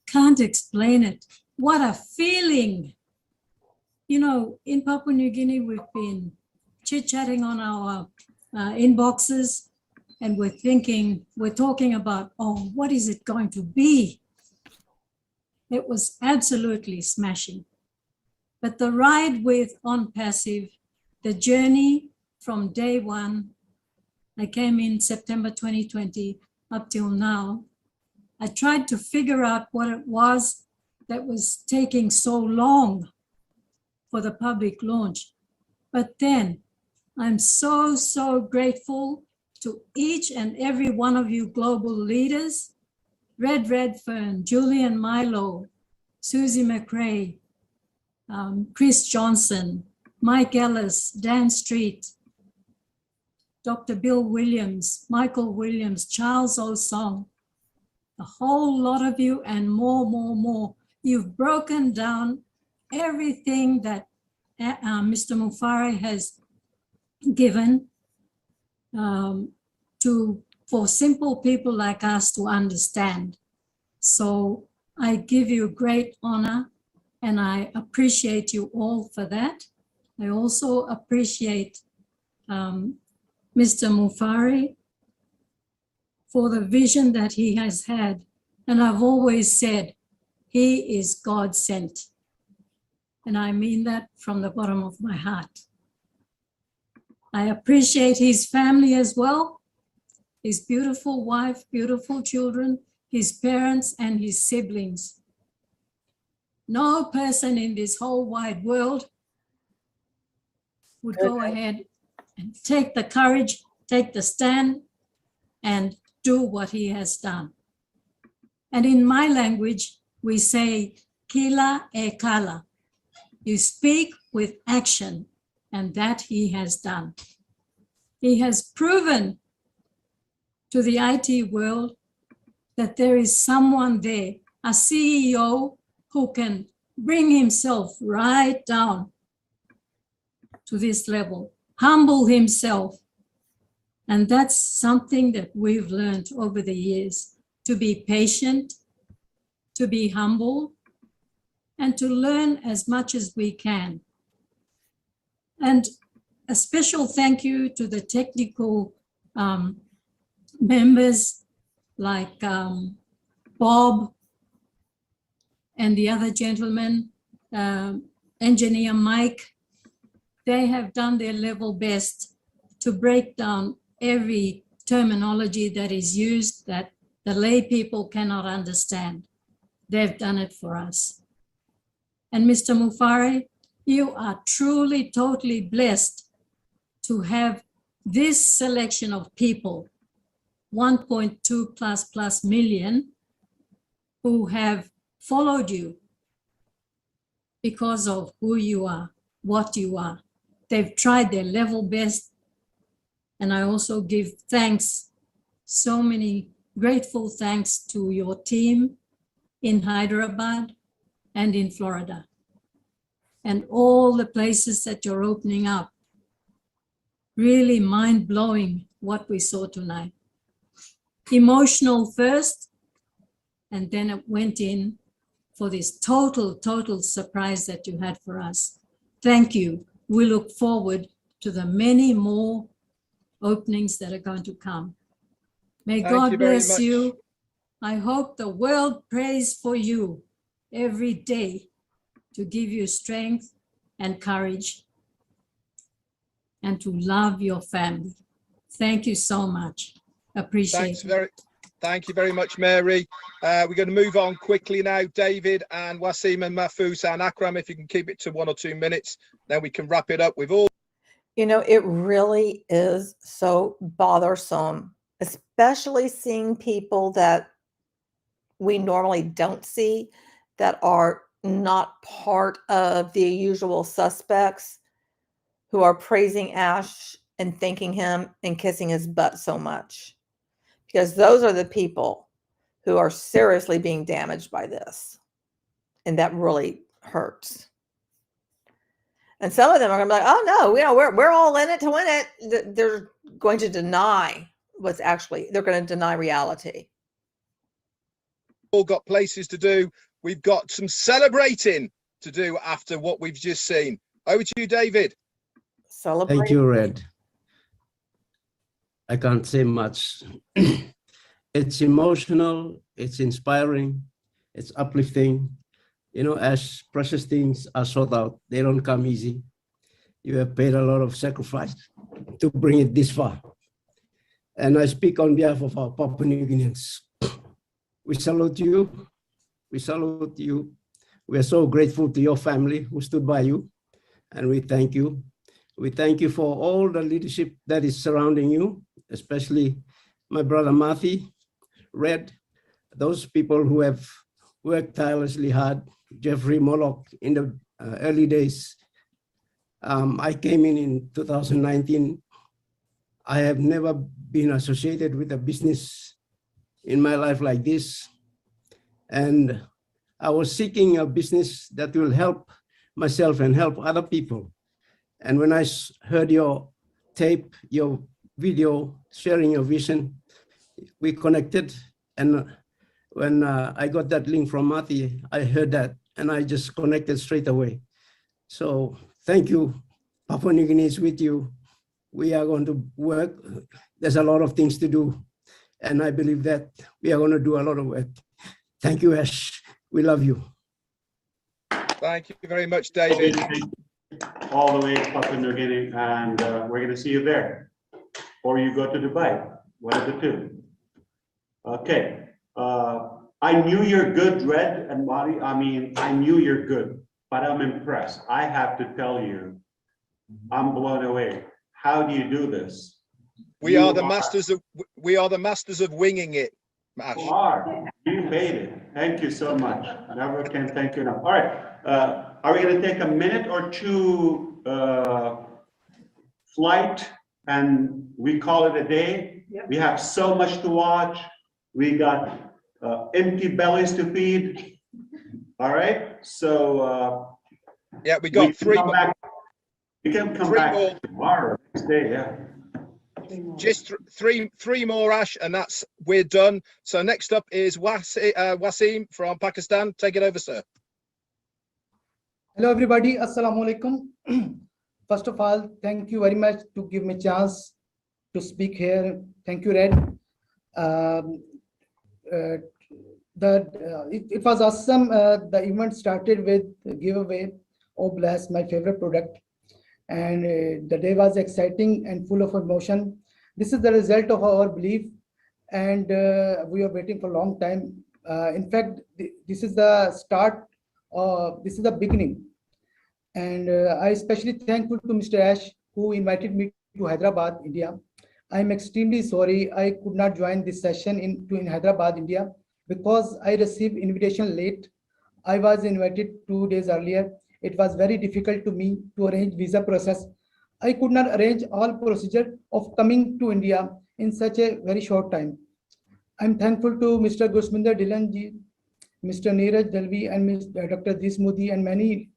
can't explain it. What a feeling. You know, in Papua New Guinea, we've been chit-chatting on our inboxes, and we're talking about, oh, what is it going to be? It was absolutely smashing. But the ride with Onpassive, the journey from day one, I came in September 2020 up till now, I tried to figure out what it was that was taking so long for the public launch. But then I'm so, so grateful to each and every one of you global leaders, Red Redfern, Julian Milo, Susie McRae, Chris Johnson, Mike Ellis, Dan Street, Dr. Bill Williams, Michael Williams, Charles Osong, a whole lot of you and more. You've broken down everything that Mr. Mufari has given for simple people like us to understand. So I give you great honor and I appreciate you all for that. I also appreciate Mr. Mufari for the vision that he has had. And I've always said, he is God sent. And I mean that from the bottom of my heart. I appreciate his family as well, his beautiful wife, beautiful children, his parents and his siblings. No person in this whole wide world would go ahead and take the courage, take the stand and do what he has done. And in my language, we say, kila e kala. You speak with action, and that he has done. He has proven to the IT world that there is someone there, a CEO who can bring himself right down to this level, humble himself. And that's something that we've learned over the years, to be patient, to be humble, and to learn as much as we can. And a special thank you to the technical members like Bob and the other gentleman, engineer Mike. They have done their level best to break down every terminology that is used that the lay people cannot understand. They've done it for us. And Mr. Mufari, you are truly, totally blessed to have this selection of people, 1.2 plus million, who have followed you because of who you are, what you are. They've tried their level best. And I also give thanks, so many grateful thanks to your team in Hyderabad and in Florida, and all the places that you're opening up. Really mind-blowing what we saw tonight. Emotional first, and then it went in for this total surprise that you had for us. Thank you. We look forward to the many more openings that are going to come. May God bless you. I hope the world prays for you every day to give you strength and courage and to love your family. Thank you so much. Appreciate it. Thank you very much, Mary. We're going to move on quickly now. David and Wasim and Mahfouz and Akram, if you can keep it to 1 or 2 minutes, then we can wrap it up with all. You know, it really is so bothersome, especially seeing people that we normally don't see, that are not part of the usual suspects, who are praising Ash and thanking him and kissing his butt so much. Because those are the people who are seriously being damaged by this. And that really hurts. And some of them are going to be like, oh no, you know, we're all in it to win it. They're going to deny what's actually, they're going to deny reality. All got places to do. We've got some celebrating to do after what we've just seen. Over to you, David. Celebrate. Thank you, Red. I can't say much. It's emotional, it's inspiring, it's uplifting. You know, as precious things are sought out, they don't come easy. You have paid a lot of sacrifice to bring it this far. And I speak on behalf of our Papua New Guineans. We salute you. We salute you. We are so grateful to your family who stood by you. And we thank you. We thank you for all the leadership that is surrounding you, especially my brother Matthew, Red, those people who have worked tirelessly hard, Jeffrey Moloch in the early days. I came in 2019. I have never been associated with a business in my life like this. And I was seeking a business that will help myself and help other people. And when I heard your tape, your video, sharing your vision, we connected. And when I got that link from Matthew, I heard that and I just connected straight away. So thank you. Papua New Guinea is with you. We are going to work. There's a lot of things to do. And I believe that we are going to do a lot of work. Thank you, Ash. We love you. Thank you very much, David. All the way to Papua New Guinea, and we're going to see you there. Or you go to Dubai, one of the two. Okay. I knew you're good, Red and Marty. I mean, I knew you're good, but I'm impressed. I have to tell you, I'm blown away. How do you do this? We are the masters of winging it, Ash. You are. You made it. Thank you so much. Never can thank you enough. All right. Are we going to take a minute or two flight and we call it a day? Yep. We have so much to watch. We got empty bellies to feed. All right. So yeah, we got three more. We can come back tomorrow, next day. Yeah. Just three more, Ash, and we're done. So next up is Wasim from Pakistan. Take it over, sir. Hello, everybody. Assalamu alaikum. First of all, thank you very much to give me a chance to speak here. Thank you, Red. It was awesome. The event started with a giveaway of Blast, my favorite product. And the day was exciting and full of emotion. This is the result of our belief, and we are waiting for a long time. In fact, this is the start, this is the beginning. And I especially thankful to Mr. Ash, who invited me to Hyderabad, India. I'm extremely sorry I could not join this session in Hyderabad, India, because I received invitation late. I was invited 2 days earlier. It was very difficult to me to arrange visa process. I could not arrange all procedure of coming to India in such a very short time. I'm thankful to Mr. Gusminder Dhillonji, Mr. Neeraj Dalvi, and Dr. Jis Modi, and many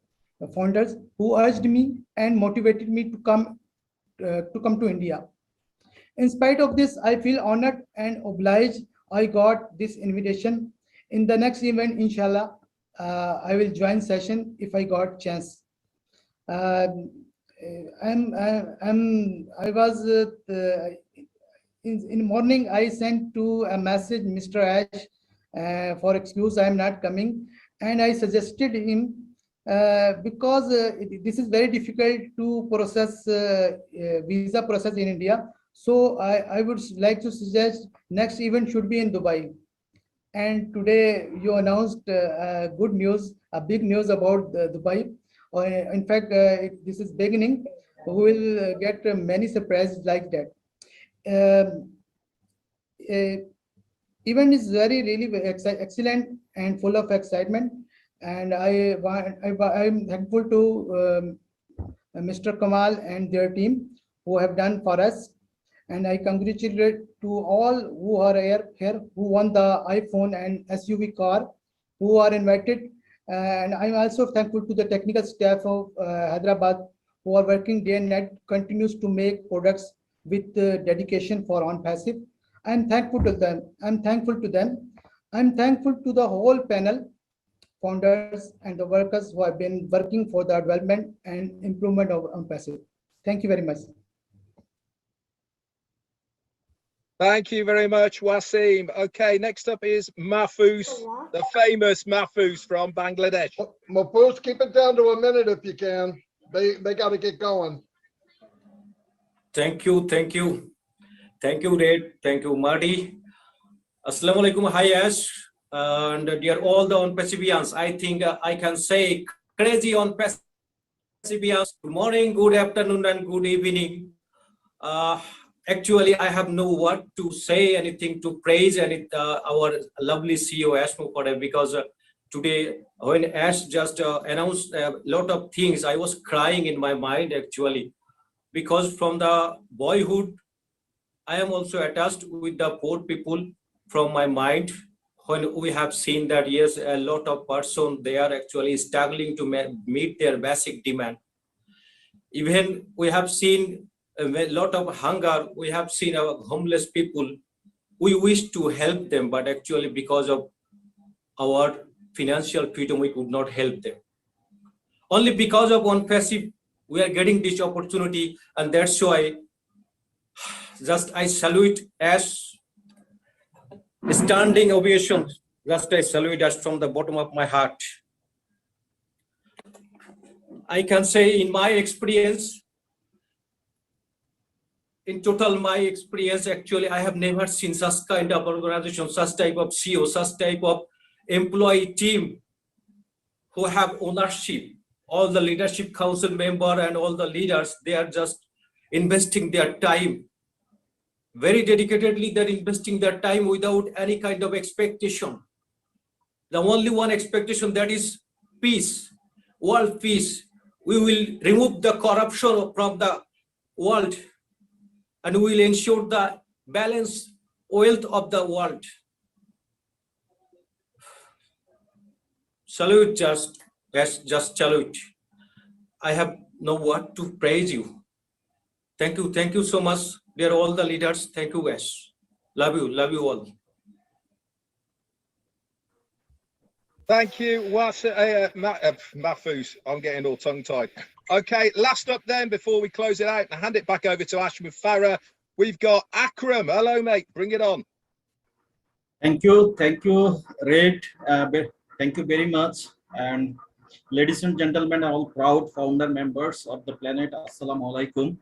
founders who urged me and motivated me to come to India. In spite of this, I feel honored and obliged I got this invitation. In the next event, inshallah, I will join session if I got chance. I was in morning. I sent to a message Mr. Ash for excuse I am not coming, and I suggested him because this is very difficult to process visa process in India. So I would like to suggest next event should be in Dubai. And today you announced good news, a big news about Dubai. In fact, this is beginning. We will get many surprises like that. Event is really excellent and full of excitement. And I'm thankful to Mr. Kamal and their team who have done for us. And I congratulate to all who are here, who won the iPhone and SUV car, who are invited. And I'm also thankful to the technical staff of Hyderabad, who are working day and night, continues to make products with dedication for Onpassive. I'm thankful to them. I'm thankful to them. I'm thankful to the whole panel founders, and the workers who have been working for the development and improvement of Onpassive. Thank you very much. Thank you very much, Wasim. Okay, next up is Mahfouz, the famous Mahfouz from Bangladesh. Mahfouz, keep it down to a minute if you can. They got to get going. Thank you, Red, thank you, Marty. Assalamu alaikum, hi Ash, and dear all the Onpassivians. I think I can say crazy Onpassivians. Good morning, good afternoon, and good evening. Actually, I have no word to say anything to praise our lovely CEO Ash Mukherjee, because today when Ash just announced a lot of things, I was crying in my mind actually, because from the boyhood, I am also attached with the poor people from my mind. When we have seen that yes, a lot of persons, they are actually struggling to meet their basic demand. Even we have seen a lot of hunger. We have seen our homeless people. We wish to help them, but actually because of our financial freedom, we could not help them. Only because of Onpassive, we are getting this opportunity, and that's why just I salute as standing ovation. Just I salute us from the bottom of my heart. I can say in my experience, in total my experience, actually, I have never seen such kind of organization, such type of CEO, such type of employee team who have ownership. All the leadership council member and all the leaders, they are just investing their time. Very dedicatedly, they're investing their time without any kind of expectation. The only one expectation, that is peace, world peace. We will remove the corruption from the world, and we will ensure the balanced wealth of the world. Salute, just salute. I have no word to praise you. Thank you so much, dear all the leaders. Thank you, guys. Love you all. Thank you, Mahfouz. I'm getting all tongue-tied. Okay, last up then, before we close it out and hand it back over to Ashmud Farah, we've got Akram. Hello, mate. Bring it on. Thank you, Red. Thank you very much. And ladies and gentlemen, all proud founder members of the planet, Assalamu alaikum.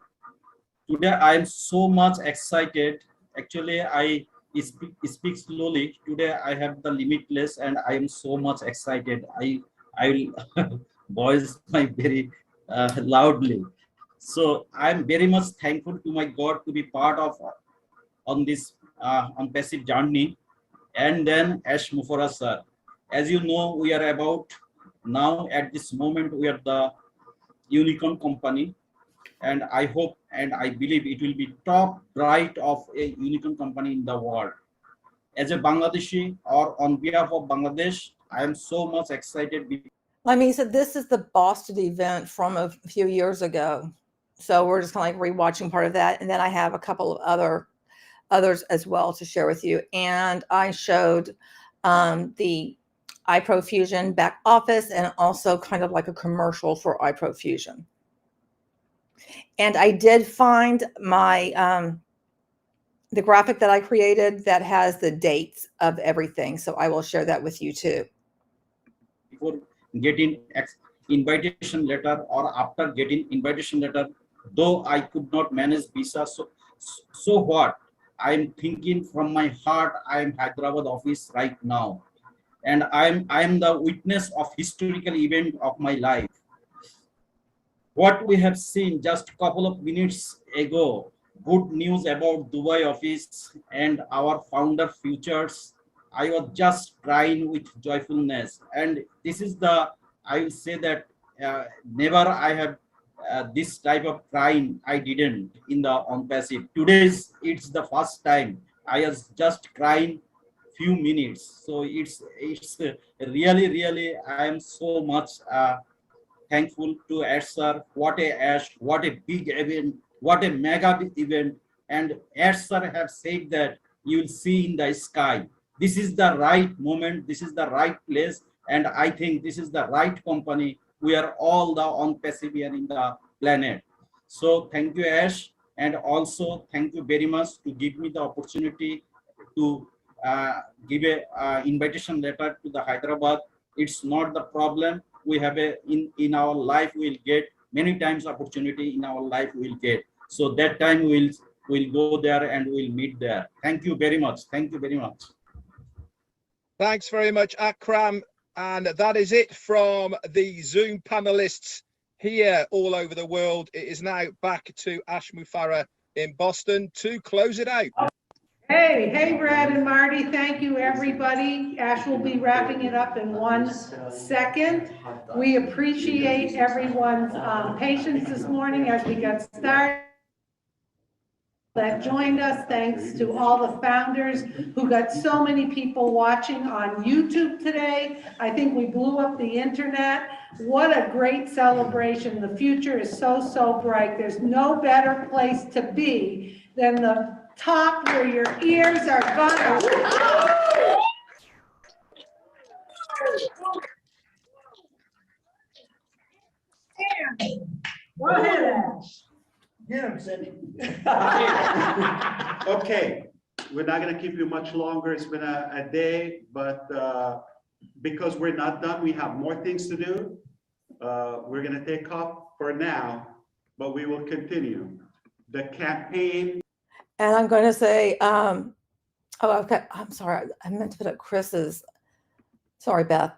Today, I am so much excited. Actually, I speak slowly. Today, I have the limitless, and I am so much excited. I will voice my very loudly. So I am very much thankful to my God to be part of on this Onpassive journey. And then Ash Mukherjee sir, as you know, we are about now at this moment, we are the unicorn company. And I hope and I believe it will be top right of a unicorn company in the world. As a Bangladeshi, or on behalf of Bangladesh, I am so much excited. I mean, so this is the Boston event from a few years ago. So we're just kind of like rewatching part of that. And then I have a couple of others as well to share with you. And I showed the iProfusion back office and also kind of like a commercial for iProfusion. And I did find my the graphic that I created that has the dates of everything. So I will share that with you too. Before getting invitation letter or after getting invitation letter, though I could not manage visa, so what? I'm thinking from my heart, I'm Hyderabad office right now. And I'm the witness of historical event of my life. What we have seen just a couple of minutes ago, good news about Dubai office and our founder futures. I was just crying with joyfulness. And this is the, I will say that never I have this type of crying I didn't in the Onpassive. Today's it's the first time I was just crying few minutes. So it's really I am so much thankful to Ash sir. What a big event, what a mega event. And Ash sir have said that you will see in the sky. this is the right moment, this is the right place, and I think this is the right company. We are all the Onpassive in the planet. So thank you, Ash, and also thank you very much to give me the opportunity to give a invitation letter to the Hyderabad. It's not the problem. We have in our life we'll get many times opportunity in our life we'll get. So that time we'll go there and we'll meet there. Thank you very much. Thank you very much. Thanks very much, Akram. And that is it from the Zoom panelists here all over the world. It is now back to Ash Mufareh in Boston to close it out. Hey, Brad and Marty, thank you, everybody. Ash will be wrapping it up in 1 second. We appreciate everyone's patience this morning as we got started. That joined us. Thanks to all the founders who got so many people watching on YouTube today. I think we blew up the internet. What a great celebration. The future is so bright. There's no better place to be than the top where your ears are gonna. Go ahead, Ash. Yeah, I'm sending. Okay, we're not gonna keep you much longer. It's been a day, but because we're not done, we have more things to do. We're gonna take off for now, but we will continue. The campaign. And I'm going to say, I'm sorry, I meant to put up Chris's. Sorry, Beth.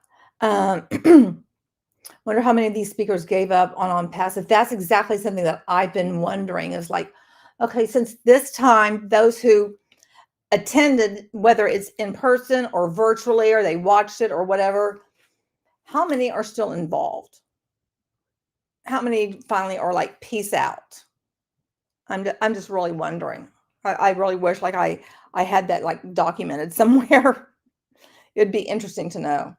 Wonder how many of these speakers gave up on Onpassive. That's exactly something that I've been wondering is like, okay, since this time, those who attended, whether it's in person or virtually, or they watched it or whatever, how many are still involved? How many finally are like, peace out? I'm just really wondering. I really wish like I had that like documented somewhere. It'd be interesting to know.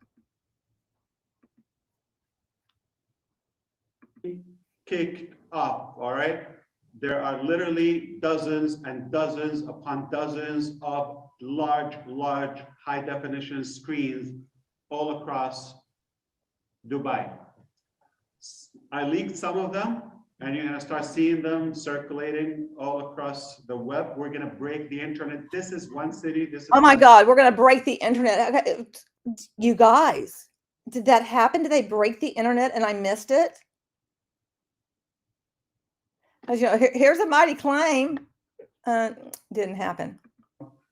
Kicked off, all right? There are literally dozens and dozens upon dozens of large high definition screens all across Dubai. I leaked some of them, and you're gonna start seeing them circulating all across the web. We're gonna break the internet. This is one city. This is Oh my God, we're gonna break the internet. Okay, you guys, did that happen? Did they break the internet and I missed it? As you know, here's a mighty claim. Didn't happen.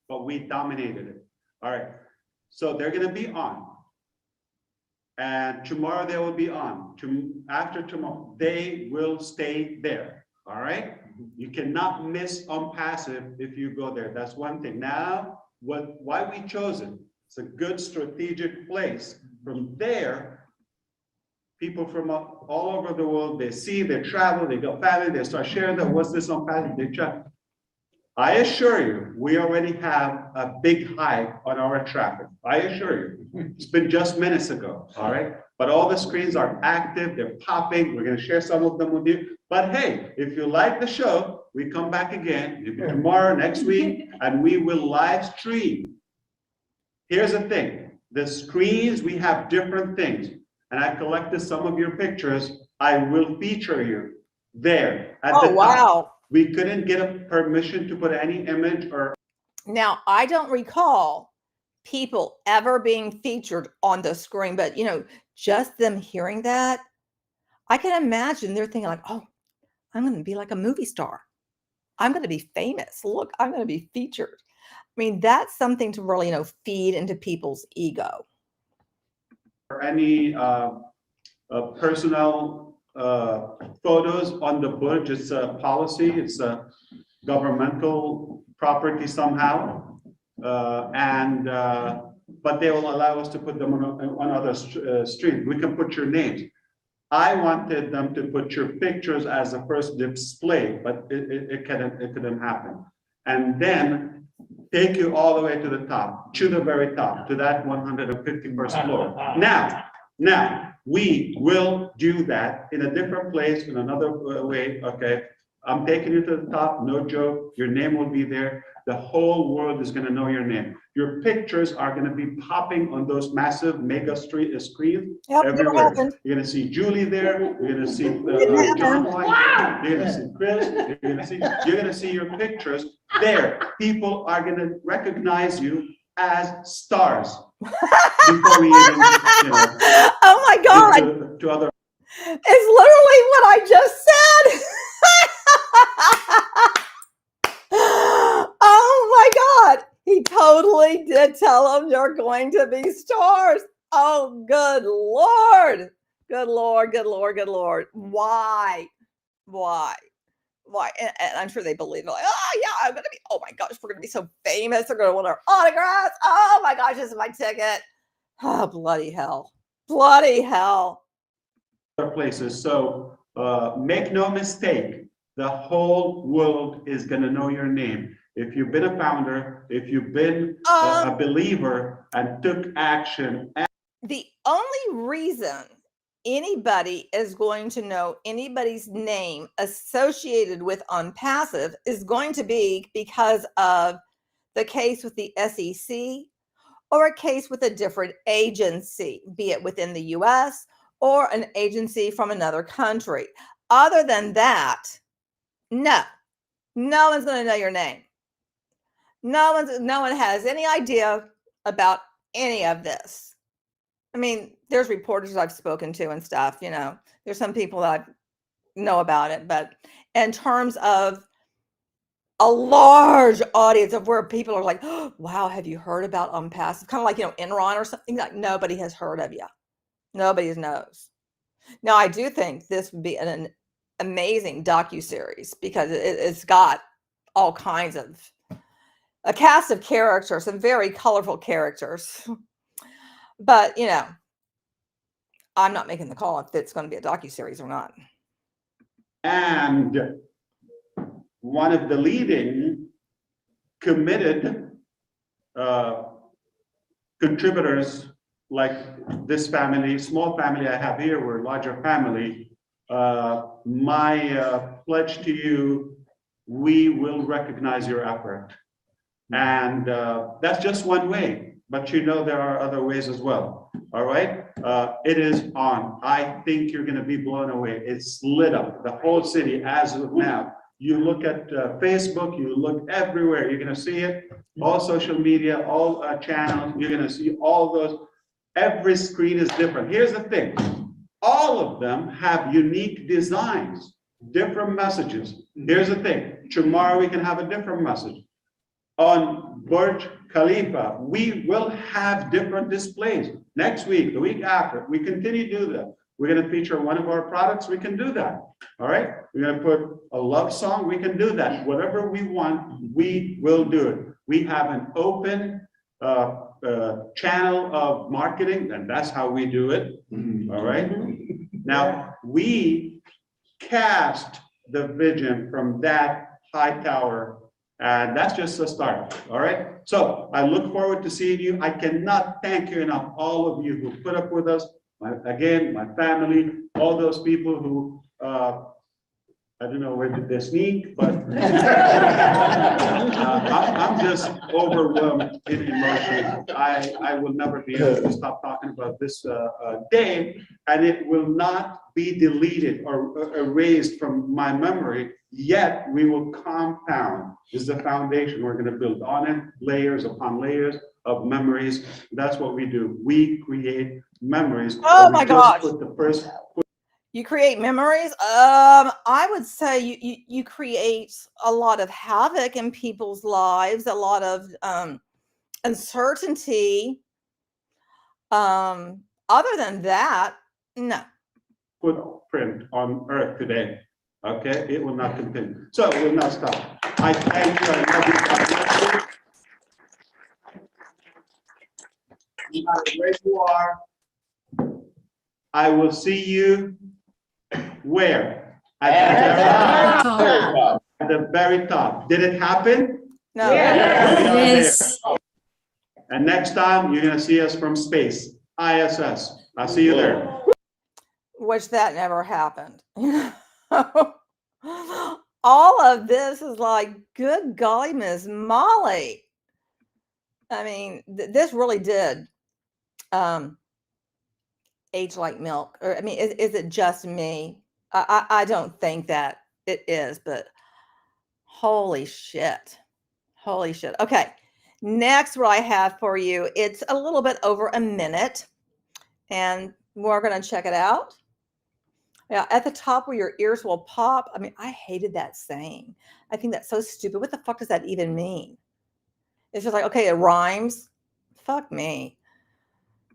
But we dominated it. All right. So they're gonna be on. And tomorrow they will be on. After tomorrow, they will stay there. All right. You cannot miss Onpassive if you go there. That's one thing. Now, why we chose it? It's a good strategic place. From there, people from all over the world, they see, they travel, they go family, they start sharing that. What's this Onpassive? They chat. I assure you, we already have a big hike on our traffic. I assure you, it's been just minutes ago, all right? But all the screens are active, they're popping. We're gonna share some of them with you. But hey, if you like the show, we come back again tomorrow, next week, and we will live stream. Here's the thing, the screens, we have different things. And I collected some of your pictures. I will feature you there at the top. Wow. We couldn't get a permission to put any image or. Now, I don't recall people ever being featured on the screen, but you know, just them hearing that, I can imagine they're thinking like, oh, I'm going to be like a movie star. I'm going to be famous. Look, I'm going to be featured. I mean, that's something to really, you know, feed into people's ego. Or any personnel photos on the Burj. It's a policy, it's a governmental property somehow. But they will allow us to put them on other streams. We can put your names. I wanted them to put your pictures as a first display, but it couldn't happen. And then take you all the way to the top, to the very top, to that 151st floor. Now, we will do that in a different place, in another way, okay? I'm taking you to the top, no joke, your name will be there. the whole world is going to know your name. Your pictures are going to be popping on those massive mega screens everywhere. You're going to see Julie there. You're going to see John White. You're going to see Chris. You're going to see your pictures there. People are going to recognize you as stars before we even, oh my God. To other. It's literally what I just said. Oh my God. He totally did tell them you're going to be stars. Oh, good Lord. Good Lord, good Lord, good Lord. Why? And I'm sure they believe it. Like, oh yeah, I'm going to be, oh my gosh, we're going to be so famous. They're going to want our autographs. Oh my gosh, this is my ticket. Oh, bloody hell. Bloody hell. Other places. So make no mistake, the whole world is going to know your name. If you've been a founder, if you've been a believer and took action. The only reason anybody is going to know anybody's name associated with Onpassive is going to be because of the case with the SEC or a case with a different agency, be it within the US or an agency from another country. Other than that, no one's going to know your name. No one has any idea about any of this. I mean, there's reporters I've spoken to and stuff, there's some people that know about it, but in terms of a large audience of where people are like, oh, wow, have you heard about Unpassive? Kind of like, Enron or something, like nobody has heard of you. Nobody knows. Now, I do think this would be an amazing docuseries because it's got all kinds of a cast of characters, some very colorful characters. But, I'm not making the call if it's going to be a docuseries or not. And one of the leading committed contributors, like this family, small family I have here, we're a larger family. My pledge to you, we will recognize your effort. And that's just one way, but there are other ways as well. All right, it is on. I think you're going to be blown away. It's lit up, the whole city as of now. You look at Facebook, you look everywhere, you're going to see it. All social media, all channels, you're going to see all those. Every screen is different. Here's the thing. All of them have unique designs, different messages. Here's the thing. Tomorrow we can have a different message. On Burj Khalifa, we will have different displays. Next week, the week after, we continue to do that. We're going to feature one of our products, we can do that. All right? We're going to put a love song, we can do that. Whatever we want, we will do it. We have an open channel of marketing, and that's how we do it. All right? Now, we cast the vision from that high tower. And that's just a start, all right? So I look forward to seeing you. I cannot thank you enough, all of you who put up with us. Again, my family, all those people who, I don't know where did they sneak, but I'm just overwhelmed in emotion. I will never be able to stop talking about this day, and it will not be deleted or erased from my memory. Yet we will compound. This is the foundation we're going to build on it, layers upon layers of memories. That's what we do. We create memories. Oh my gosh. Put the first. You create memories. I would say you create a lot of havoc in people's lives, a lot of uncertainty. Other than that, no. Footprint on Earth today. Okay, it will not continue. So it will not stop. I thank you. I love you. God bless you. No matter where you are, I will see you where? At the very top. Did it happen? No. Yes. And next time you're going to see us from space, ISS. I'll see you there. Which that never happened. all of this is like, good golly, Miss Molly. I mean, this really did age like milk. Or I mean, is it just me? I don't think that it is, but holy shit. Holy shit. Okay. Next, what I have for you, it's a little bit over a minute, and we're going to check it out. Yeah, at the top where your ears will pop. I mean, I hated that saying. I think that's so stupid. What the fuck does that even mean? It's just like, okay, it rhymes. Fuck me.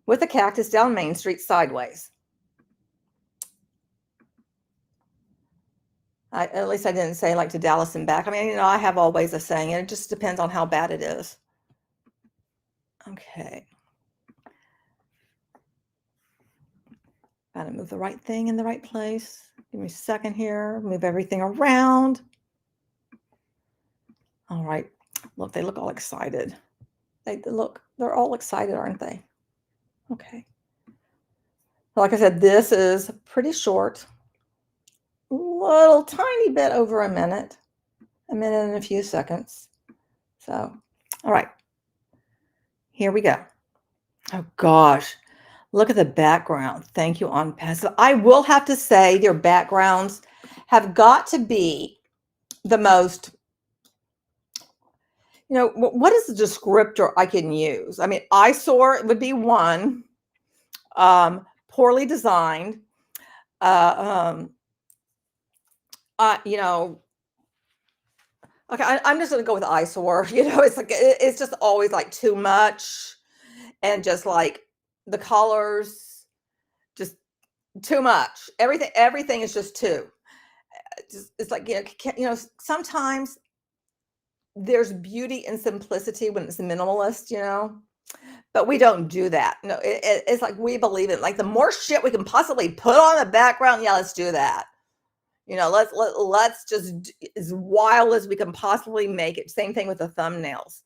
With a cactus down Main Street sideways. At least I didn't say like to Dallas and back. I mean, I have all ways of saying it. It just depends on how bad it is. Okay. Got to move the right thing in the right place. Give me a second here. Move everything around. All right. Look, they look all excited. They're all excited, aren't they? Okay. Like I said, this is pretty short. Little tiny bit over a minute and a few seconds. So, all right. Here we go. Oh gosh. Look at the background. Thank you, Onpassive. I will have to say their backgrounds have got to be the most, what is the descriptor I can use? I mean, eyesore would be one, poorly designed, okay, I'm just going to go with eyesore. It's like, it's just always like too much and just like the colors, just too much. Everything is just too. It's like, sometimes there's beauty in simplicity when it's minimalist, but we don't do that. No, it's like we believe it. Like the more shit we can possibly put on the background, yeah, let's do that. Let's just as wild as we can possibly make it. Same thing with the thumbnails.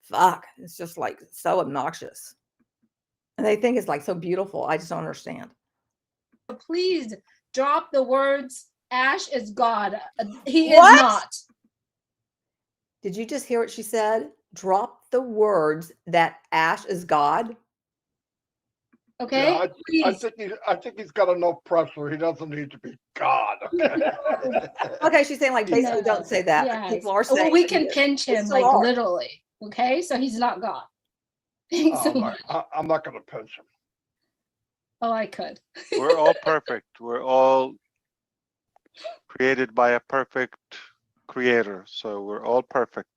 Fuck, it's just like so obnoxious. And they think it's like so beautiful. I just don't understand. Please drop the words Ash is God. He What? is not. Did you just hear what she said? Drop the words that Ash is God. Okay. Yeah, I think he's got enough pressure. He doesn't need to be God. Okay, she's saying like basically don't say that. Yes. People are saying Well, we that can he is. pinch They him still like are. literally. Okay, so he's not God. Thanks a lot. I'm not going to pinch him. Oh, I could. We're all perfect. We're all created by a perfect creator. So we're all perfect.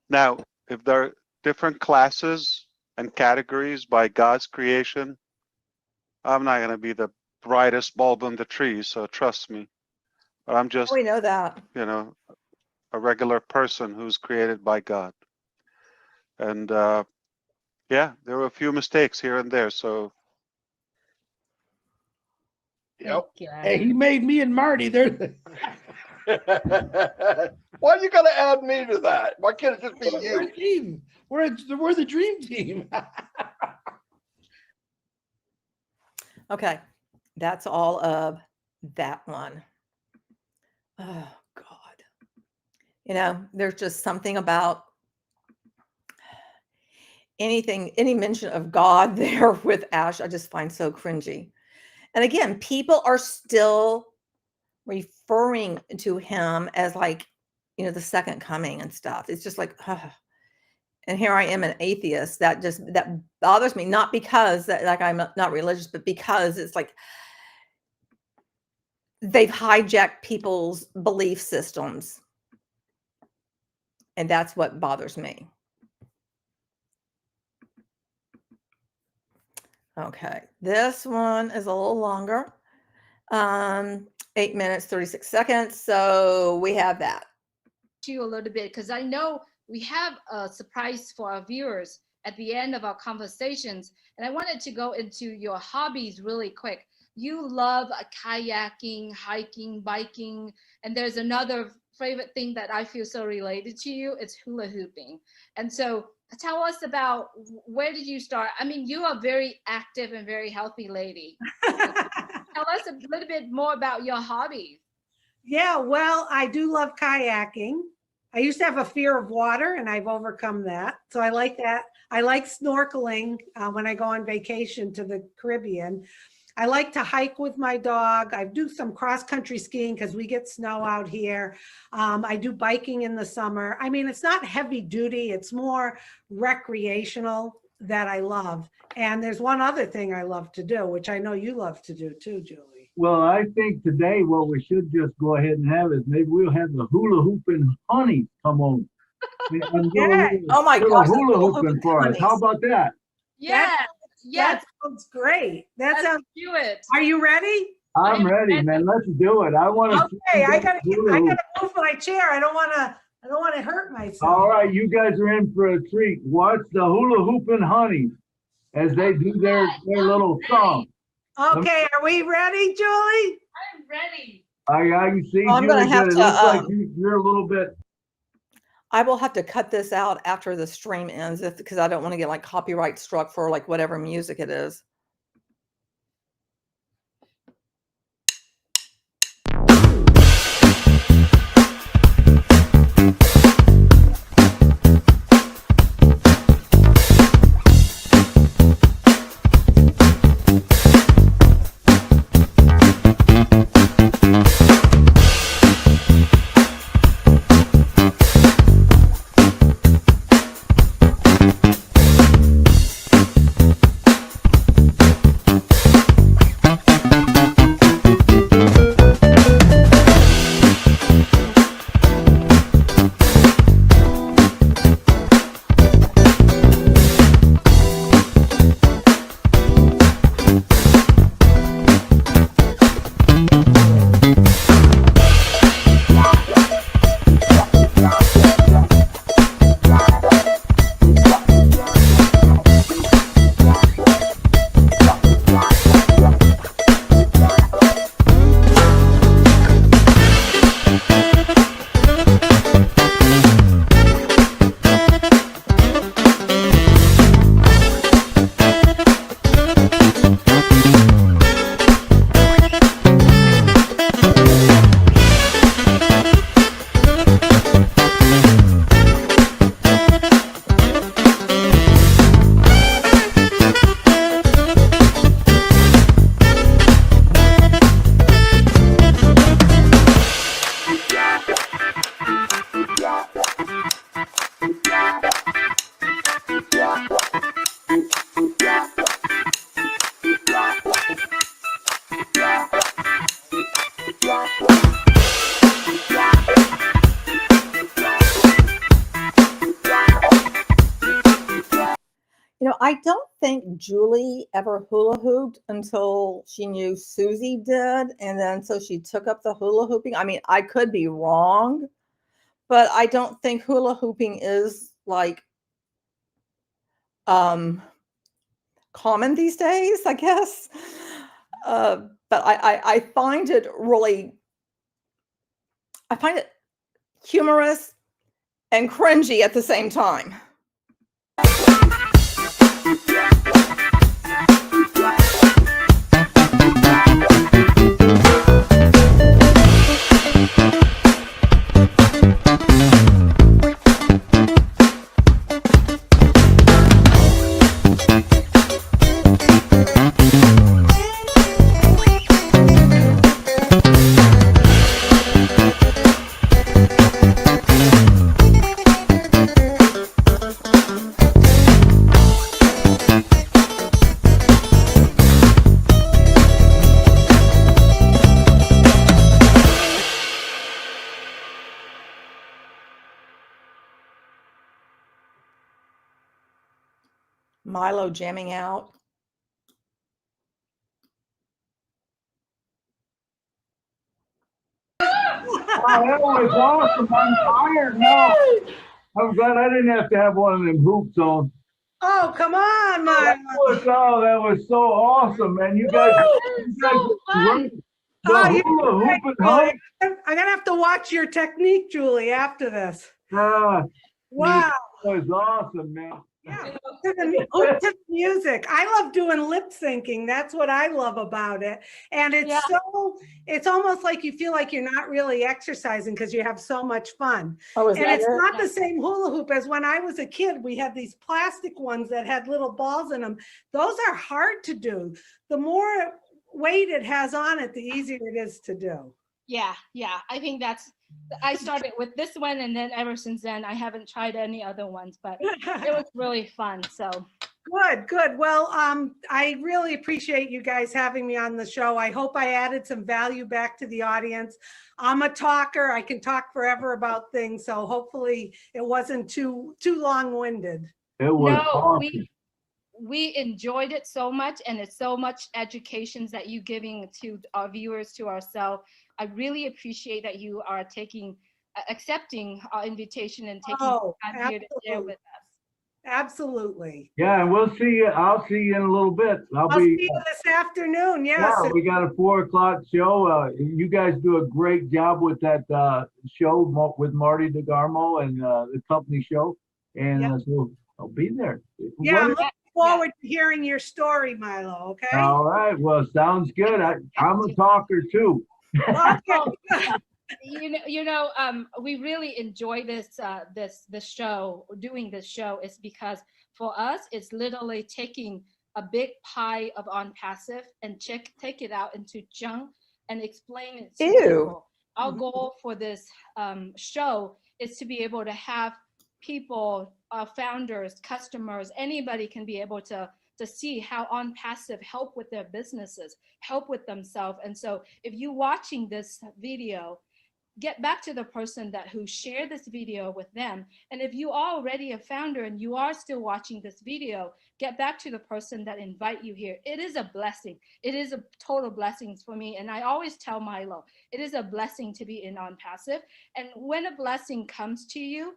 Now, if there are different classes and categories by God's creation, I'm not going to be the brightest bulb in the tree. So trust me. But I'm just, We know that. a regular person who's created by God. And yeah, there were a few mistakes here and there. So Yep. Hey, he made me and Marty there. Why you got to add me to that? Why can't it just be We're you? a team. We're the dream team. Okay, that's all of that one. Oh God. There's just something about any mention of God there with Ash, I just find so cringy. And again, people are still referring to him as like, the second coming and stuff. It's just like, and here I am, an atheist. That bothers me, not because that like I'm not religious, but because it's like they've hijacked people's belief systems. And that's what bothers me. Okay, this one is a little longer. 8 minutes, 36 seconds. So we have that. You a little bit because I know we have a surprise for our viewers at the end of our conversations, and I wanted to go into your hobbies really quick. You love kayaking, hiking, biking, and there's another favorite thing that I feel so related to you. It's hula hooping. And so tell us about where did you start? I mean, you are a very active and very healthy lady. Tell us a little bit more about your hobbies. Yeah, well, I do love kayaking. I used to have a fear of water and I've overcome that. So I like that. I like snorkeling when I go on vacation to the Caribbean. I like to hike with my dog. I do some cross-country skiing because we get snow out here. I do biking in the summer. I mean, it's not heavy duty. It's more recreational that I love. And there's one other thing I love to do, which I know you love to do too, Julie. Well, I think today what we should just go ahead and have is maybe we'll have the hula hooping honey come on. And do a Yeah. little- Oh my little gosh, the hula hula hooping hooping for us. How honeys. about that? Yeah, That sounds great. That let's sounds. do it. Are you ready? I'm ready, man. Let's do it. I want to. Okay, I gotta move my chair. I don't want to hurt myself. All right, you guys are in for a treat. Watch the hula hooping honey as they do their little song. Okay, are we ready, Julie? I'm ready. I can see I'm gonna Julie, have but it to, looks like you're a little bit. I will have to cut this out after the stream ends because I don't want to get like copyright struck for like whatever music it is. You know, I don't think Julie ever hula hooped until she knew Susie did. And then so she took up the hula hooping. I mean, I could be wrong, but I don't think hula hooping is like common these days, I guess. But I find it really, I find it humorous and cringy at the same time. Milo jamming out. Oh, that was awesome. I'm tired now. I'm glad I didn't have to have one of them hoops on. Oh, come on, Milo. That was so awesome, man. You guys, so fun. Oh, the hula hooping honey. I'm gonna have to watch your technique, Julie, after this. Wow. Wow. That was awesome, man. Yeah, to the music. I love doing lip syncing. That's what I love about it. And it's it's almost like you feel like you're not really exercising because you have so much fun. Oh, is And that it's it? not the same hula hoop as when I was a kid. We had these plastic ones that had little balls in them. Those are hard to do. The more weight it has on it, the easier it is to do. Yeah, I think I started with this one, and then ever since then, I haven't tried any other ones, but it was really fun. So good. Well, I really appreciate you guys having me on the show. I hope I added some value back to the audience. I'm a talker. I can talk forever about things, so hopefully it wasn't too long-winded. It was awesome. we enjoyed it so much, and it's so much educations that you giving to our viewers, to ourselves. I really appreciate that you are accepting our invitation and taking time here to share with us. Absolutely. Yeah, and we'll see you. I'll see you in a little bit. I'll see you this afternoon. Yes. Yeah, we got a 4 o'clock show. You guys do a great job with that show with Marty DeGarmo and the company show. And so I'll be there. Yeah, I'm looking forward to hearing your story, Milo. Okay. All right. Well, sounds good. I'm a talker too. We really enjoy this show. Doing this show is because for us, it's literally taking a big pie of Onpassive and take it out into chunk and explain it to people. Our goal for this show is to be able to have people, founders, customers, anybody can be able to see how Onpassive help with their businesses, help with themselves. And so if you're watching this video, get back to the person who shared this video with them. And if you are already a founder and you are still watching this video, get back to the person that invite you here. It is a blessing. It is a total blessing for me. And I always tell Milo, it is a blessing to be in Onpassive. And when a blessing comes to you,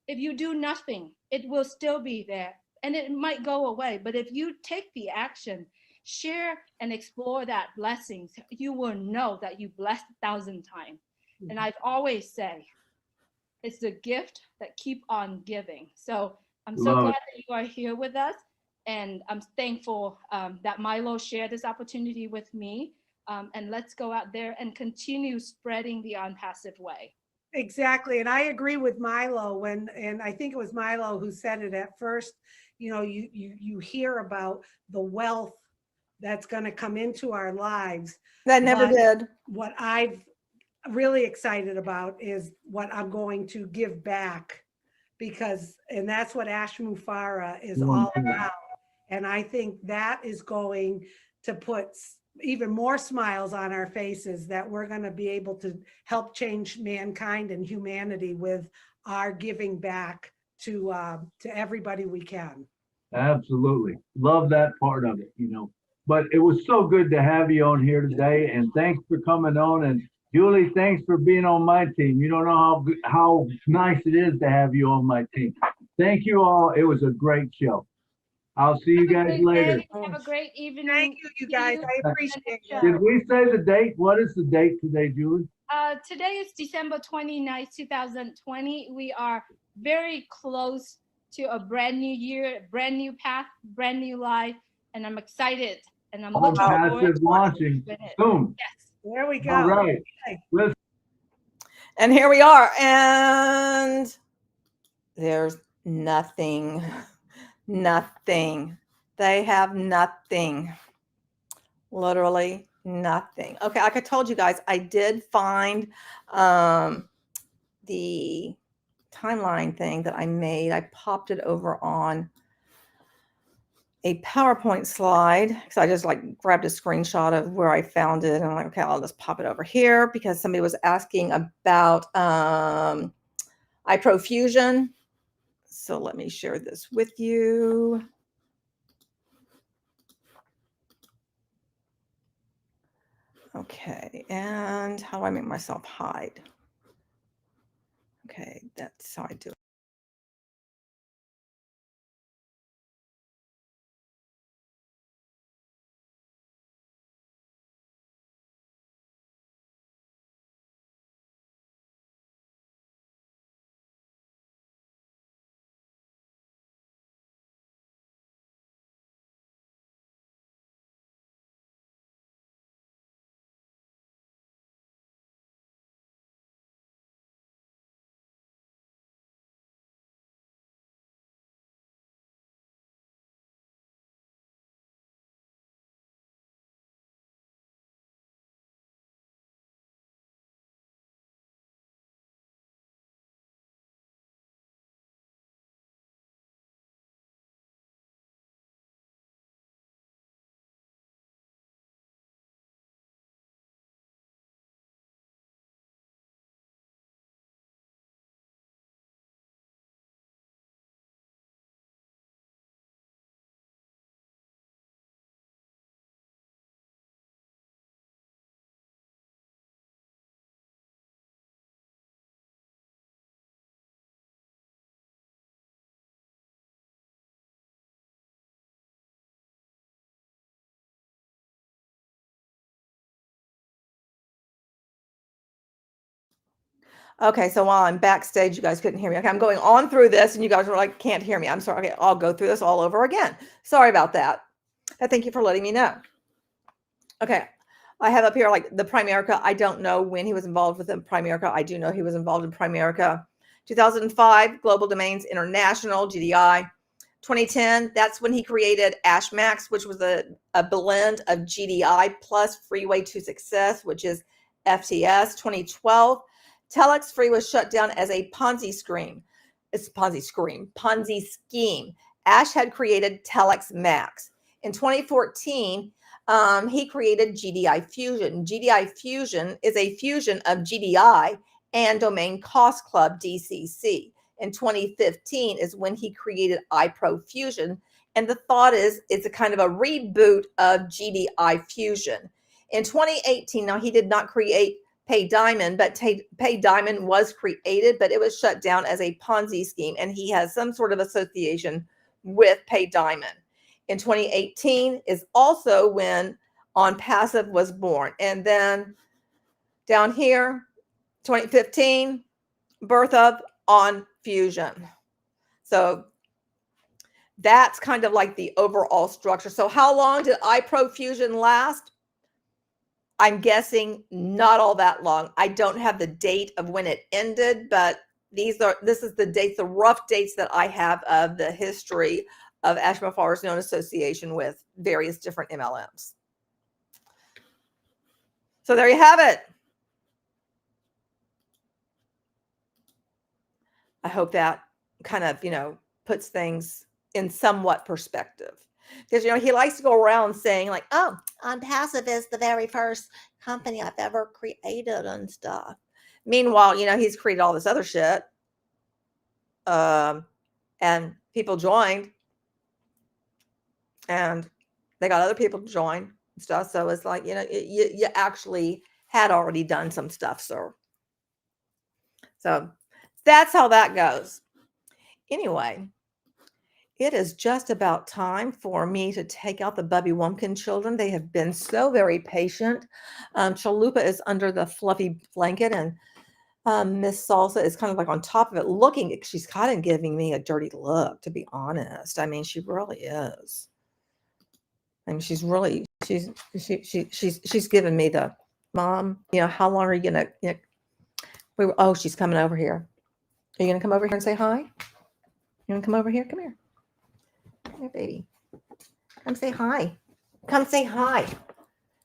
if you do nothing, it will still be there and it might go away. But if you take the action, share and explore that blessings, you will know that you blessed 1,000 times. And I've always say, it's the gift that keep on giving. So I'm so glad that you are here with us. And I'm thankful that Milo shared this opportunity with me. And let's go out there and continue spreading the Onpassive way. Exactly. And I agree with Milo and I think it was Milo who said it at first, you hear about the wealth that's going to come into our lives. That never did. What I've really excited about is what I'm going to give back and that's what Ash Mufara is all about. And I think that is going to put even more smiles on our faces, that we're going to be able to help change mankind and humanity with our giving back to everybody we can. Absolutely. Love that part of it, But it was so good to have you on here today, and thanks for coming on. And Julie, thanks for being on my team. You don't know how nice it is to have you on my team. Thank you all. It was a great show. I'll see you guys later. Have a great evening. Thank you guys. I appreciate it. Did we say the date? What is the date today, Julie? Today is December 29th, 2020. We are very close to a brand new year, brand new path, brand new life, and I'm excited. And I'm looking forward to launching soon. Yes. There we go. All right. Okay. And here we are. And there's nothing. Nothing. They have nothing. Literally nothing. Okay, like I told you guys, I did find the timeline thing that I made. I popped it over on a PowerPoint slide because I just grabbed a screenshot of where I found it. And I'm like, okay, I'll just pop it over here because somebody was asking about iProfusion. So let me share this with you. Okay, and how do I make myself hide? Okay, that's how I do it. Okay, so while I'm backstage, you guys couldn't hear me. Okay, I'm going on through this and you guys were like, can't hear me. I'm sorry. Okay, I'll go through this all over again. Sorry about that. And thank you for letting me know. Okay, I have up here like the Primerica. I don't know when he was involved with the Primerica. I do know he was involved in Primerica. 2005, Global Domains International, GDI. 2010, that's when he created AshMax, which was a blend of GDI plus Freeway to Success, which is FTS. 2012, Telex Free was shut down as a Ponzi scheme. It's Ponzi scheme. Ash had created Telex Max. In 2014, he created GDI Fusion. GDI Fusion is a fusion of GDI and Domain Cost Club, DCC. In 2015 is when he created iPro Fusion. And the thought is it's a kind of a reboot of GDI Fusion. In 2018, now he did not create Pay Diamond, but Pay Diamond was created, but it was shut down as a Ponzi scheme. And he has some sort of association with Pay Diamond. In 2018 is also when Onpassive was born. And then down here, 2015, birth of ONFUSION. So that's kind of like the overall structure. So how long did iPro Fusion last? I'm guessing not all that long. I don't have the date of when it ended, but this is the dates, the rough dates that I have of the history of Ashmafar's known association with various different MLMs. So there you have it. I hope that kind of, puts things in somewhat perspective. Because, he likes to go around saying like, oh, Onpassive is the very first company I've ever created and stuff. Meanwhile, he's created all this other shit. And people joined. And they got other people to join and stuff. So it's like, you actually had already done some stuff, sir. So that's how that goes. Anyway, it is just about time for me to take out the Bubby Wumpkin children. They have been so very patient. Chalupa is under the fluffy blanket, and Miss Salsa is kind of like on top of it, looking. She's kind of giving me a dirty look, to be honest. I mean, she really is. I mean, she's giving me the mom. How long are you gonna? Oh, she's coming over here. Are you gonna come over here and say hi? You wanna come over here? Come here. Come here, baby. Come say hi. Come say hi.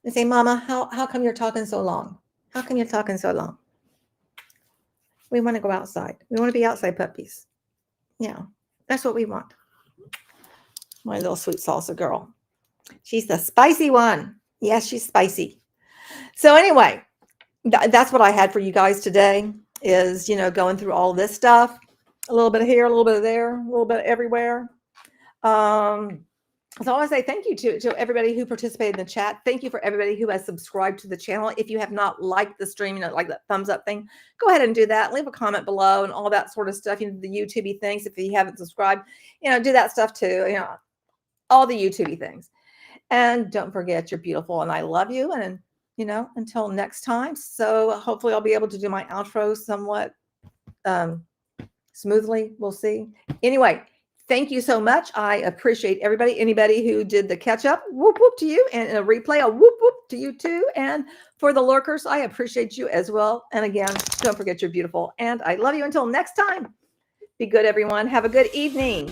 And say, Mama, how come you're talking so long? How come you're talking so long? We want to go outside. We want to be outside puppies. Yeah, that's what we want. My little sweet salsa girl. She's the spicy one. Yes, she's spicy. So anyway, that's what I had for you guys today is, going through all this stuff. A little bit of here, a little bit of there, a little bit everywhere. So I want to say thank you to everybody who participated in the chat. Thank you for everybody who has subscribed to the channel. If you have not liked the stream, like that thumbs up thing, go ahead and do that. Leave a comment below and all that sort of stuff. The YouTubey things. If you haven't subscribed, do that stuff too. All the YouTubey things. And don't forget, you're beautiful and I love you. And, until next time. So hopefully I'll be able to do my outro somewhat smoothly. We'll see. Anyway, thank you so much. I appreciate everybody. Anybody who did the catch up, whoop, whoop to you. And a replay, a whoop, whoop to you too. And for the lurkers, I appreciate you as well. And again, don't forget you're beautiful. And I love you until next time. Be good, everyone. Have a good evening.